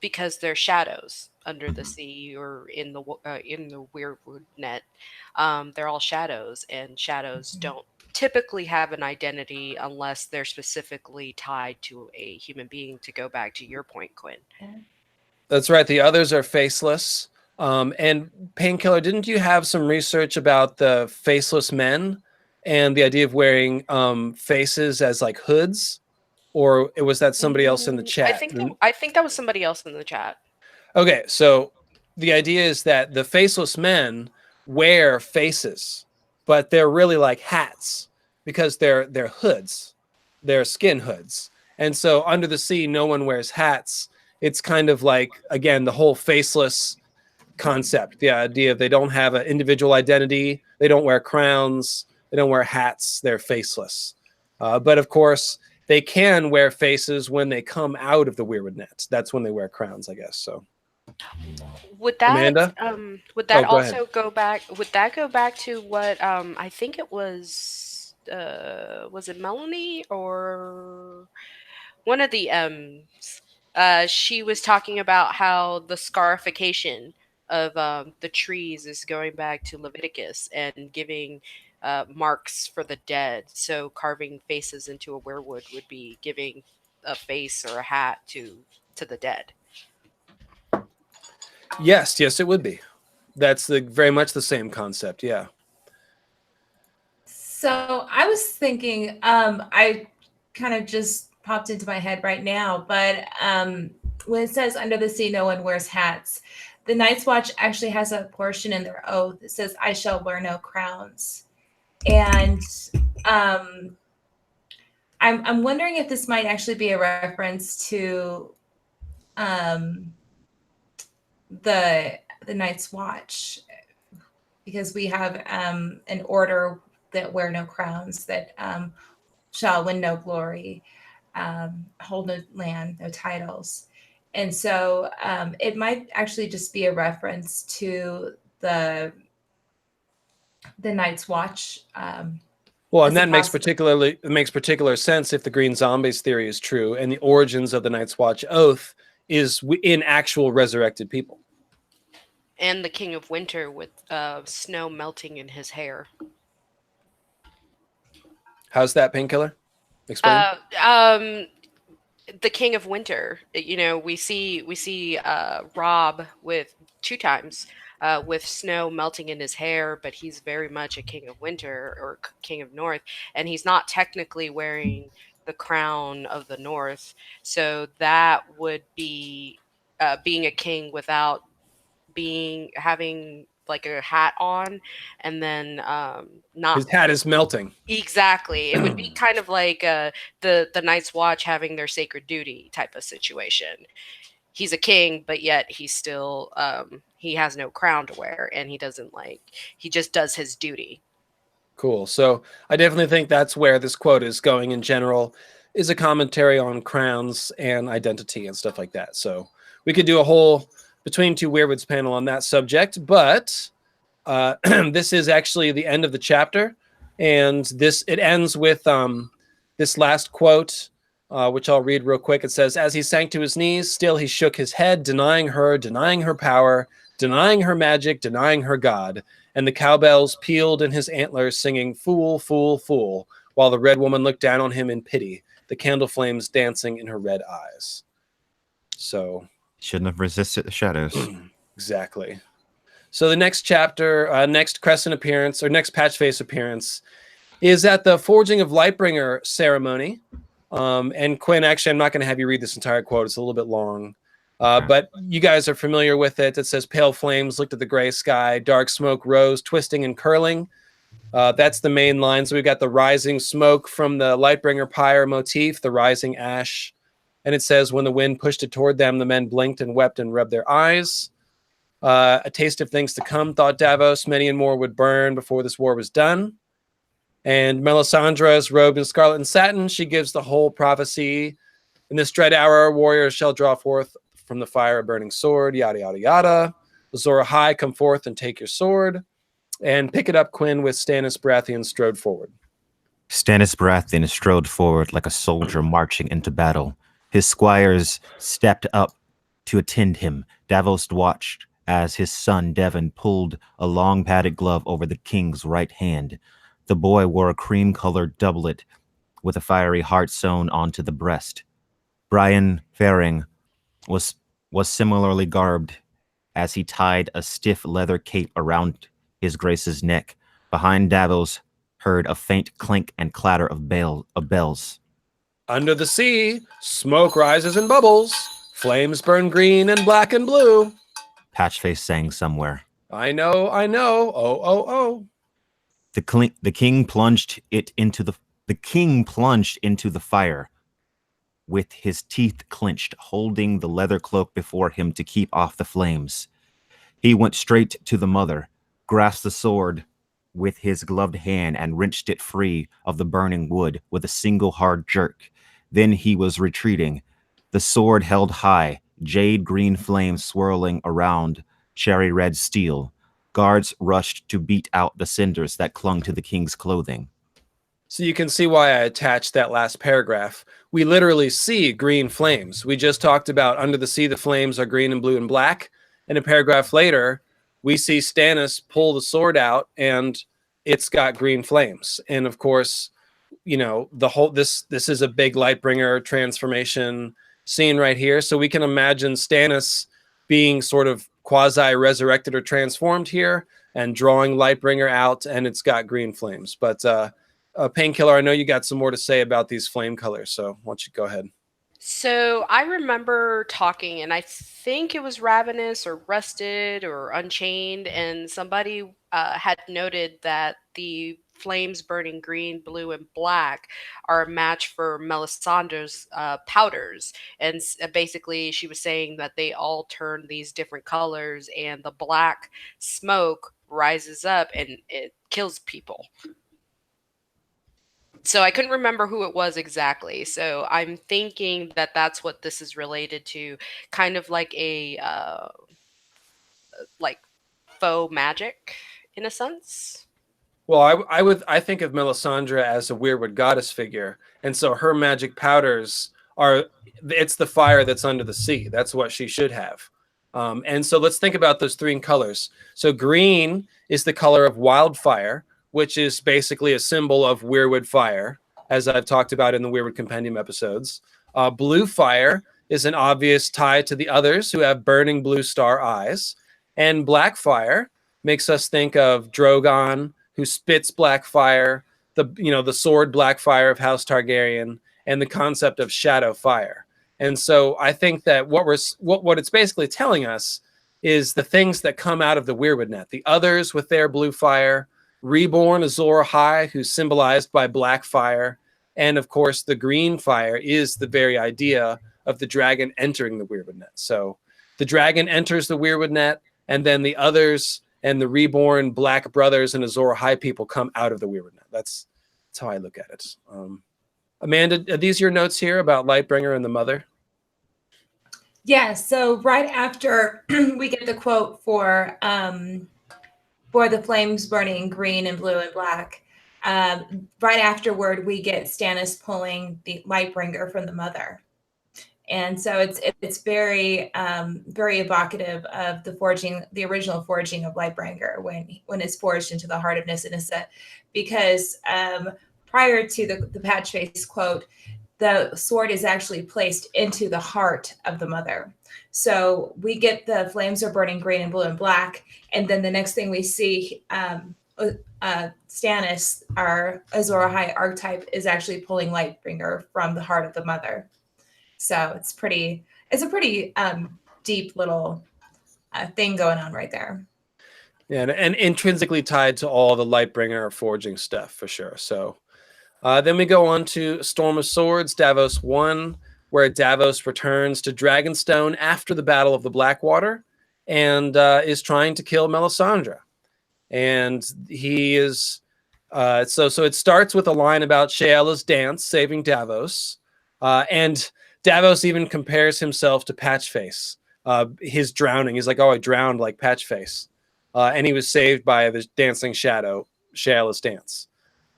because they're shadows under the sea or in the Weirwood Net. They're all shadows, and shadows don't typically have an identity unless they're specifically tied to a human being, to go back to your point, Quinn. That's right. The others are faceless. And Painkiller, didn't you have some research about the faceless men and the idea of wearing faces as like hoods? Or was that somebody else in the chat? I think that was somebody else in the chat. Okay, so the idea is that the faceless men wear faces, but they're really like hats because they're hoods. They're skin hoods. And so under the sea, no one wears hats. It's kind of like, again, the whole faceless concept, the idea they don't have an individual identity, they don't wear crowns, they don't wear hats, they're faceless. But of course, they can wear faces when they come out of the Weirwood Net. That's when they wear crowns, I guess. So, would that Amanda? go back? Would that go back to what I think it was? Was it Melanie or one of the M's? She was talking about how the scarification of the trees is going back to Leviticus and giving marks for the dead. So carving faces into a weirwood would be giving a face or a hat to the dead. Yes, it would be. That's very much the same concept. Yeah. So I was thinking, I kind of just popped into my head right now, but when it says under the sea, no one wears hats, the Night's Watch actually has a portion in their oath that says, I shall wear no crowns. And I'm wondering if this might actually be a reference to the Night's Watch, because we have an order that wear no crowns, that shall win no glory, hold no land, no titles. And so it might actually just be a reference to the Night's Watch. Well, and that makes particular sense if the Green Zombies theory is true, and the origins of the Night's Watch oath is in actual resurrected people. And the King of Winter with snow melting in his hair. How's that, Painkiller? Explain. The King of Winter. You know, we see Rob with 2 times with snow melting in his hair, but he's very much a King of Winter or King of North, and he's not technically wearing the crown of the North. So that would be being a king without having like a hat on, and then not his hat is melting. Exactly. It would be kind of like the Night's Watch having their sacred duty type of situation. He's a king, but yet he's still he has no crown to wear, and he just does his duty. Cool. So I definitely think that's where this quote is going in general, is a commentary on crowns and identity and stuff like that. So we could do a whole Between Two Weirwoods panel on that subject, but this is actually the end of the chapter, and it ends with this last quote, which I'll read real quick. It says, as he sank to his knees, still he shook his head, denying her power, denying her magic, denying her God, and the cowbells pealed in his antlers, singing, fool, fool, fool, while the red woman looked down on him in pity, the candle flames dancing in her red eyes. So... shouldn't have resisted the shadows. Exactly. So the next chapter, next Crescent appearance, or next Patchface appearance, is at the Forging of Lightbringer ceremony. And Quinn, actually, I'm not going to have you read this entire quote. It's a little bit long. But you guys are familiar with it. It says, pale flames looked at the gray sky. Dark smoke rose, twisting and curling. That's the main line. So we've got the rising smoke from the Lightbringer pyre motif, the rising ash. And it says, when the wind pushed it toward them, the men blinked and wept and rubbed their eyes. A taste of things to come, thought Davos. Many and more would burn before this war was done. And Melisandre is robed in scarlet and satin. She gives the whole prophecy. In this dread hour, warriors shall draw forth from the fire a burning sword, yada, yada, yada. Azor Ahai, come forth and take your sword. And pick it up, Quinn, with Stannis Baratheon strode forward. Stannis Baratheon strode forward like a soldier marching into battle. His squires stepped up to attend him. Davos watched as his son Devon pulled a long padded glove over the king's right hand. The boy wore a cream-colored doublet with a fiery heart sewn onto the breast. Brian Faring was similarly garbed as he tied a stiff leather cape around his grace's neck. Behind Davos heard a faint clink and clatter of bells. Under the sea, smoke rises and bubbles. Flames burn green and black and blue. Patchface sang somewhere. I know. Oh, oh, oh. The king plunged into the fire with his teeth clenched, holding the leather cloak before him to keep off the flames. He went straight to the mother, grasped the sword with his gloved hand and wrenched it free of the burning wood with a single hard jerk. Then he was retreating, the sword held high, jade green flames swirling around cherry red steel. Guards rushed to beat out the cinders that clung to the king's clothing. So you can see why I attached that last paragraph. We literally see green flames. We just talked about under the sea, the flames are green and blue and black. And a paragraph later, we see Stannis pull the sword out and it's got green flames. And of course, you know, the whole this is a big Lightbringer transformation scene right here. So we can imagine Stannis being sort of quasi-resurrected or transformed here and drawing Lightbringer out, and it's got green flames. But Painkiller, I know you got some more to say about these flame colors, so why don't you go ahead. So I remember talking, and I think it was Ravenous or Rusted or Unchained, and somebody had noted that the flames burning green, blue, and black are a match for Melisandre's powders. And basically, she was saying that they all turn these different colors, and the black smoke rises up and it kills people. So I couldn't remember who it was exactly. So I'm thinking that that's what this is related to, kind of like a like faux magic in a sense. Well, I think of Melisandre as a Weirwood goddess figure, and so her magic powders are it's the fire that's under the sea. That's what she should have. And so let's think about those three colors. So green is the color of wildfire, which is basically a symbol of Weirwood fire, as I've talked about in the Weirwood Compendium episodes. Blue fire is an obvious tie to the others who have burning blue star eyes, and black fire makes us think of Drogon, who spits black fire, the sword black fire of House Targaryen, and the concept of shadow fire. And so I think that what it's basically telling us is the things that come out of the Weirwood net. The others with their blue fire, Reborn Azor Ahai, who's symbolized by black fire, and of course the green fire is the very idea of the dragon entering the Weirwood net. So the dragon enters the Weirwood net, and then the others and the reborn Black brothers and Azor Ahai people come out of the Weirwood net. That's how I look at it. Amanda, are these your notes here about Lightbringer and the mother? Yeah, so right after we get the quote for the flames burning green and blue and black, right afterward we get Stannis pulling the Lightbringer from the mother. And so it's very very evocative of the original forging of Lightbringer when it's forged into the heart of Nissa, because prior to the Patchface quote, the sword is actually placed into the heart of the mother. So we get the flames are burning green and blue and black, and then the next thing we see, Stannis, our Azor Ahai archetype, is actually pulling Lightbringer from the heart of the mother. So it's a pretty deep little thing going on right there. Yeah, and intrinsically tied to all the Lightbringer forging stuff for sure. So then we go on to Storm of Swords, Davos 1, where Davos returns to Dragonstone after the Battle of the Blackwater and is trying to kill Melisandre. And he is so it starts with a line about Shayla's dance saving Davos, and Davos even compares himself to Patchface. His drowning, he's like, "Oh, I drowned like Patchface," and he was saved by the dancing shadow, Shayla's dance.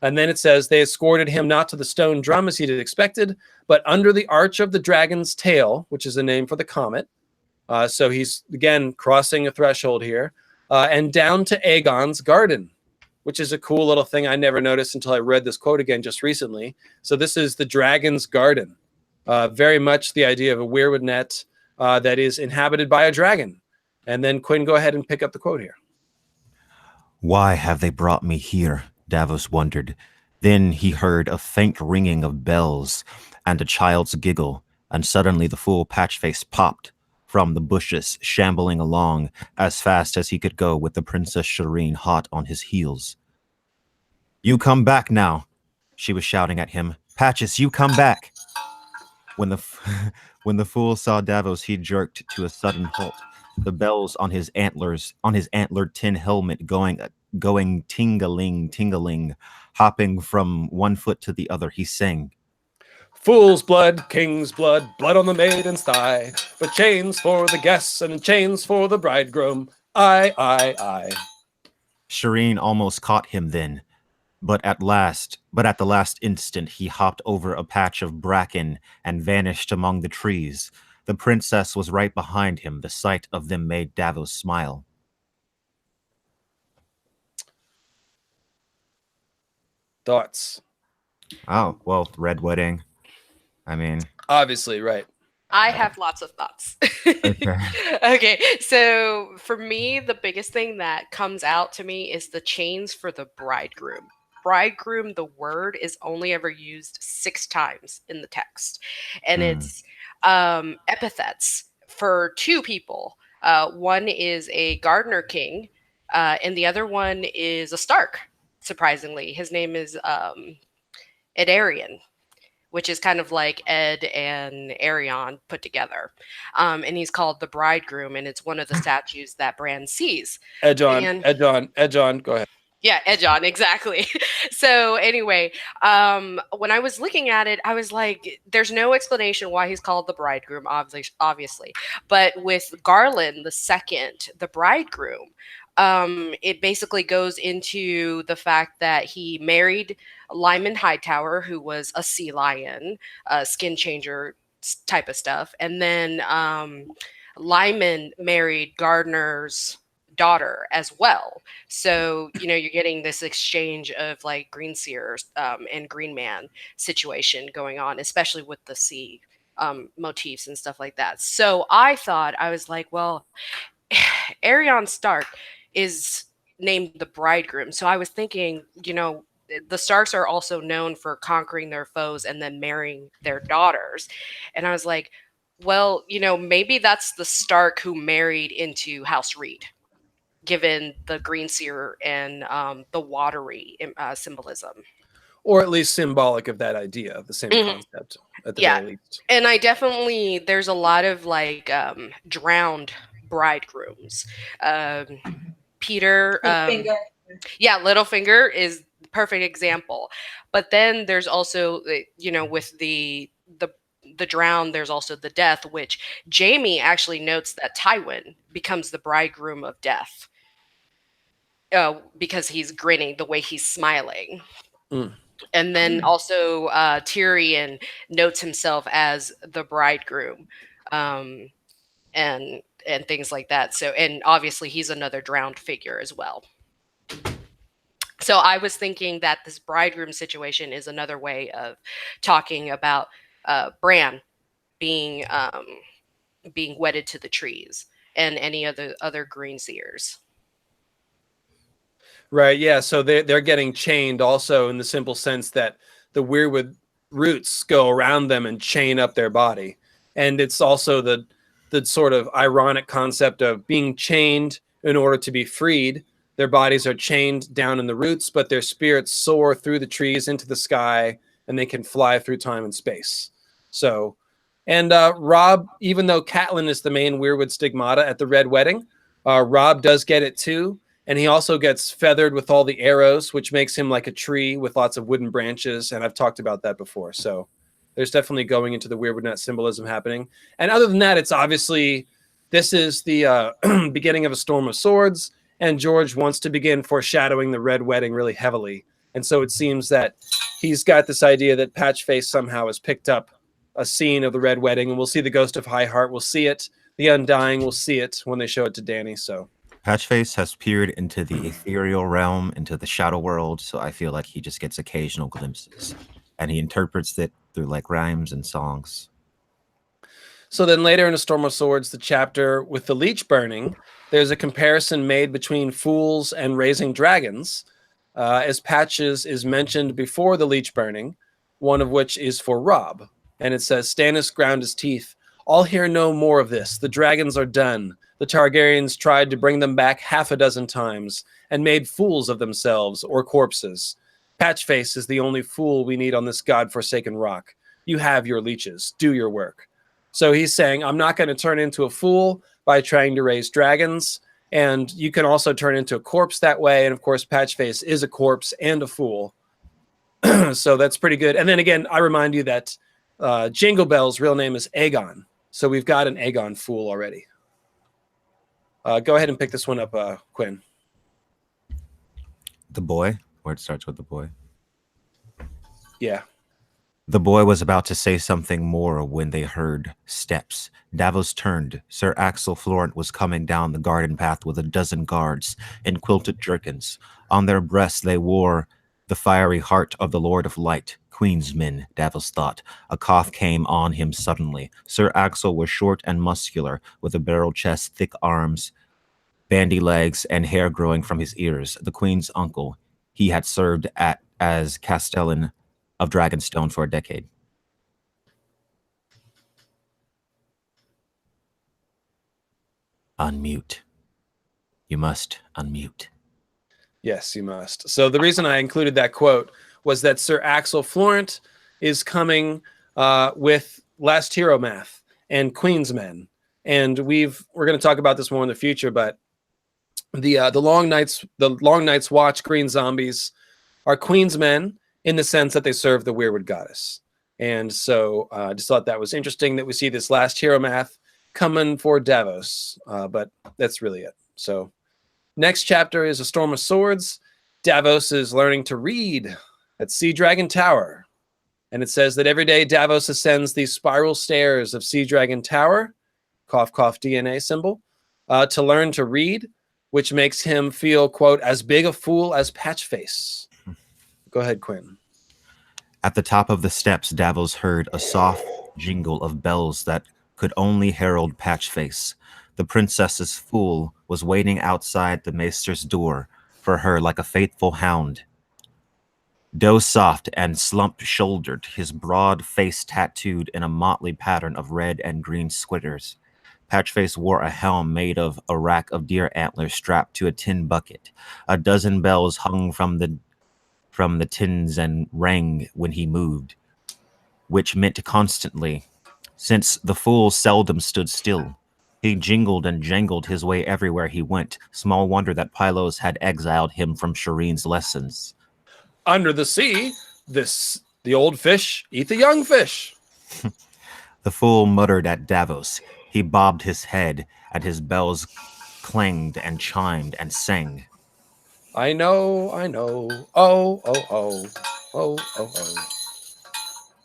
And then it says, they escorted him not to the stone drum as he had expected, but under the arch of the dragon's tail, which is a name for the comet. So he's, again, crossing a threshold here, and down to Aegon's garden, which is a cool little thing I never noticed until I read this quote again just recently. So this is the dragon's garden. Very much the idea of a Weirwood net that is inhabited by a dragon. And then Quinn, go ahead and pick up the quote here. Why have they brought me here? Davos wondered. Then he heard a faint ringing of bells and a child's giggle, and suddenly the fool Patchface popped from the bushes, shambling along as fast as he could go with the Princess Shireen hot on his heels. You come back now, she was shouting at him. Patches, you come back. When the fool saw Davos, he jerked to a sudden halt. The bells on his antlered tin helmet going ting-a-ling, hopping from one foot to the other. He sang, Fool's blood, king's blood, blood on the maiden's thigh, but chains for the guests and chains for the bridegroom. I. Shireen almost caught him then, but at the last instant he hopped over a patch of bracken and vanished among the trees. The princess was right behind him. The sight of them made Davos smile. Thoughts? Oh, well, red wedding. I mean, obviously, right. I have lots of thoughts. Okay, so for me, the biggest thing that comes out to me is the chains for the bridegroom. bridegroom, the word is only ever used 6 times in the text, and it's epithets for 2 people. One is a Gardener king, and the other one is a Stark. Surprisingly, his name is Edarian, which is kind of like Ed and Arion put together. And he's called the bridegroom, and it's one of the statues that Bran sees. Edge on, And- edge on, edge on. Go ahead. Yeah, edge on, exactly. So anyway, when I was looking at it, I was like, there's no explanation why he's called the bridegroom, obviously. But with Garland the second, the bridegroom, it basically goes into the fact that he married Lyman Hightower, who was a sea lion, skin changer type of stuff. And then Lyman married Gardner's daughter as well. So, you know, you're getting this exchange of like Green Seer and Green Man situation going on, especially with the sea motifs and stuff like that. So I was like, well, Arion Stark is named the bridegroom. So I was thinking, you know, the Starks are also known for conquering their foes and then marrying their daughters. And I was like, well, you know, maybe that's the Stark who married into House Reed, given the Green Seer and the watery symbolism. Or at least symbolic of that idea, the same concept at the very least. And I definitely, there's a lot of like drowned bridegrooms. Peter, Littlefinger is the perfect example. But then there's also, you know, with the drown, there's also the death, which Jaime actually notes that Tywin becomes the bridegroom of death because he's grinning, the way he's smiling. And then also Tyrion notes himself as the bridegroom, and things like that. So, and obviously he's another drowned figure as well. So I was thinking that this bridegroom situation is another way of talking about Bran being wedded to the trees and any other Green Seers. Right. Yeah. So they're getting chained also in the simple sense that the weirwood roots go around them and chain up their body. And it's also the sort of ironic concept of being chained in order to be freed. Their bodies are chained down in the roots, but their spirits soar through the trees into the sky, and they can fly through time and space. So, and Robb, even though Catelyn is the main weirwood stigmata at the Red Wedding, Robb does get it too. And he also gets feathered with all the arrows, which makes him like a tree with lots of wooden branches. And I've talked about that before. So there's definitely going into the weirwood net symbolism happening. And other than that, it's obviously, this is the beginning of a Storm of Swords. And George wants to begin foreshadowing the Red Wedding really heavily. And so it seems that he's got this idea that Patchface somehow has picked up a scene of the Red Wedding. And we'll see the Ghost of High Heart. We'll see it. The Undying will see it when they show it to Dany. So Patchface has peered into the ethereal realm, into the shadow world, so I feel like he just gets occasional glimpses. And he interprets it through like rhymes and songs. So then later in A Storm of Swords, the chapter with the leech burning, there's a comparison made between fools and raising dragons, as Patches is mentioned before the leech burning, one of which is for Robb. And it says, Stannis ground his teeth. I'll hear no more of this. The dragons are done. The Targaryens tried to bring them back 6 times and made fools of themselves or corpses. Patchface is the only fool we need on this godforsaken rock. You have your leeches. Do your work. So he's saying, I'm not going to turn into a fool by trying to raise dragons. And you can also turn into a corpse that way. And of course, Patchface is a corpse and a fool. So that's pretty good. And then again, I remind you that Jingle Bell's real name is Aegon. So we've got an Aegon fool already. Go ahead and pick this one up, Quinn. The boy, where it starts with the boy. Yeah. The boy was about to say something more when they heard steps. Davos turned. Sir Axel Florent was coming down the garden path with 12 guards in quilted jerkins. On their breasts they wore the fiery heart of the Lord of Light. Queen's men, Davos thought. A cough came on him suddenly. Sir Axel was short and muscular, with a barrel chest, thick arms, bandy legs, and hair growing from his ears. The Queen's uncle. He had served at as Castellan of Dragonstone for a decade. Unmute. You must unmute. Yes, you must. So the reason I included that quote was that Sir Axel Florent is coming with Last Hero Math and Queen's Men, and we're going to talk about this more in the future. But the Long Night's Watch Green Zombies are Queen's Men in the sense that they serve the Weirwood Goddess, and so I just thought that was interesting that we see this Last Hero Math coming for Davos, but that's really it. So. Next chapter is A Storm of Swords. Davos is learning to read at Sea Dragon Tower. And it says that every day Davos ascends these spiral stairs of Sea Dragon Tower, cough, cough, DNA symbol, to learn to read, which makes him feel, quote, as big a fool as Patchface. Go ahead, Quinn. At the top of the steps, Davos heard a soft jingle of bells that could only herald Patchface. The princess's fool was waiting outside the maester's door for her like a faithful hound. Doe-soft and slump-shouldered, his broad face tattooed in a motley pattern of red and green squitters. Patchface wore a helm made of a rack of deer antlers strapped to a tin bucket. A dozen bells hung from the tins and rang when he moved, which meant constantly, since the fool seldom stood still. He jingled and jangled his way everywhere he went. Small wonder that Pylos had exiled him from Shireen's lessons. Under the sea, the old fish eat the young fish. The fool muttered at Davos. He bobbed his head, and his bells clanged and chimed and sang. I know. Oh, oh, oh. Oh, oh, oh.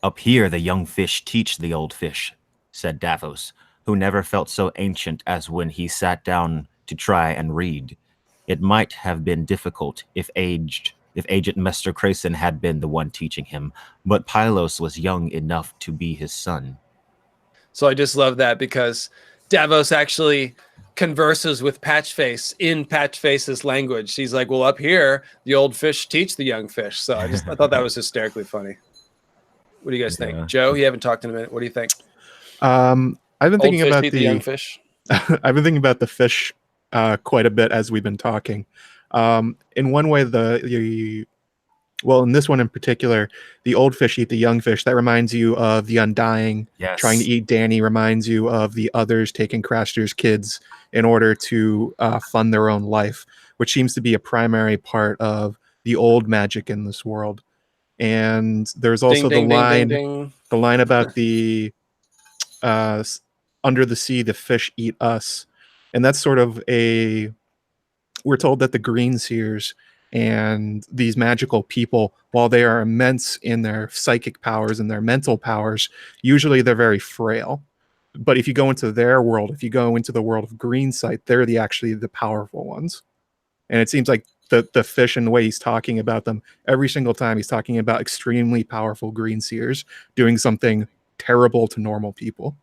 Up here the young fish teach the old fish, said Davos, who never felt so ancient as when he sat down to try and read. It might have been difficult if aged Mester Crayson had been the one teaching him, but Pylos was young enough to be his son. So I just love that because Davos actually converses with Patchface in Patchface's language. He's like, well, up here, the old fish teach the young fish. So I thought that was hysterically funny. What do you guys think? Joe, you haven't talked in a minute. What do you think? I've been thinking about the young fish. I've been thinking about the fish quite a bit as we've been talking. In one way, in this one in particular, the old fish eat the young fish. That reminds you of the Undying. Yes. Trying to eat Dany reminds you of the others taking Craster's kids in order to fund their own life, which seems to be a primary part of the old magic in this world. And there's also the line about the under the sea, the fish eat us. And that's sort of we're told that the Green Seers and these magical people, while they are immense in their psychic powers and their mental powers, usually they're very frail. But if you go into their world, if you go into the world of Greensight, they're actually the powerful ones. And it seems like the fish and the way he's talking about them, every single time he's talking about extremely powerful Green Seers doing something terrible to normal people.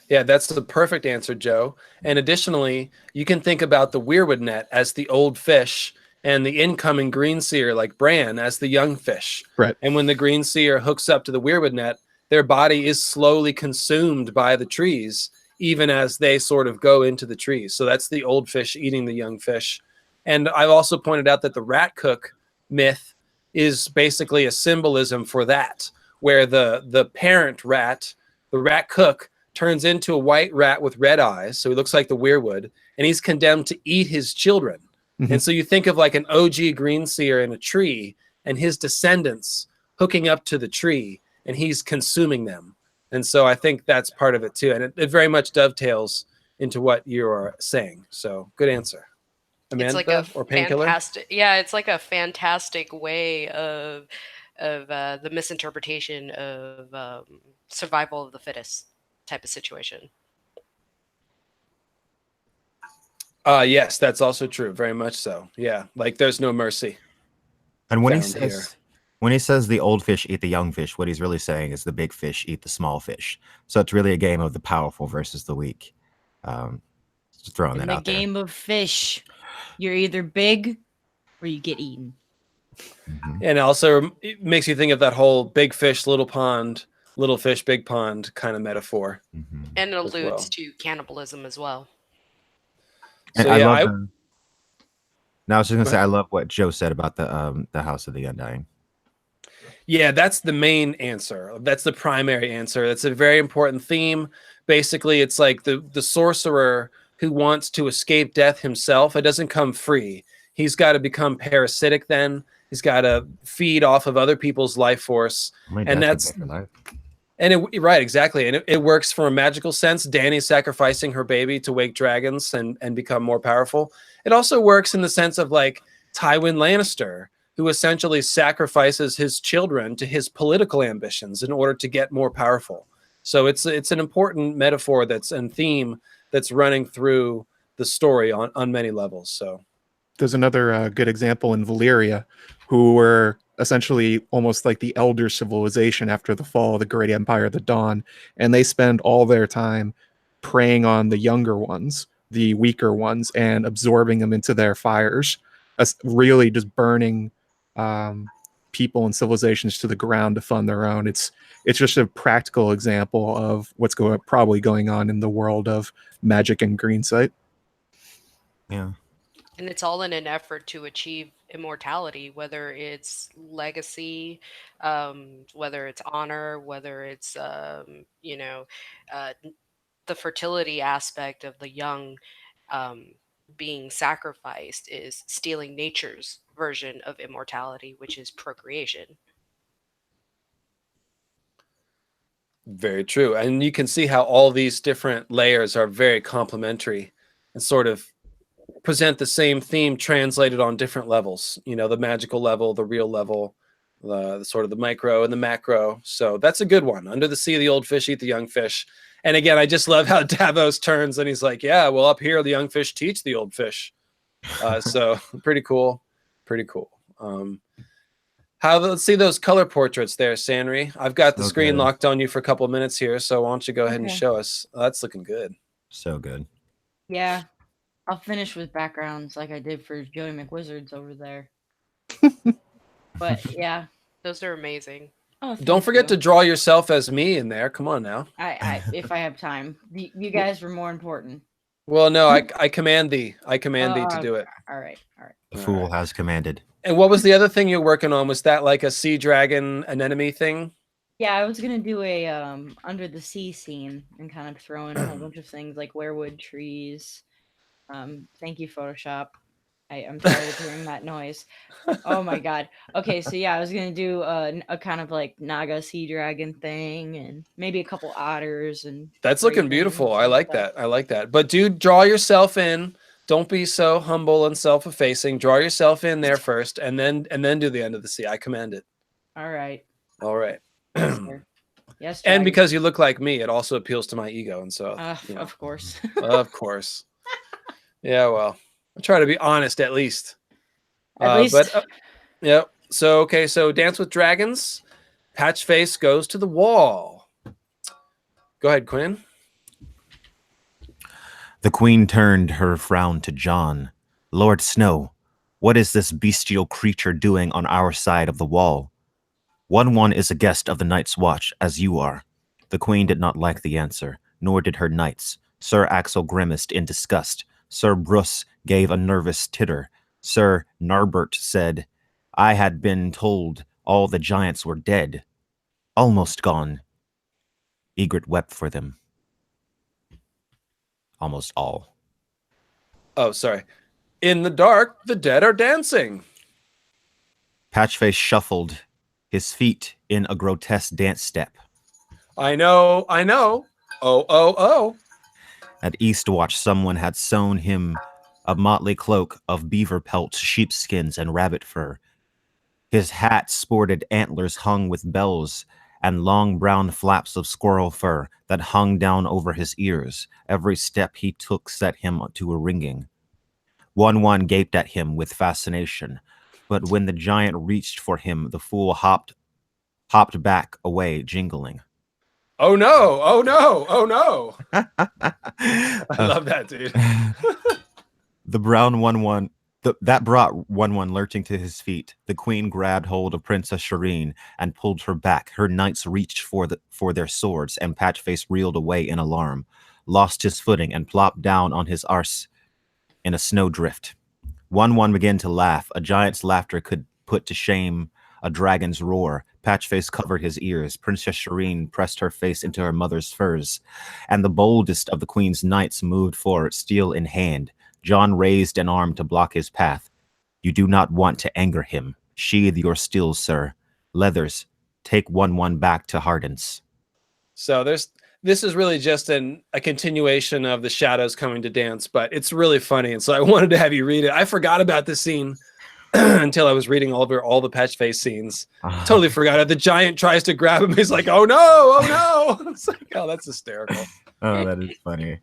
Yeah, that's the perfect answer, Joe. And additionally, you can think about the Weirwood net as the old fish and the incoming Green Seer like Bran as the young fish. Right. And when the Green Seer hooks up to the Weirwood net, their body is slowly consumed by the trees, even as they sort of go into the trees. So that's the old fish eating the young fish. And I've also pointed out that the rat cook myth is basically a symbolism for that, where the parent rat, the rat cook, turns into a white rat with red eyes, so he looks like the Weirwood, and he's condemned to eat his children. Mm-hmm. And so you think of like an OG Green Seer in a tree, and his descendants hooking up to the tree, and he's consuming them. And so I think that's part of it too, and it very much dovetails into what you are saying. So good answer. Amanda, it's like or Painkiller? It's like a fantastic way of the misinterpretation of survival of the fittest type of situation. Yes, that's also true. Very much so. Yeah, like there's no mercy. And when he says the old fish eat the young fish, what he's really saying is the big fish eat the small fish. So it's really a game of the powerful versus the weak. Just throwing that out there. In the game of fish, you're either big or you get eaten. And also it makes you think of that whole big fish, little pond, little fish, big pond kind of metaphor. And it as alludes well. to cannibalism as well. And So I yeah, love now I was just gonna say I love what Joe said about the House of the Undying. yeah, that's the main answer. That's the primary answer. That's a very important theme. Basically, it's like the sorcerer who wants to escape death himself. It doesn't come free. He's got to become parasitic then. He's got to feed off of other people's life force. And that's right, exactly. And it works from a magical sense. Dany's sacrificing her baby to wake dragons and become more powerful. It also works in the sense of like Tywin Lannister, who essentially sacrifices his children to his political ambitions in order to get more powerful. So it's an important metaphor and theme that's running through the story on many levels. So there's another good example in Valyria, who were essentially almost like the elder civilization after the fall of the great empire of the Dawn, and they spend all their time preying on the younger ones, the weaker ones, and absorbing them into their fires, really just burning people and civilizations to the ground to fund their own. It's just a practical example of what's probably going on in the world of magic and greensight. Yeah. And it's all in an effort to achieve immortality, whether it's legacy, whether it's honor, whether it's, the fertility aspect of the young being sacrificed is stealing nature's version of immortality, which is procreation. very true. And you can see how all these different layers are very complementary and sort of present the same theme translated on different levels. You know, the magical level, the real level, the sort of the micro and the macro. So that's a good one. Under the sea, the old fish eat the young fish. And again, I just love how Davos turns and he's like, yeah, well, up here, the young fish teach the old fish. So pretty cool. Pretty cool. Let's see those color portraits there, Sanri. I've got the screen locked on you for a couple of minutes here. So why don't you go ahead and show us? That's looking good. So good. Yeah. I'll finish with backgrounds like I did for Joey McWizards over there. But yeah. Those are amazing. Oh, don't forget to draw yourself as me in there. Come on now. I if I have time. You guys were more important. Well, no, I command thee. I command thee to do it. All right. The fool has commanded. And what was the other thing you're working on? Was that like a sea dragon anemone thing? Yeah, I was gonna do a under the sea scene and kind of throw in a whole bunch of things like weirwood trees. Thank you, Photoshop. I'm sorry for hearing that noise. Oh my god. Okay, so yeah, I was gonna do a kind of like Naga sea dragon thing and maybe a couple otters and. That's looking beautiful. I like that. I like that. But dude, draw yourself in. Don't be so humble and self-effacing. Draw yourself in there first, and then do the end of the sea. I command it. All right. All right. Yes. And because you look like me, it also appeals to my ego, and so of course. Of course. Yeah. Well, I try to be honest at least. At least. But yeah. So okay. So Dance with Dragons. Patchface goes to the wall. Go ahead, Quinn. The queen turned her frown to John. Lord Snow, what is this bestial creature doing on our side of the wall? 1-1 is a guest of the Night's Watch, as you are. The queen did not like the answer, nor did her knights. Sir Axel grimaced in disgust. Sir Bruce gave a nervous titter. Sir Narbert said, I had been told all the giants were dead. Almost gone. Ygritte wept for them. Almost all. Oh, sorry. In the dark, the dead are dancing. Patchface shuffled, his feet in a grotesque dance step. I know. Oh. At Eastwatch, someone had sewn him a motley cloak of beaver pelts, sheepskins, and rabbit fur. His hat sported antlers hung with bells and long brown flaps of squirrel fur that hung down over his ears. Every step he took set him to a ringing. 1-1 gaped at him with fascination, but when the giant reached for him, the fool hopped back away, jingling. Oh no! I love that, dude. The brown 1-1 That brought 1-1 lurching to his feet. The queen grabbed hold of Princess Shireen and pulled her back. Her knights reached for their swords, and Patchface reeled away in alarm, lost his footing, and plopped down on his arse in a snowdrift. 1-1 began to laugh. A giant's laughter could put to shame a dragon's roar. Patchface covered his ears. Princess Shireen pressed her face into her mother's furs, and the boldest of the queen's knights moved forward, steel in hand. John raised an arm to block his path. You do not want to anger him. Sheathe your steels, sir. Leathers, take 1-1 back to Hardens. So this is really just a continuation of the shadows coming to dance, but it's really funny. And so I wanted to have you read it. I forgot about this scene until I was reading all the Patchface scenes. Totally forgot it. The giant tries to grab him. He's like, oh no, oh no. It's like, oh, that's hysterical. Oh, that is funny.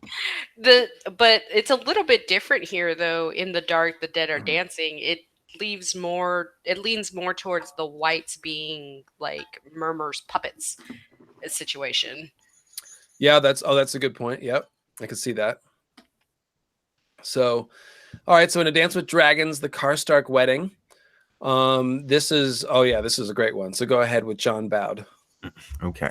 But it's a little bit different here, though. In the dark, the dead are dancing. It leans more towards the whites being like Murmur's puppets situation. Yeah, that's a good point. Yep, I can see that. So, all right. So in A Dance with Dragons, the Karstark wedding. This is a great one. So go ahead with John Bowed. Okay,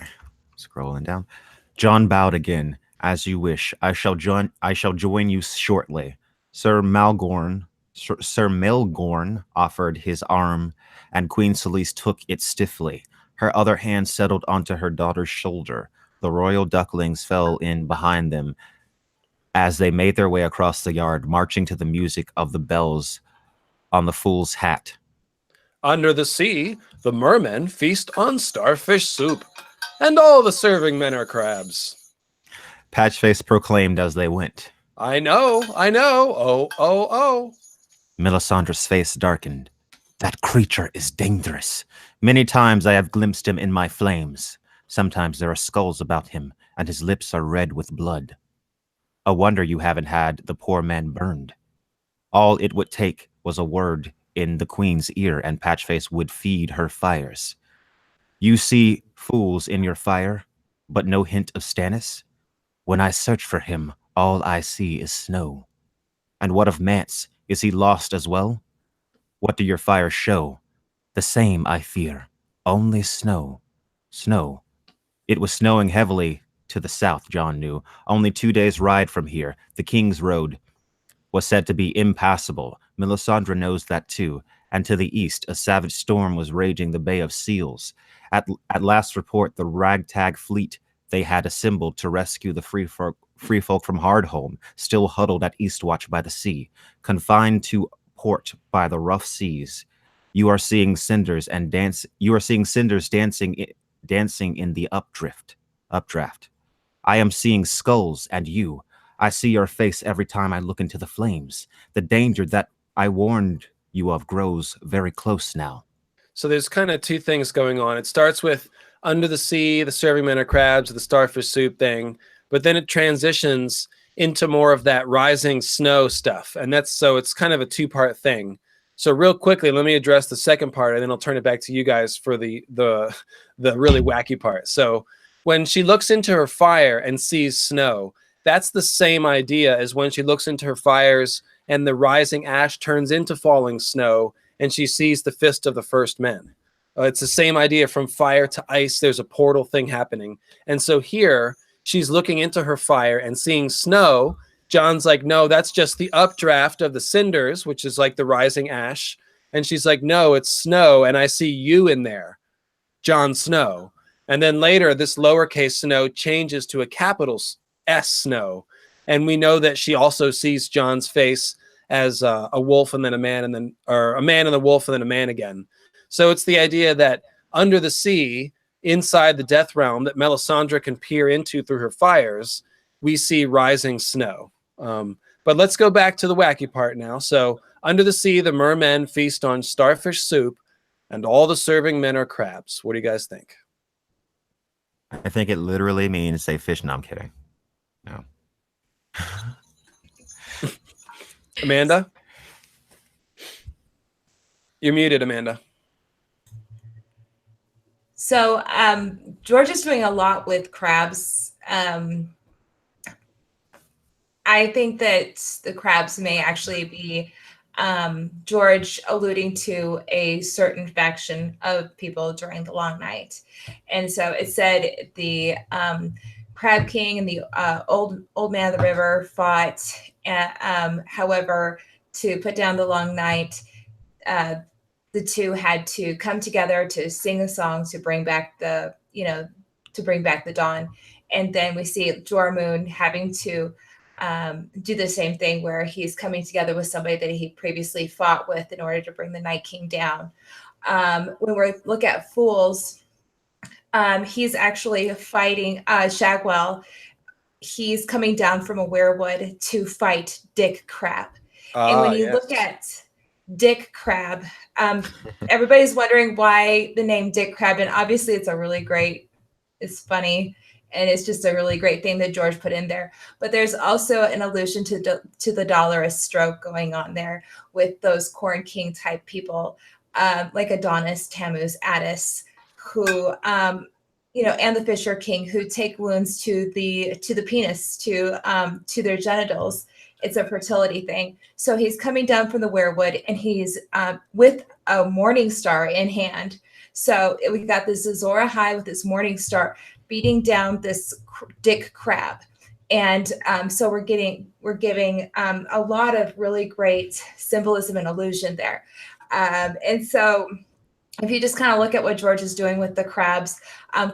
scrolling down. John bowed again. As you wish. I shall join you shortly. Sir Melgorn offered his arm, and Queen Celeste took it stiffly. Her other hand settled onto her daughter's shoulder. The royal ducklings fell in behind them as they made their way across the yard, marching to the music of the bells on the fool's hat. Under the sea, the mermen feast on starfish soup, and all the serving men are crabs. Patchface proclaimed as they went. I know. Oh. Melisandre's face darkened. That creature is dangerous. Many times I have glimpsed him in my flames. Sometimes there are skulls about him, and his lips are red with blood. A wonder you haven't had the poor man burned. All it would take was a word in the queen's ear, and Patchface would feed her fires. You see fools in your fire, but no hint of Stannis? When I search for him, all I see is snow. And what of Mance? Is he lost as well? What do your fires show? The same, I fear. Only snow. Snow. It was snowing heavily to the south, John knew. Only 2 days' ride from here, the King's Road was said to be impassable. Melisandre knows that too. And to the east, a savage storm was raging the Bay of Seals. At last report, the ragtag fleet they had assembled to rescue the free folk from Hardhome, still huddled at Eastwatch by the sea, confined to port by the rough seas. You are seeing cinders dancing in the updraft. I am seeing skulls and you. I see your face every time I look into the flames. The danger that I warned you of grows very close now. So there's kind of two things going on. It starts with under the sea, the serving men are crabs, the starfish soup thing, but then it transitions into more of that rising snow stuff. And it's kind of a two-part thing. So real quickly, let me address the second part, and then I'll turn it back to you guys for the really wacky part. So when she looks into her fire and sees snow, that's the same idea as when she looks into her fires and the rising ash turns into falling snow, and she sees the fist of the first men. It's the same idea from fire to ice. There's a portal thing happening. And so here, she's looking into her fire and seeing snow. John's like, no, that's just the updraft of the cinders, which is like the rising ash. And she's like, no, it's snow, and I see you in there, Jon Snow. And then later, this lowercase snow changes to a capital S Snow. And we know that she also sees John's face as a wolf and then a man, or a man and a wolf and then a man again. So it's the idea that under the sea, inside the death realm that Melisandre can peer into through her fires, we see rising snow. But let's go back to the wacky part now. So under the sea, the mermen feast on starfish soup, and all the serving men are crabs. What do you guys think? I think it literally means they fish. No, I'm kidding. No. Amanda? You're muted, Amanda. So George is doing a lot with crabs. I think that the crabs may actually be George alluding to a certain faction of people during the long night. And so it said the Crab King and the old man of the river fought. However, to put down the long night, the two had to come together to sing a song to bring back the dawn. And then we see Jormoon having to do the same thing, where he's coming together with somebody that he previously fought with in order to bring the Night King down. When we look at Fools, he's actually fighting Shagwell. He's coming down from a werewood to fight Dick Crab. And when you look at Dick Crab, everybody's wondering why the name Dick Crab, and obviously it's funny, and it's just a really great thing that George put in there. But there's also an allusion to the dolorous stroke going on there with those Corn King type people, like Adonis, Tammuz, Attis, who and the Fisher King, who take wounds to the penis, to their genitals. It's a fertility thing. So he's coming down from the werewood, and he's with a morning star in hand. So we got this Azora High with this morning star beating down this Dick Crab. And so we're giving a lot of really great symbolism and illusion there. And so if you just kind of look at what George is doing with the crabs,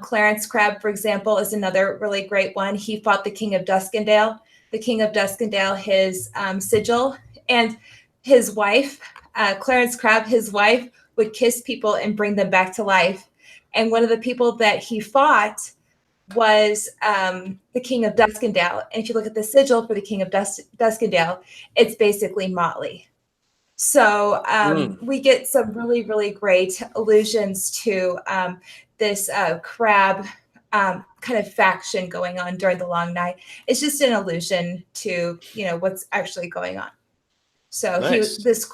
Clarence Crab, for example, is another really great one. He fought the King of Duskendale. The King of Duskendale, his sigil, and his wife, Clarence Crab, his wife would kiss people and bring them back to life. And one of the people that he fought was the King of Duskendale. And if you look at the sigil for the King of Duskendale, it's basically Motley. So we get some really, really great allusions to this crab kind of faction going on during the long night. It's just an allusion to what's actually going on. So nice. these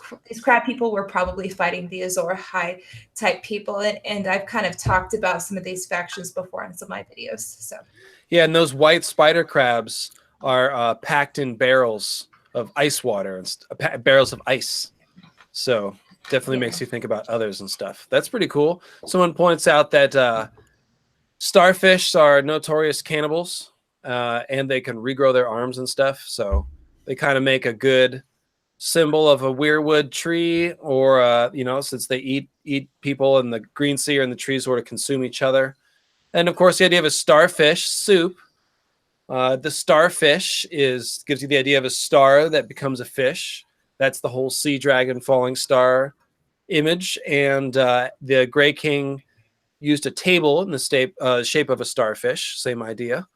crab people were probably fighting the Azor High type people, and I've kind of talked about some of these factions before in some of my videos. So yeah, and those white spider crabs are packed in barrels of ice water and barrels of ice. So definitely makes you think about others and stuff. That's pretty cool. Someone points out that starfish are notorious cannibals, and they can regrow their arms and stuff. So they kind of make a good symbol of a weirwood tree, or since they eat people, and the green sea and the trees sort of consume each other. And of course, the idea of a starfish soup. The starfish gives you the idea of a star that becomes a fish. That's the whole sea dragon falling star image. And the Grey King used a table in the shape of a starfish. Same idea.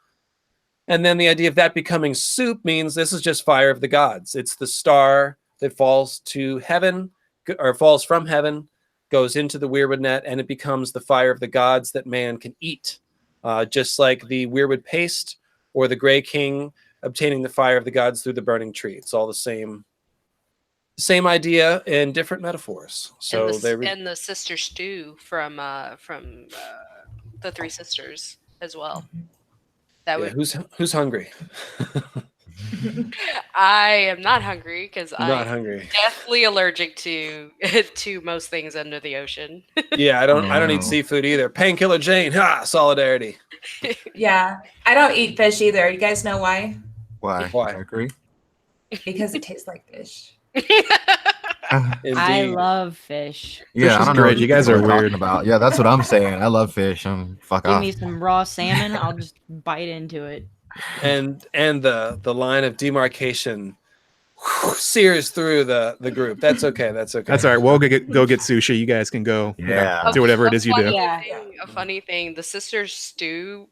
And then the idea of that becoming soup means this is just fire of the gods. It's the star that falls to heaven, or falls from heaven, goes into the weirwood net, and it becomes the fire of the gods that man can eat. Just like the weirwood paste or the Grey King obtaining the fire of the gods through the burning tree. It's all the same idea in different metaphors. So and the sister stew from the Three Sisters as well. Who's hungry? I am not hungry because Not I'm hungry. deathly allergic to most things under the ocean. Yeah, I don't eat seafood either. Painkiller Jane, solidarity. yeah, I don't eat fish either. You guys know why? Why? Why? I agree. Because it tastes like fish. I love fish. Fish Yeah, I is don't know great. what You guys people are talking weird. about. Yeah, that's what I'm saying. I love fish. Fuck Give off. me some raw salmon, I'll just bite into it. And the line of demarcation sears through the group. That's okay. That's okay. That's all right. We'll go get sushi. You guys can go Yeah. do whatever it is you do. A funny thing, the sister's stew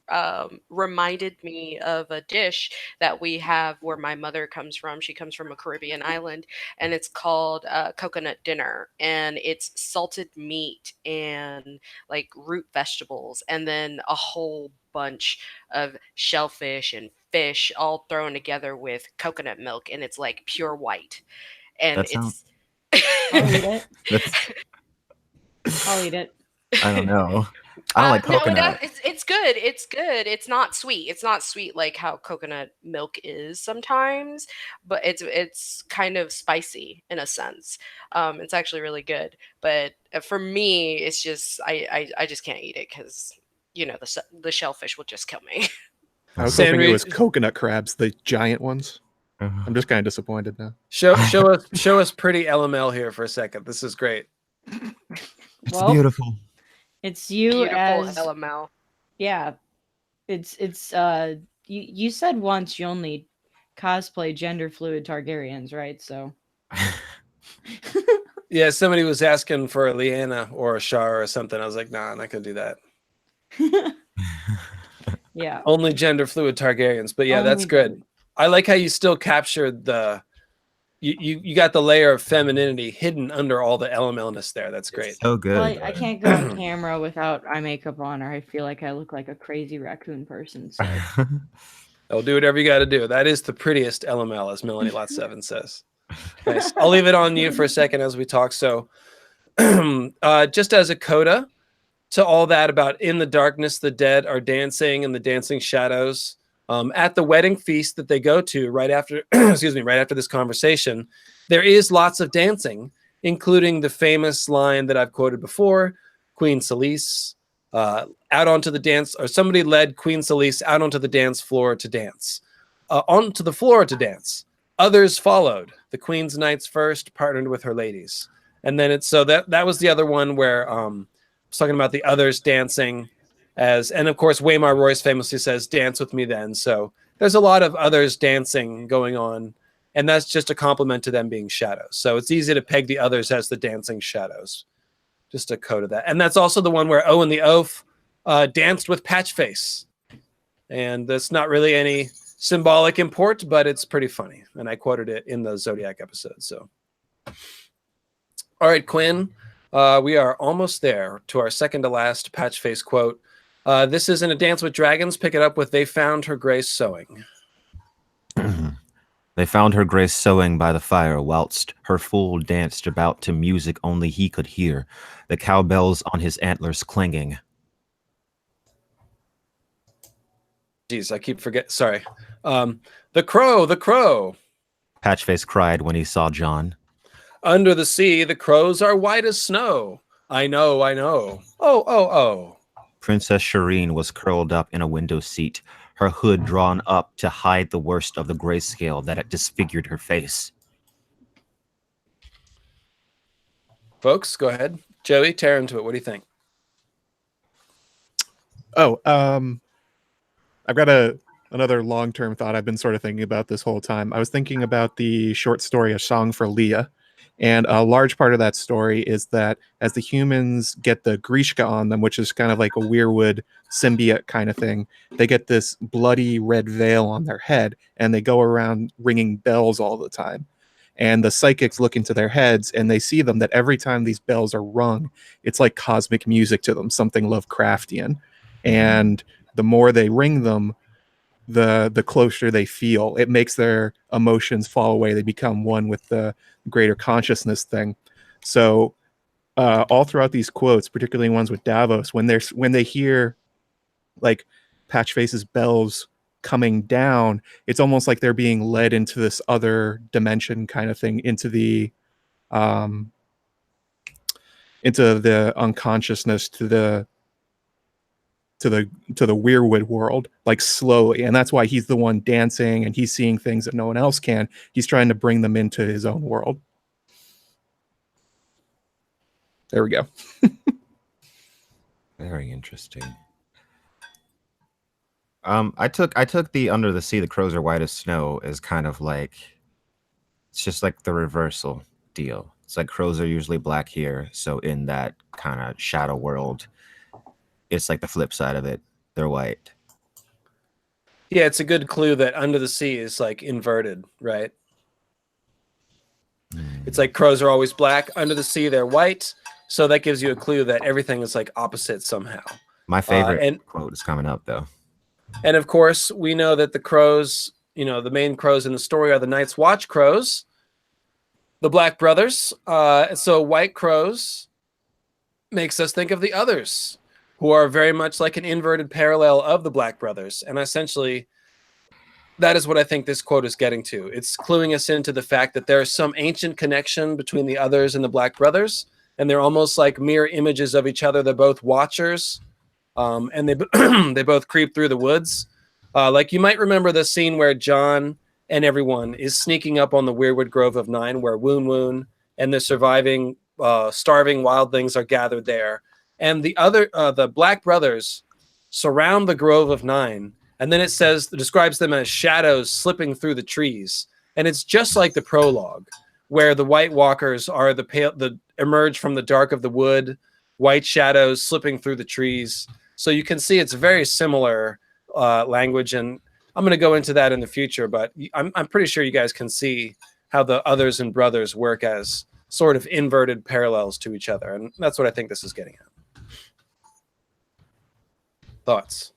reminded me of a dish that we have where my mother comes from. She comes from a Caribbean island, and it's called coconut dinner, and it's salted meat and like root vegetables, and then a whole bunch of shellfish and fish all thrown together with coconut milk, and it's like pure white. And That sounds- I'll eat it. That's- I'll eat it. I don't know. I don't like No, coconut. it's good. It's good. It's not sweet. It's not sweet like how coconut milk is sometimes, but it's kind of spicy in a sense. It's actually really good. But for me, it's just I just can't eat it because the shellfish will just kill me. I was hoping it was Sanri- coconut crabs, the giant ones. Uh-huh. I'm just kind of disappointed now. Show us pretty LML here for a second. This is great. It's Well, beautiful. It's you Beautiful as LML. yeah. It's you said once you only cosplay gender fluid Targaryens, right? So Yeah, somebody was asking for a Lyanna or a Shar or something. I was like, nah, I'm not gonna do that. yeah. Only gender fluid Targaryens. But yeah, that's Only good. gender- I like how you still captured you got the layer of femininity hidden under all the LMLness there. That's great. So good. Well, I can't go on camera without eye makeup on, or I feel like I look like a crazy raccoon person. So I'll do whatever you got to do. That is the prettiest LML, as Melanie Lot 7 says. Nice. I'll leave it on you for a second as we talk. So, just as a coda to all that about in the darkness, the dead are dancing and the dancing shadows. At the wedding feast that they go to right after, right after this conversation, there is lots of dancing, including the famous line that I've quoted before, Queen Selyse out onto the dance, or somebody led Queen Selyse out onto the dance floor to dance, onto the floor to dance. Others followed. The Queen's knights first partnered with her ladies. And then that was the other one where I was talking about the others dancing and of course, Waymar Royce famously says, dance with me then. So there's a lot of others dancing going on. And that's just a compliment to them being shadows. So it's easy to peg the others as the dancing shadows. Just a code of that. And that's also the one where Owen the Oaf danced with Patchface. And that's not really any symbolic import, but it's pretty funny. And I quoted it in the Zodiac episode. So, all right, Quinn, we are almost there to our second to last Patchface quote. This isn't a Dance with Dragons. Pick it up with "They found her grace sewing." They found her grace sewing by the fire, whilst her fool danced about to music only he could hear, the cowbells on his antlers clanging. Jeez, I keep forgetting. Sorry. The crow, the crow. Patchface cried when he saw John. Under the sea, the crows are white as snow. I know, I know. Oh, oh, oh. Princess Shireen was curled up in a window seat, her hood drawn up to hide the worst of the grayscale that had disfigured her face. Folks, go ahead. Joey, tear into it. What do you think? Oh, I've got another long-term thought I've been sort of thinking about this whole time. I was thinking about the short story, A Song for Leah. And a large part of that story is that as the humans get the Grishka on them, which is kind of like a weirwood symbiote kind of thing, they get this bloody red veil on their head, and they go around ringing bells all the time. And the psychics look into their heads, and they see them that every time these bells are rung, it's like cosmic music to them, something Lovecraftian. And the more they ring them, the closer they feel. It makes their emotions fall away. They become one with the greater consciousness thing. So all throughout these quotes, particularly ones with Davos, when they hear like Patchface's bells coming down, it's almost like they're being led into this other dimension kind of thing, into the unconsciousness, to the weirwood world, like slowly. And that's why he's the one dancing, and he's seeing things that no one else can. He's trying to bring them into his own world. There we go. Very interesting. I took the under the sea, the crows are white as snow as kind of like, it's just like the reversal deal. It's like crows are usually black here, so in that kind of shadow world, it's like the flip side of it. They're white. Yeah, it's a good clue that under the sea is like inverted, right? It's like crows are always black. Under the sea, they're white. So that gives you a clue that everything is like opposite somehow. My favorite quote is coming up, though. And of course, we know that the crows, the main crows in the story are the Night's Watch crows, the Black Brothers. So white crows makes us think of the others, who are very much like an inverted parallel of the Black Brothers. And essentially, that is what I think this quote is getting to. It's cluing us into the fact that there is some ancient connection between the others and the Black Brothers, and they're almost like mirror images of each other. They're both watchers, and they they both creep through the woods. Like you might remember the scene where John and everyone is sneaking up on the Weirwood Grove of Nine, where Woon Woon and the surviving, starving wildlings are gathered there. And the Black Brothers surround the Grove of Nine, and then it describes them as shadows slipping through the trees. And it's just like the prologue, where the White Walkers are emerge from the dark of the wood, white shadows slipping through the trees. So you can see it's very similar language, and I'm going to go into that in the future, but I'm pretty sure you guys can see how the others and brothers work as sort of inverted parallels to each other, and that's what I think this is getting at. Thoughts?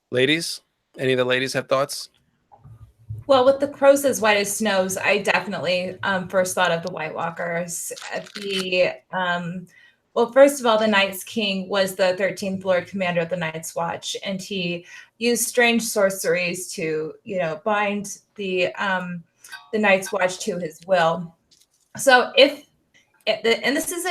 Ladies? Any of the ladies have thoughts? Well, with the crows as white as snows, I definitely first thought of the White Walkers. Well, first of all, the Night's King was the 13th Lord Commander of the Night's Watch, and he used strange sorceries to, bind the Night's Watch to his will. So and this is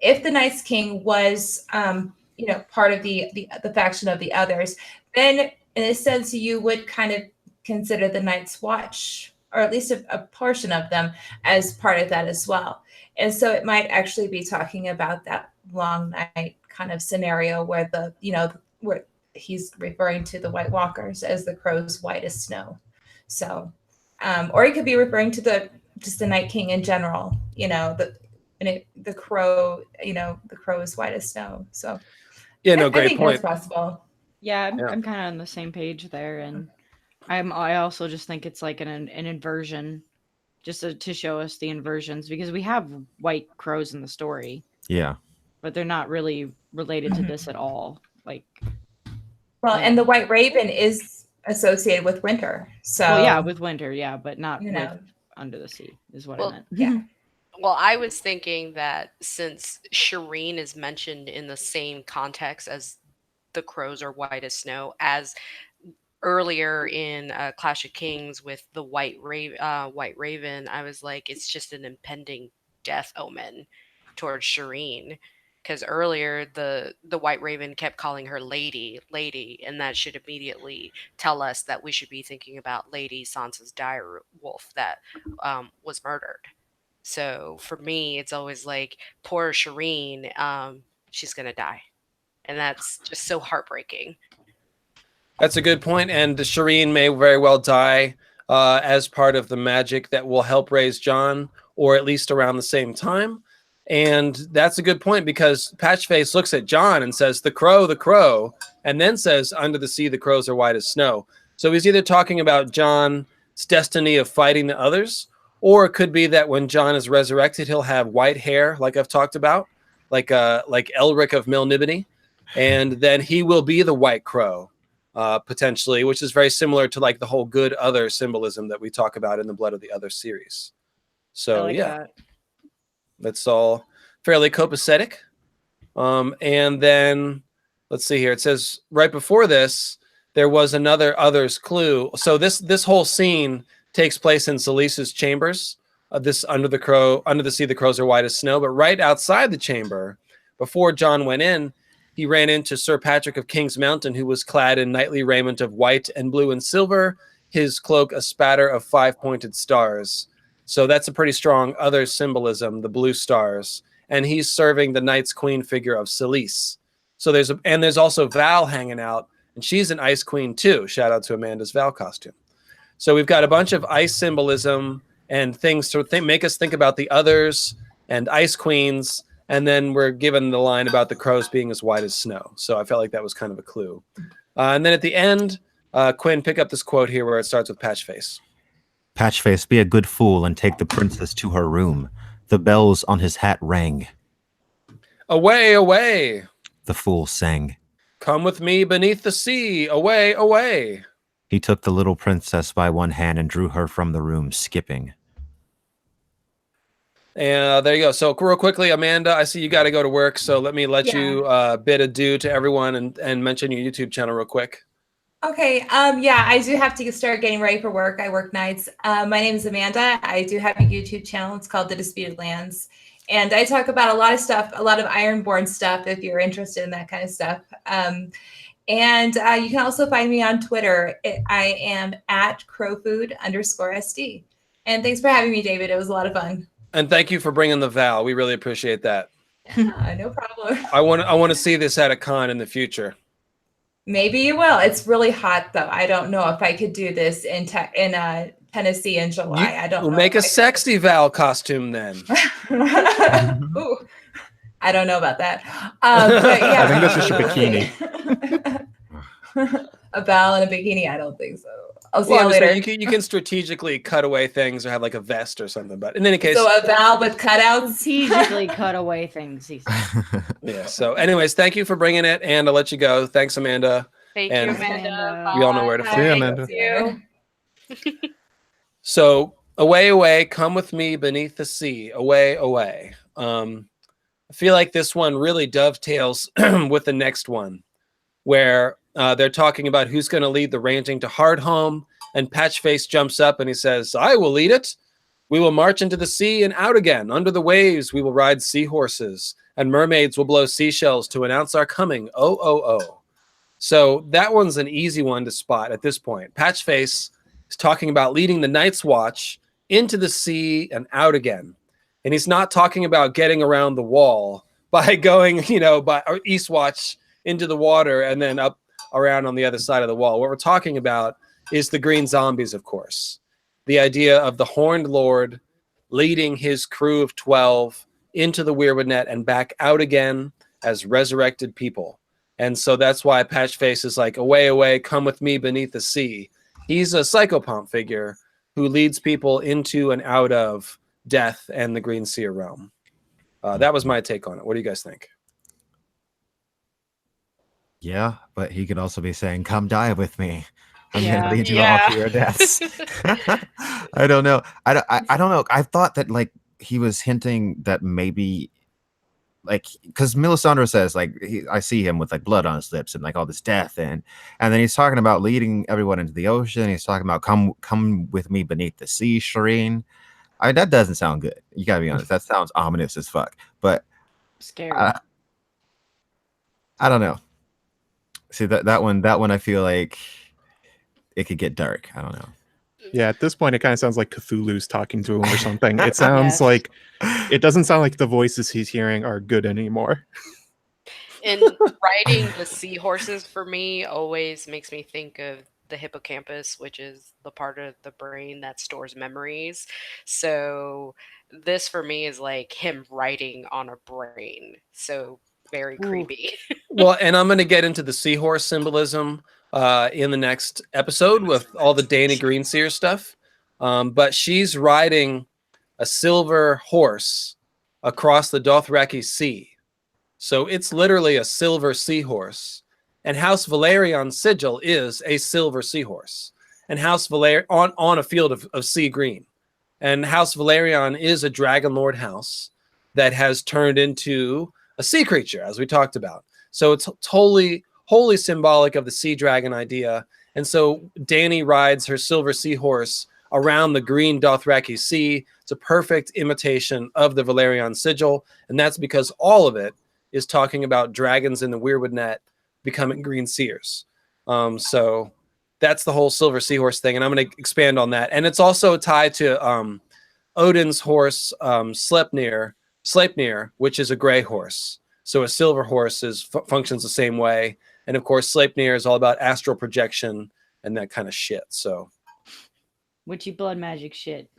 if the Night's King was, part of the faction of the others, then in a sense you would kind of consider the Night's Watch, or at least a portion of them, as part of that as well. And so it might actually be talking about that long night kind of scenario where where he's referring to the White Walkers as the crows white as snow. So, or he could be referring to the Night King in general, the crow, the crow is white as snow. So yeah, no, I great think point. that's possible. Yeah, I'm kind of on the same page there, and I also just think it's like an inversion, just to show us the inversions, because we have white crows in the story. Yeah. But they're not really related to this at all. Well, and the White Raven is associated with winter. So yeah, with winter, yeah, but not with Under the Sea is what I meant. Yeah. Well, I was thinking that since Shireen is mentioned in the same context as the crows are white as snow, as earlier in Clash of Kings with the White Raven, I was like, it's just an impending death omen towards Shireen, because earlier the White Raven kept calling her lady, and that should immediately tell us that we should be thinking about Lady Sansa's dire wolf that was murdered. So for me, it's always like, poor Shireen, she's gonna die, and that's just so heartbreaking. That's a good point, and Shireen may very well die as part of the magic that will help raise Jon, or at least around the same time. And that's a good point, because Patchface looks at Jon and says, the crow, and then says, under the sea, the crows are white as snow. So he's either talking about Jon's destiny of fighting the others, or it could be that when Jon is resurrected, he'll have white hair, like I've talked about, like Elric of Melniboné, and then he will be the White Crow, potentially, which is very similar to like the whole good other symbolism that we talk about in the Blood of the Other series. So that's all fairly copacetic. And then let's see here. It says right before this, there was another others clue. So this whole scene takes place in Selyse's chambers. This under the sea, the crows are white as snow. But right outside the chamber, before Jon went in, he ran into Sir Patrick of King's Mountain, who was clad in knightly raiment of white and blue and silver, his cloak a spatter of 5-pointed stars. So that's a pretty strong other symbolism, the blue stars. And he's serving the Night's Queen figure of Selyse. So there's also Val hanging out, and she's an Ice Queen too. Shout out to Amanda's Val costume. So we've got a bunch of ice symbolism and things to make us think about the others and Ice Queens. And then we're given the line about the crows being as white as snow. So I felt like that was kind of a clue. And then at the end, Quinn, pick up this quote here where it starts with Patchface. Patchface, be a good fool and take the princess to her room. The bells on his hat rang. Away, away. The fool sang. Come with me beneath the sea. Away, away. He took the little princess by one hand and drew her from the room, skipping. And there you go. So real quickly, Amanda, I see you got to go to work. So let me let you bid adieu to everyone and mention your YouTube channel real quick. Okay. Yeah, I do have to start getting ready for work. I work nights. My name is Amanda. I do have a YouTube channel. It's called The Disputed Lands. And I talk about a lot of stuff, a lot of Ironborn stuff, if you're interested in that kind of stuff. And you can also find me on Twitter. I am at Crowfood_SD. And thanks for having me, David. It was a lot of fun. And thank you for bringing the Val. We really appreciate that. No problem. I want to see this at a con in the future. Maybe you will. It's really hot, though. I don't know if I could do this in Tennessee in July. I don't know. Make a sexy Val costume then. Ooh, I don't know about that. But yeah. I think that's just a bikini. A Val in a bikini? I don't think so. I'll see you later. You can strategically cut away things or have like a vest or something. But in any case, so a Val with cutouts. Strategically cut away things. Yeah. So, anyways, thank you for bringing it, and I'll let you go. Thanks, Amanda. Thank And you, Amanda. we all know where to See find you, you. Amanda. So, away, away, come with me beneath the sea. Away, away. I feel like this one really dovetails with the next one, where they're talking about who's going to lead the ranging to Hardhome, and Patchface jumps up and he says, "I will lead it. We will march into the sea and out again. Under the waves, we will ride seahorses, and mermaids will blow seashells to announce our coming. Oh, oh, oh." So that one's an easy one to spot at this point. Patchface is talking about leading the Night's Watch into the sea and out again. And he's not talking about getting around the wall by going, by East Watch into the water and then up around on the other side of the wall. What we're talking about is the green zombies, of course. The idea of the Horned Lord leading his crew of 12 into the Weirwood Net and back out again as resurrected people. And so that's why Patchface is like, away, away, come with me beneath the sea. He's a psychopomp figure who leads people into and out of death and the Green Seer realm. That was my take on it. What do you guys think? Yeah, but he could also be saying, "Come die with me. I'm Yeah. gonna lead you all to your deaths." I don't know. I don't know. I thought that like he was hinting that maybe like because Melisandre says like I see him with like blood on his lips and like all this death and then he's talking about leading everyone into the ocean. He's talking about come with me beneath the sea, Shireen. That doesn't sound good. You gotta be honest. That sounds ominous as fuck. But Scary. I don't know. See that one I feel like it could get dark. I don't know. Yeah, at this point it kind of sounds like Cthulhu's talking to him or something. It sounds like it doesn't sound like the voices he's hearing are good anymore. And riding the seahorses for me always makes me think of the hippocampus, which is the part of the brain that stores memories. So this for me is like him riding on a brain. So very creepy. Well, and I'm going to get into the seahorse symbolism in the next episode with all the Dany Greenseer stuff. But she's riding a silver horse across the Dothraki Sea. So it's literally a silver seahorse. And House Valerion's sigil is a silver seahorse. And House Valerion on a field of sea green. And House Valerion is a Dragon Lord house that has turned into a sea creature, as we talked about. So it's wholly symbolic of the sea dragon idea. And so Dany rides her silver seahorse around the green Dothraki Sea. It's a perfect imitation of the Valerion sigil. And that's because all of it is talking about dragons in the Weirwood Net becoming green seers. So that's the whole silver seahorse thing. And I'm going to expand on that. And it's also tied to Odin's horse, Sleipnir, which is a gray horse. So a silver horse functions the same way. And of course, Sleipnir is all about astral projection and that kind of shit. So Witchy blood magic shit.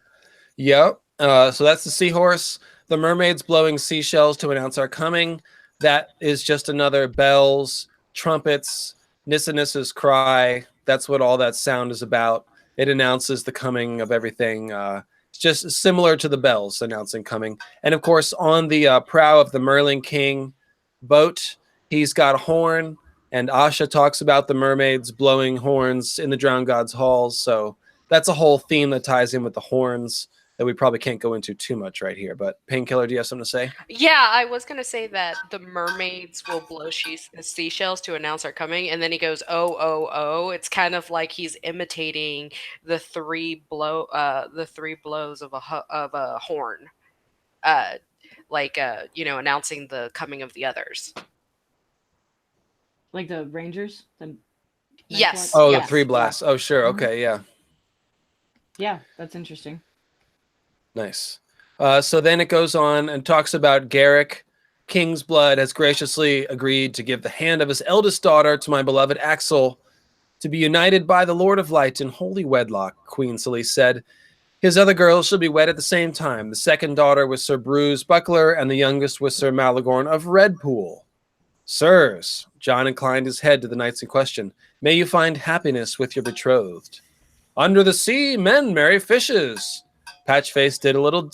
Yep. So that's the seahorse. The mermaids blowing seashells to announce our coming. That is just another bells, trumpets, Nissa Nissa's cry. That's what all that sound is about. It announces the coming of everything. It's just similar to the bells announcing coming. And of course, on the prow of the Merlin King boat, he's got a horn. And Asha talks about the mermaids blowing horns in the Drowned Gods' halls. So that's a whole theme that ties in with the horns. that we probably can't go into too much right here. But Painkiller, do you have something to say? Yeah, I was gonna say that the mermaids will blow seashells to announce they're coming, and then he goes, "Oh, oh, oh!" It's kind of like he's imitating the three blows of a horn, announcing the coming of the others. Like the Rangers? Yes. Oh, yes. the 3 blasts. Oh, sure. Okay, yeah. Yeah, that's interesting. Nice. So then it goes on and talks about Garrick. King's blood has graciously agreed to give the hand of his eldest daughter to my beloved Axel to be united by the Lord of Light in holy wedlock, Queen Celise said. His other girls shall be wed at the same time. The second daughter with Sir Bruce Buckler and the youngest with Sir Malagorn of Redpool. Sirs, John inclined his head to the knights in question, may you find happiness with your betrothed. Under the sea, men marry fishes. Patchface did a little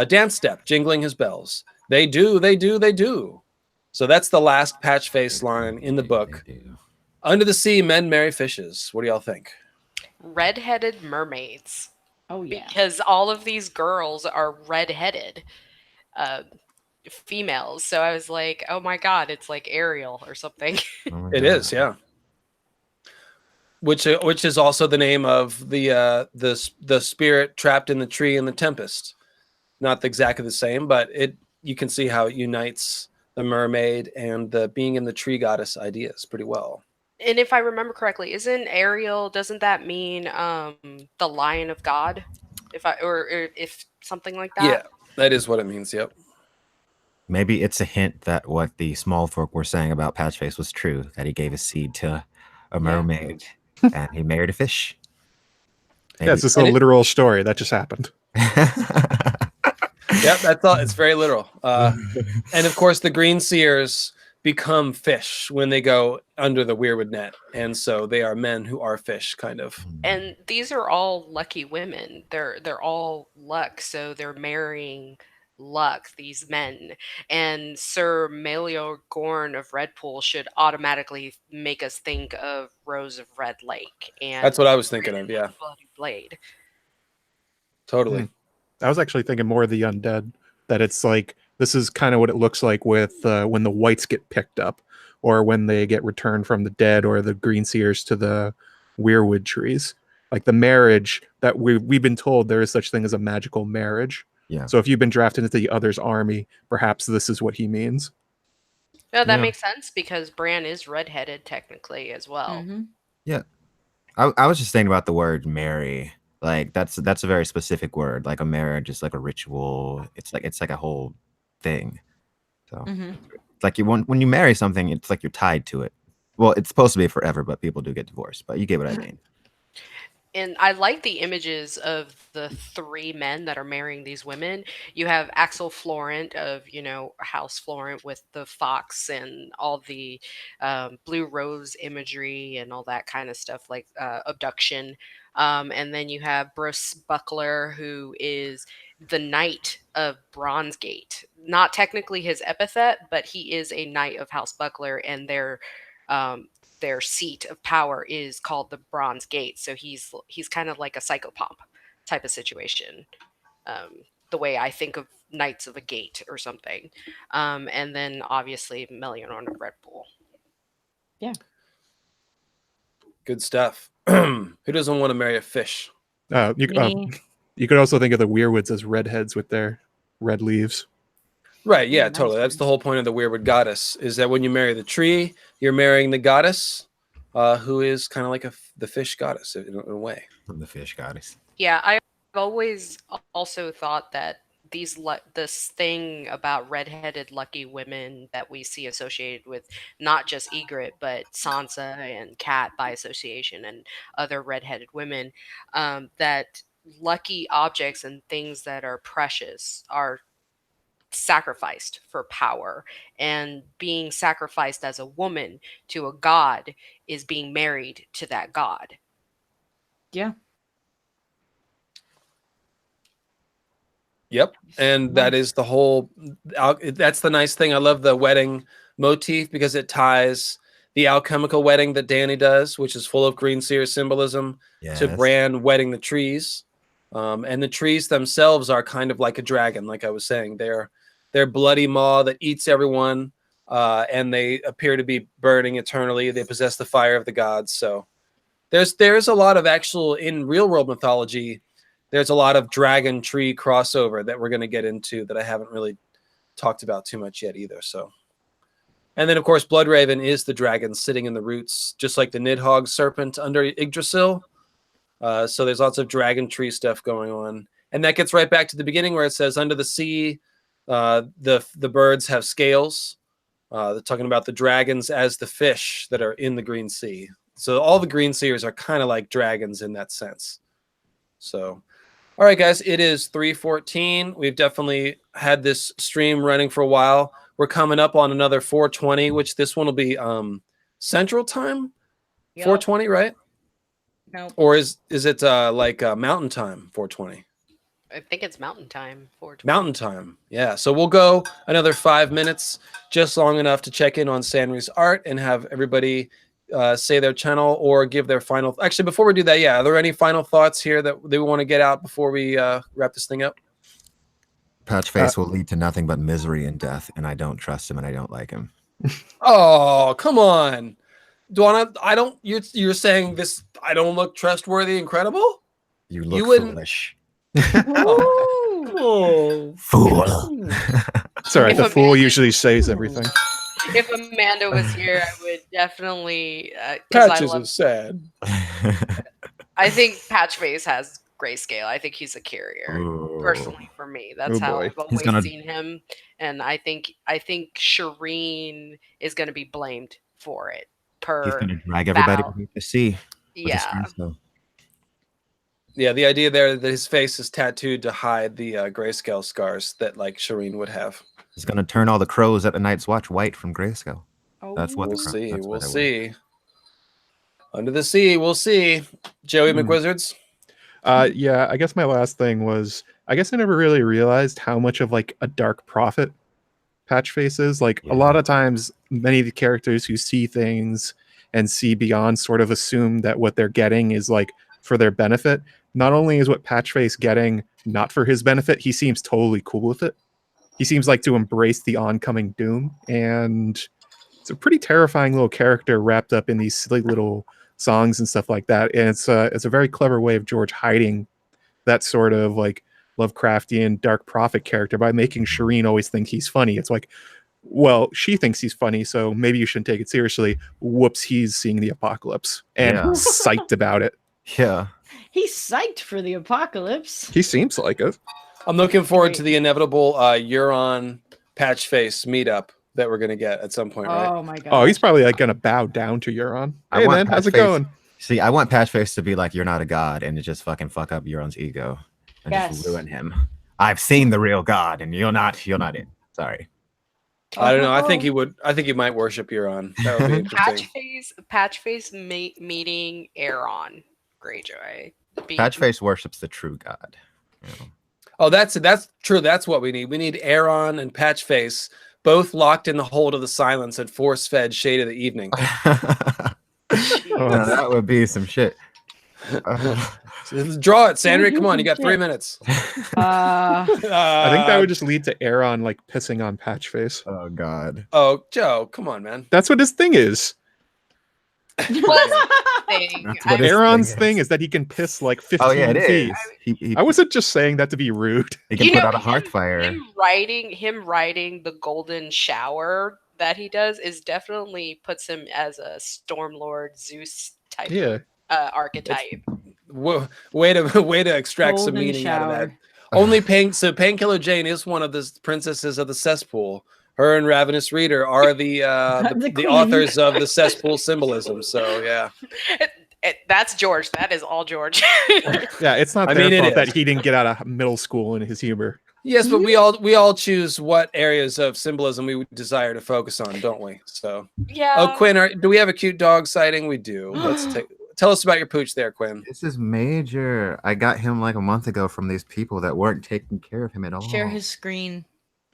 dance step, jingling his bells. They do, they do, they do. So that's the last Patchface line in the book. Under the sea, men marry fishes. What do y'all think? Red-headed mermaids. Oh, yeah. Because all of these girls are red-headed females. So I was like, oh my god, it's like Ariel or something. Oh It is, yeah. Which is also the name of the spirit trapped in the tree in the Tempest. Not exactly the same, but you can see how it unites the mermaid and the being in the tree goddess ideas pretty well. And if I remember correctly, doesn't that mean the Lion of God? If something like that? Yeah, that is what it means, yep. Maybe it's a hint that what the small folk were saying about Patchface was true, that he gave a seed to a mermaid and he married a fish. Yeah, it's just a literal story that just happened. Yep, that's all. It's very literal. And of course, the green seers become fish when they go under the weirwood net, and so they are men who are fish, kind of. And these are all lucky women. They're all luck, so they're marrying luck, these men. And Sir Malagorn of Redpool should automatically make us think of Rose of Red Lake. And that's what I was thinking of, yeah. Bloody Blade. Totally. I was actually thinking more of the undead, that it's like, this is kind of what it looks like with when the whites get picked up, or when they get returned from the dead, or the green seers to the weirwood trees. Like the marriage that we've been told there is such thing as a magical marriage. Yeah. So if you've been drafted into the other's army, perhaps this is what he means. No, that makes sense, because Bran is redheaded technically as well. Mm-hmm. Yeah. I was just thinking about the word marry. Like that's a very specific word. Like a marriage is like a ritual. It's like a whole thing. So it's like when you marry something, it's like you're tied to it. Well, it's supposed to be forever, but people do get divorced. But you get what I mean. And I like the images of the 3 men that are marrying these women. You have Axel Florent of, House Florent with the fox and all the blue rose imagery and all that kind of stuff, like abduction. And then you have Bruce Buckler, who is the Knight of Bronzegate. Not technically his epithet, but he is a Knight of House Buckler, and their seat of power is called the Bronze Gate. So he's kind of like a psychopomp type of situation. The way I think of Knights of a Gate or something. And then obviously Malagorn of Redpool. Yeah. Good stuff. Who doesn't want to marry a fish? You could also think of the weirwoods as redheads with their red leaves. Right, yeah, totally. That's the whole point of the weirwood goddess, is that when you marry the tree, you're marrying the goddess, who is kind of like the fish goddess in a way. The fish goddess. Yeah, I've always also thought that this thing about redheaded lucky women that we see associated with not just Ygritte, but Sansa and Kat by association and other redheaded women, that lucky objects and things that are precious are sacrificed for power, and being sacrificed as a woman to a god is being married to that god. Yeah. Yep. And that is the whole, that's the nice thing. I love the wedding motif because it ties the alchemical wedding that Dany does, which is full of green seer symbolism, to Bran wedding the trees. And the trees themselves are kind of like a dragon, like I was saying. They're bloody maw that eats everyone, and they appear to be burning eternally. They possess the fire of the gods. So there's a lot of actual, in real world mythology, there's a lot of dragon tree crossover that we're going to get into that I haven't really talked about too much yet either. So, and then of course Bloodraven is the dragon sitting in the roots, just like the Nidhogg serpent under Yggdrasil. So there's lots of dragon tree stuff going on, and that gets right back to the beginning where it says under the sea, the birds have scales. They're talking about the dragons as the fish that are in the green sea. So all the green seers are kind of like dragons in that sense. So, all right, guys, it is 3:14. We've definitely had this stream running for a while. We're coming up on another 4:20, which this one will be Central Time. Yep. 4:20, right? Nope. Or is it like Mountain Time? 4:20. I think it's Mountain Time. 4:20. Mountain Time, yeah. So we'll go another 5 minutes, just long enough to check in on Sanri's art and have everybody say their channel or give their final. Actually, before we do that, yeah, are there any final thoughts here that they want to get out before we wrap this thing up? Patchface will lead to nothing but misery and death, and I don't trust him and I don't like him. Oh, come on. You're saying this, I don't look trustworthy and credible? You look foolish. Oh. Fool. It's all right. If The a fool man- usually says everything. If Amanda was here, I would definitely. 'Cause Patches is sad. I think Patchface has grayscale. I think he's a carrier. Ooh. Personally, for me, that's Oh, how boy. I've He's always gonna- seen him, and I think Shireen is going to be blamed for it. He's going to drag everybody Val. beneath the sea. With his Yeah, screw. Yeah, the idea there that his face is tattooed to hide the grayscale scars that like Shireen would have. He's going to turn all the crows at the Night's Watch white from grayscale. Oh. That's what We'll the crow- see. that's We'll what I want. see. Under the sea, we'll see. Joey Hmm. McWizards. Yeah, I guess my last thing was, I guess I never really realized how much of like a dark prophet Patchface is. Like Yeah. a lot of times, many of the characters who see things and see beyond sort of assume that what they're getting is like for their benefit. Not only is what Patchface getting not for his benefit, he seems totally cool with it. He seems like to embrace the oncoming doom, and it's a pretty terrifying little character wrapped up in these silly little songs and stuff like that. And it's a very clever way of George hiding that sort of like Lovecraftian dark prophet character by making Shireen always think he's funny. It's like, well, she thinks he's funny, so maybe you shouldn't take it seriously. Whoops, he's seeing the apocalypse and Yeah. psyched about it. Yeah. He's psyched for the apocalypse. He seems like it. I'm looking forward to the inevitable Euron Patchface meetup that we're gonna get at some point, right? Oh my god. Oh, he's probably like gonna bow down to Euron. I Hey want man, how's it Patchface- going? See, I want Patchface to be like, you're not a god, and to just fucking fuck up Euron's ego and just Yes. ruin him. I've seen the real god, and you're not it. Sorry. I don't know. I think he would. I think he might worship Euron. That would be interesting. Patchface meeting Aaron Greyjoy. Patchface worships the true god. You know? Oh, that's true. That's what we need. We need Aaron and Patchface both locked in the hold of the silence and force-fed Shade of the Evening. Oh, Now, that would be some shit. Draw it, Sandra. Come on, you got 3 minutes. I think that would just lead to Aaron like pissing on Patchface. Oh god. Oh, Joe, come on, man. That's what his thing is. Thing. That's what his Aaron's thing thing is. is that he can piss like 15 Oh yeah, it feet. is. He I wasn't just saying that to be rude. he can You put know, out a hearth fire. Him riding the golden shower that he does is definitely puts him as a Stormlord Zeus type Yeah. archetype. Way to extract some Golden meaning out of that. shower. Only Painkiller Jane is one of the princesses of the cesspool. Her and Ravenous Reader are the The queen. authors of the cesspool symbolism. So yeah, That's George. That is all George. Yeah, it's not I their mean, it fault that is. he didn't get out of middle school in his humor. yes, but we all choose what areas of symbolism we desire to focus on, don't we? So Yeah. oh, Quinn, do we have a cute dog sighting? We do. Tell us about your pooch there, Quinn. This is major. I got him like a month ago from these people that weren't taking care of him at all. Share his screen.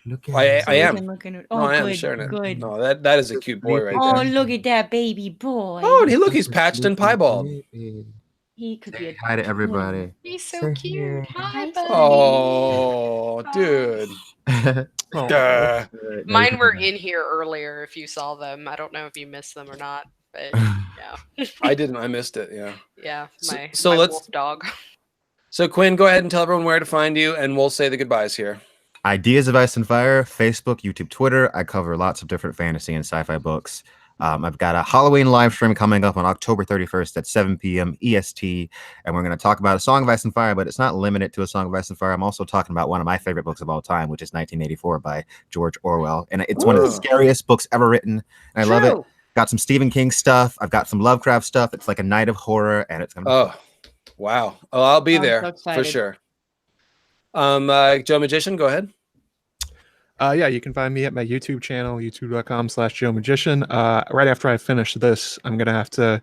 Look at I him. so we am. can look into it. No, Oh, I am good, sharing it. good. No, that is a cute boy right Oh, there. look at that baby boy. Oh, and look, he's patched and piebald. He could be a Hi to everybody. He's so Say cute. here. Hi, buddy. Oh, dude. Oh, Duh. Mine were in here earlier if you saw them. I don't know if you missed them or not, but yeah. I didn't. I missed it. Yeah. Yeah, my So let's. wolf dog. So Quinn, go ahead and tell everyone where to find you, and we'll say the goodbyes here. Ideas of Ice and Fire, Facebook, YouTube, Twitter. I cover lots of different fantasy and sci-fi books. I've got a Halloween live stream coming up on October 31st at 7 p.m. EST, and we're going to talk about A Song of Ice and Fire, but it's not limited to A Song of Ice and Fire. I'm also talking about one of my favorite books of all time, which is 1984 by George Orwell, and it's one of the scariest books ever written, and I love it. Got some Stephen King stuff. I've got some Lovecraft stuff. It's like a night of horror, and it's going to be fun. Wow. Oh, I'll be I'm there so for excited. sure. Joe Magician, go ahead. Yeah, you can find me at my YouTube channel, youtube.com/JoeMagician. Right after I finish this, I'm going to have to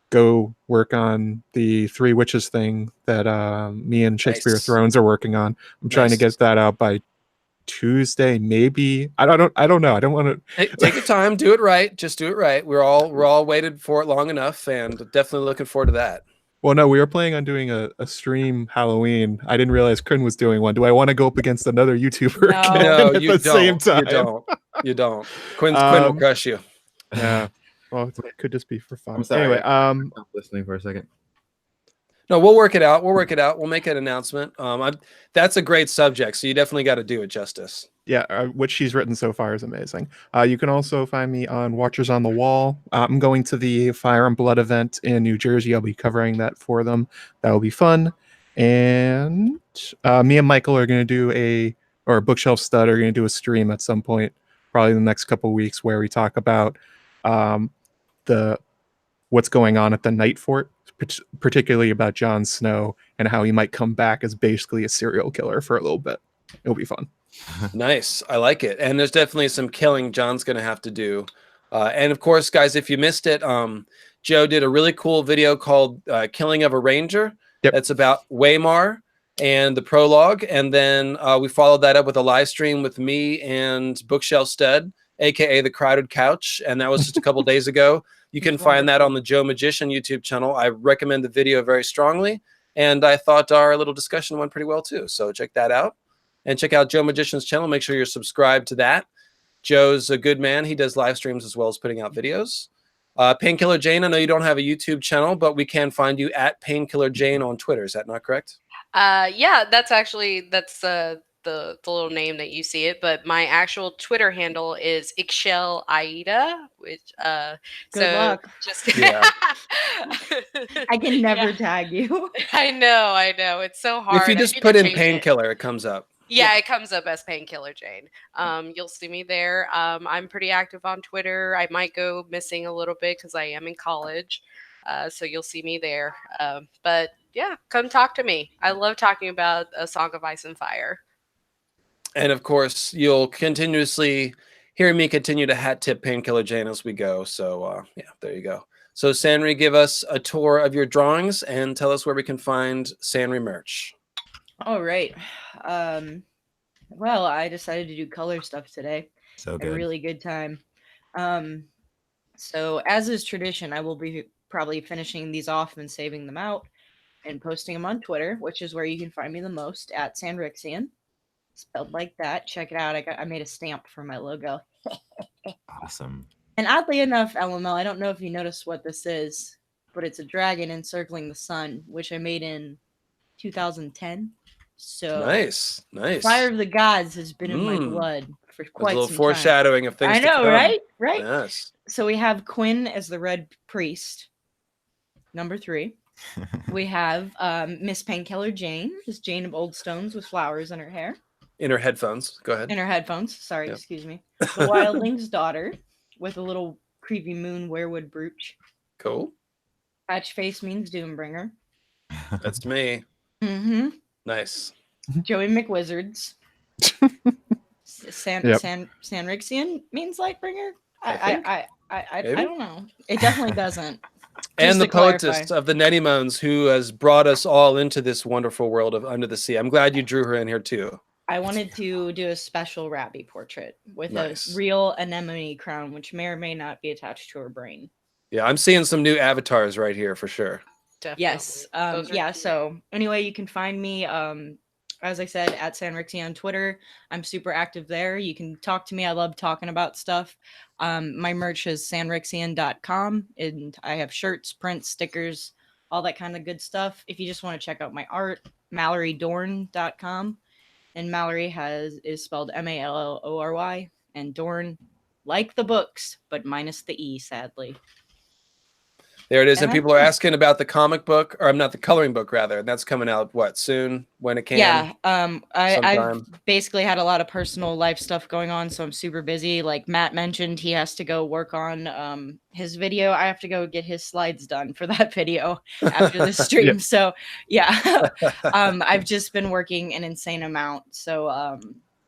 go work on the Three Witches thing that me and Shakespeare Nice. Thrones are working on. I'm trying to Nice. get that out by Tuesday, maybe. I don't know. I don't want to. Hey, take your time. Do it right. Just do it right. We're all waited for it long enough, and definitely looking forward to that. Well, no, we were planning on doing a stream Halloween. I didn't realize Quinn was doing one. Do I want to go up against another YouTuber No. again No, at you the same don't. time? You don't. You don't. Quinn will crush you. Yeah. Well, it could just be for fun. I'm sorry. Anyway, I'm listening for a second. No, we'll work it out. We'll work it out. We'll make an announcement. That's a great subject, so you definitely got to do it justice. yeah, what she's written so far is amazing. You can also find me on Watchers on the Wall. I'm going to the Fire and Blood event in New Jersey. I'll be covering that for them. That will be fun. And me and Michael are going to do Bookshelf Stud are going to do a stream at some point, probably in the next couple of weeks, where we talk about what's going on at the Night Fort, particularly about Jon Snow and how he might come back as basically a serial killer for a little bit. It'll be fun. Nice. I like it. And there's definitely some killing John's going to have to do. And of course, guys, if you missed it, Joe did a really cool video called Killing of a Ranger. Yep. That's about Waymar and the prologue. And then we followed that up with a live stream with me and Bookshelf Stud, aka the Crowded Couch. And that was just a couple days ago. You can find that on the Joe Magician YouTube channel. I recommend the video very strongly. And I thought our little discussion went pretty well too. So check that out. And check out Joe Magician's channel. Make sure you're subscribed to that. Joe's a good man. He does live streams as well as putting out videos. Painkiller Jane, I know you don't have a YouTube channel, but we can find you at Painkiller Jane on Twitter. Is that not correct? Yeah, that's the little name that you see it, but my actual Twitter handle is Ixchel Aida, which Good luck. Just Yeah. I can never tag you. I know, it's so hard. If you I just need put to in change it. Painkiller, it comes up. Yeah, it comes up as Painkiller Jane. You'll see me there. I'm pretty active on Twitter. I might go missing a little bit because I am in college. So you'll see me there. But yeah, come talk to me. I love talking about A Song of Ice and Fire. And of course, you'll continuously hear me continue to hat tip Painkiller Jane as we go. So yeah, there you go. So Sanri, give us a tour of your drawings and tell us where we can find Sanri merch. All right. Well, I decided to do color stuff today. So A good. really good time. So as is tradition, I will be probably finishing these off and saving them out and posting them on Twitter, which is where you can find me the most, at Sanrixian, spelled like that. Check it out. I made a stamp for my logo. Awesome. And oddly enough, LML, I don't know if you noticed what this is, but it's a dragon encircling the sun, which I made in 2010. So Nice. Fire of the Gods has been in my Mm. blood for There's quite a little some foreshadowing of time. things I to know, come. right? Right. Yes. So we have Quinn as the Red Priest, number 3. We have Miss Painkiller Jane, just Jane of Old Stones with flowers in her hair, In her headphones. Go ahead. in her headphones. Sorry, Yep. excuse me. The Wildling's daughter with a little creepy moon werewood brooch. Cool. Patchface means Doombringer. That's me. Mm-hmm. Nice. Joey McWizards. Yep. Sanrixian means Lightbringer. I I Maybe? don't know. It definitely doesn't. And Just the to clarify. poetess of the Nettimones, who has brought us all into this wonderful world of Under the Sea. I'm glad you drew her in here too. I wanted to do a special Rabbie portrait with Nice. a real anemone crown, which may or may not be attached to her brain. Yeah, I'm seeing some new avatars right here for sure. Definitely. Yes. Those are Yeah. cute. So anyway, you can find me, as I said, at Sanrixian on Twitter. I'm super active there. You can talk to me. I love talking about stuff. My merch is sanrixian.com, and I have shirts, prints, stickers, all that kind of good stuff. If you just want to check out my art, MalloryDorn.com. And Mallory is spelled Mallory, and Dorn, like the books, but minus the E, sadly. There it is. And And people are asking about the comic book, or I'm not, the coloring book rather. And that's coming out what, soon, when it can? Yeah, I've sometime. basically had a lot of personal life stuff going on, so I'm super busy. Like Matt mentioned, he has to go work on his video. I have to go get his slides done for that video after the stream. Yep. So yeah, I've just been working an insane amount. So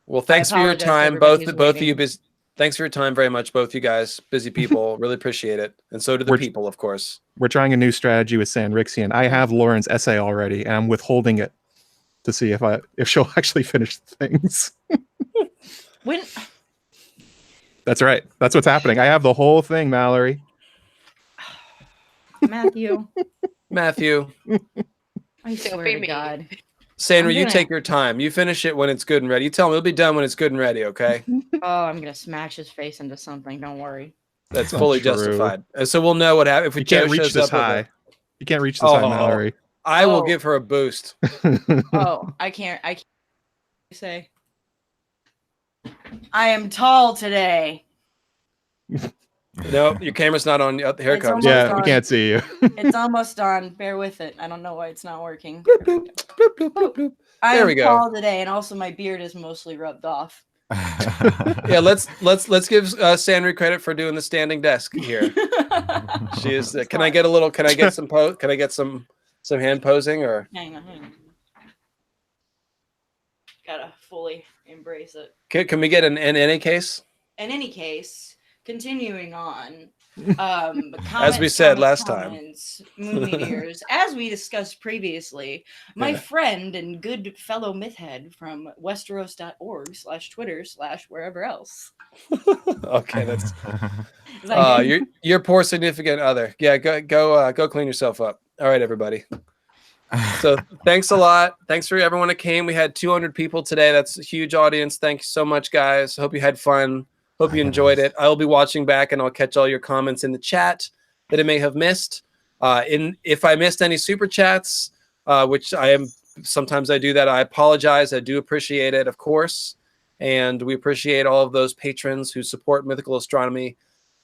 Well, thanks for your apologize to time, everybody both who's of you. waiting. Thanks for your time very much, both you guys, busy people. Really appreciate it, and so do the people, of course. We're trying a new strategy with Sanrixian. I have Lauren's essay already, and I'm withholding it to see if she'll actually finish things. When That's right. That's what's happening. I have the whole thing, Mallory. Matthew, I swear be to mean. God. Sandra, I'm you gonna- take your time. You finish it when it's good and ready. You tell me it'll be done when it's good and ready, okay? Oh, I'm gonna smash his face into something. Don't worry. That's not fully true. justified. And so we'll know what happens if You Joe can't reach shows this up with high. a- You can't reach this high, Oh. Mallory. I will Oh. give her a boost. Oh, I can't say. I am tall today. No, your camera's not on. Here it It's comes. almost Yeah, on. we can't see you. It's almost on. Bear with it. I don't know why it's not working. Bloop, bloop, bloop, bloop, bloop, bloop. I There am we go. tall today, and also my beard is mostly rubbed off. Yeah, let's give Sandra credit for doing the standing desk here. She is. Can I get a little? Can I get some? Can I get some hand posing or? Hang on. Gotta fully embrace it. Can we get an in any case? In any case, continuing on. As we said last time. Moon meteors. As we discussed previously, my Yeah. friend and good fellow mythhead from Westeros.org/Twitter/ wherever else. Okay, that's Is that good? your poor significant other. Yeah, go clean yourself up. All right, everybody. So thanks a lot. Thanks for everyone that came. We had 200 people today. That's a huge audience. Thank you so much, guys. Hope you had fun. Hope you enjoyed it. I'll be watching back and I'll catch all your comments in the chat that I may have missed. If I missed any super chats, which sometimes I do that, I apologize. I do appreciate it, of course. And we appreciate all of those patrons who support Mythical Astronomy.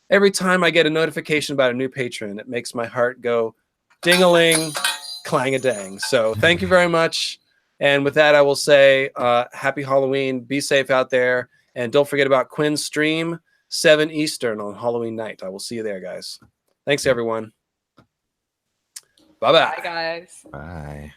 Every time I get a notification about a new patron, it makes my heart go ding-a-ling, clang-a-dang. So thank you very much. And with that, I will say happy Halloween. Be safe out there. And don't forget about Quinn's stream, 7 Eastern on Halloween night. I will see you there, guys. Thanks, everyone. Bye-bye. Bye, guys. Bye.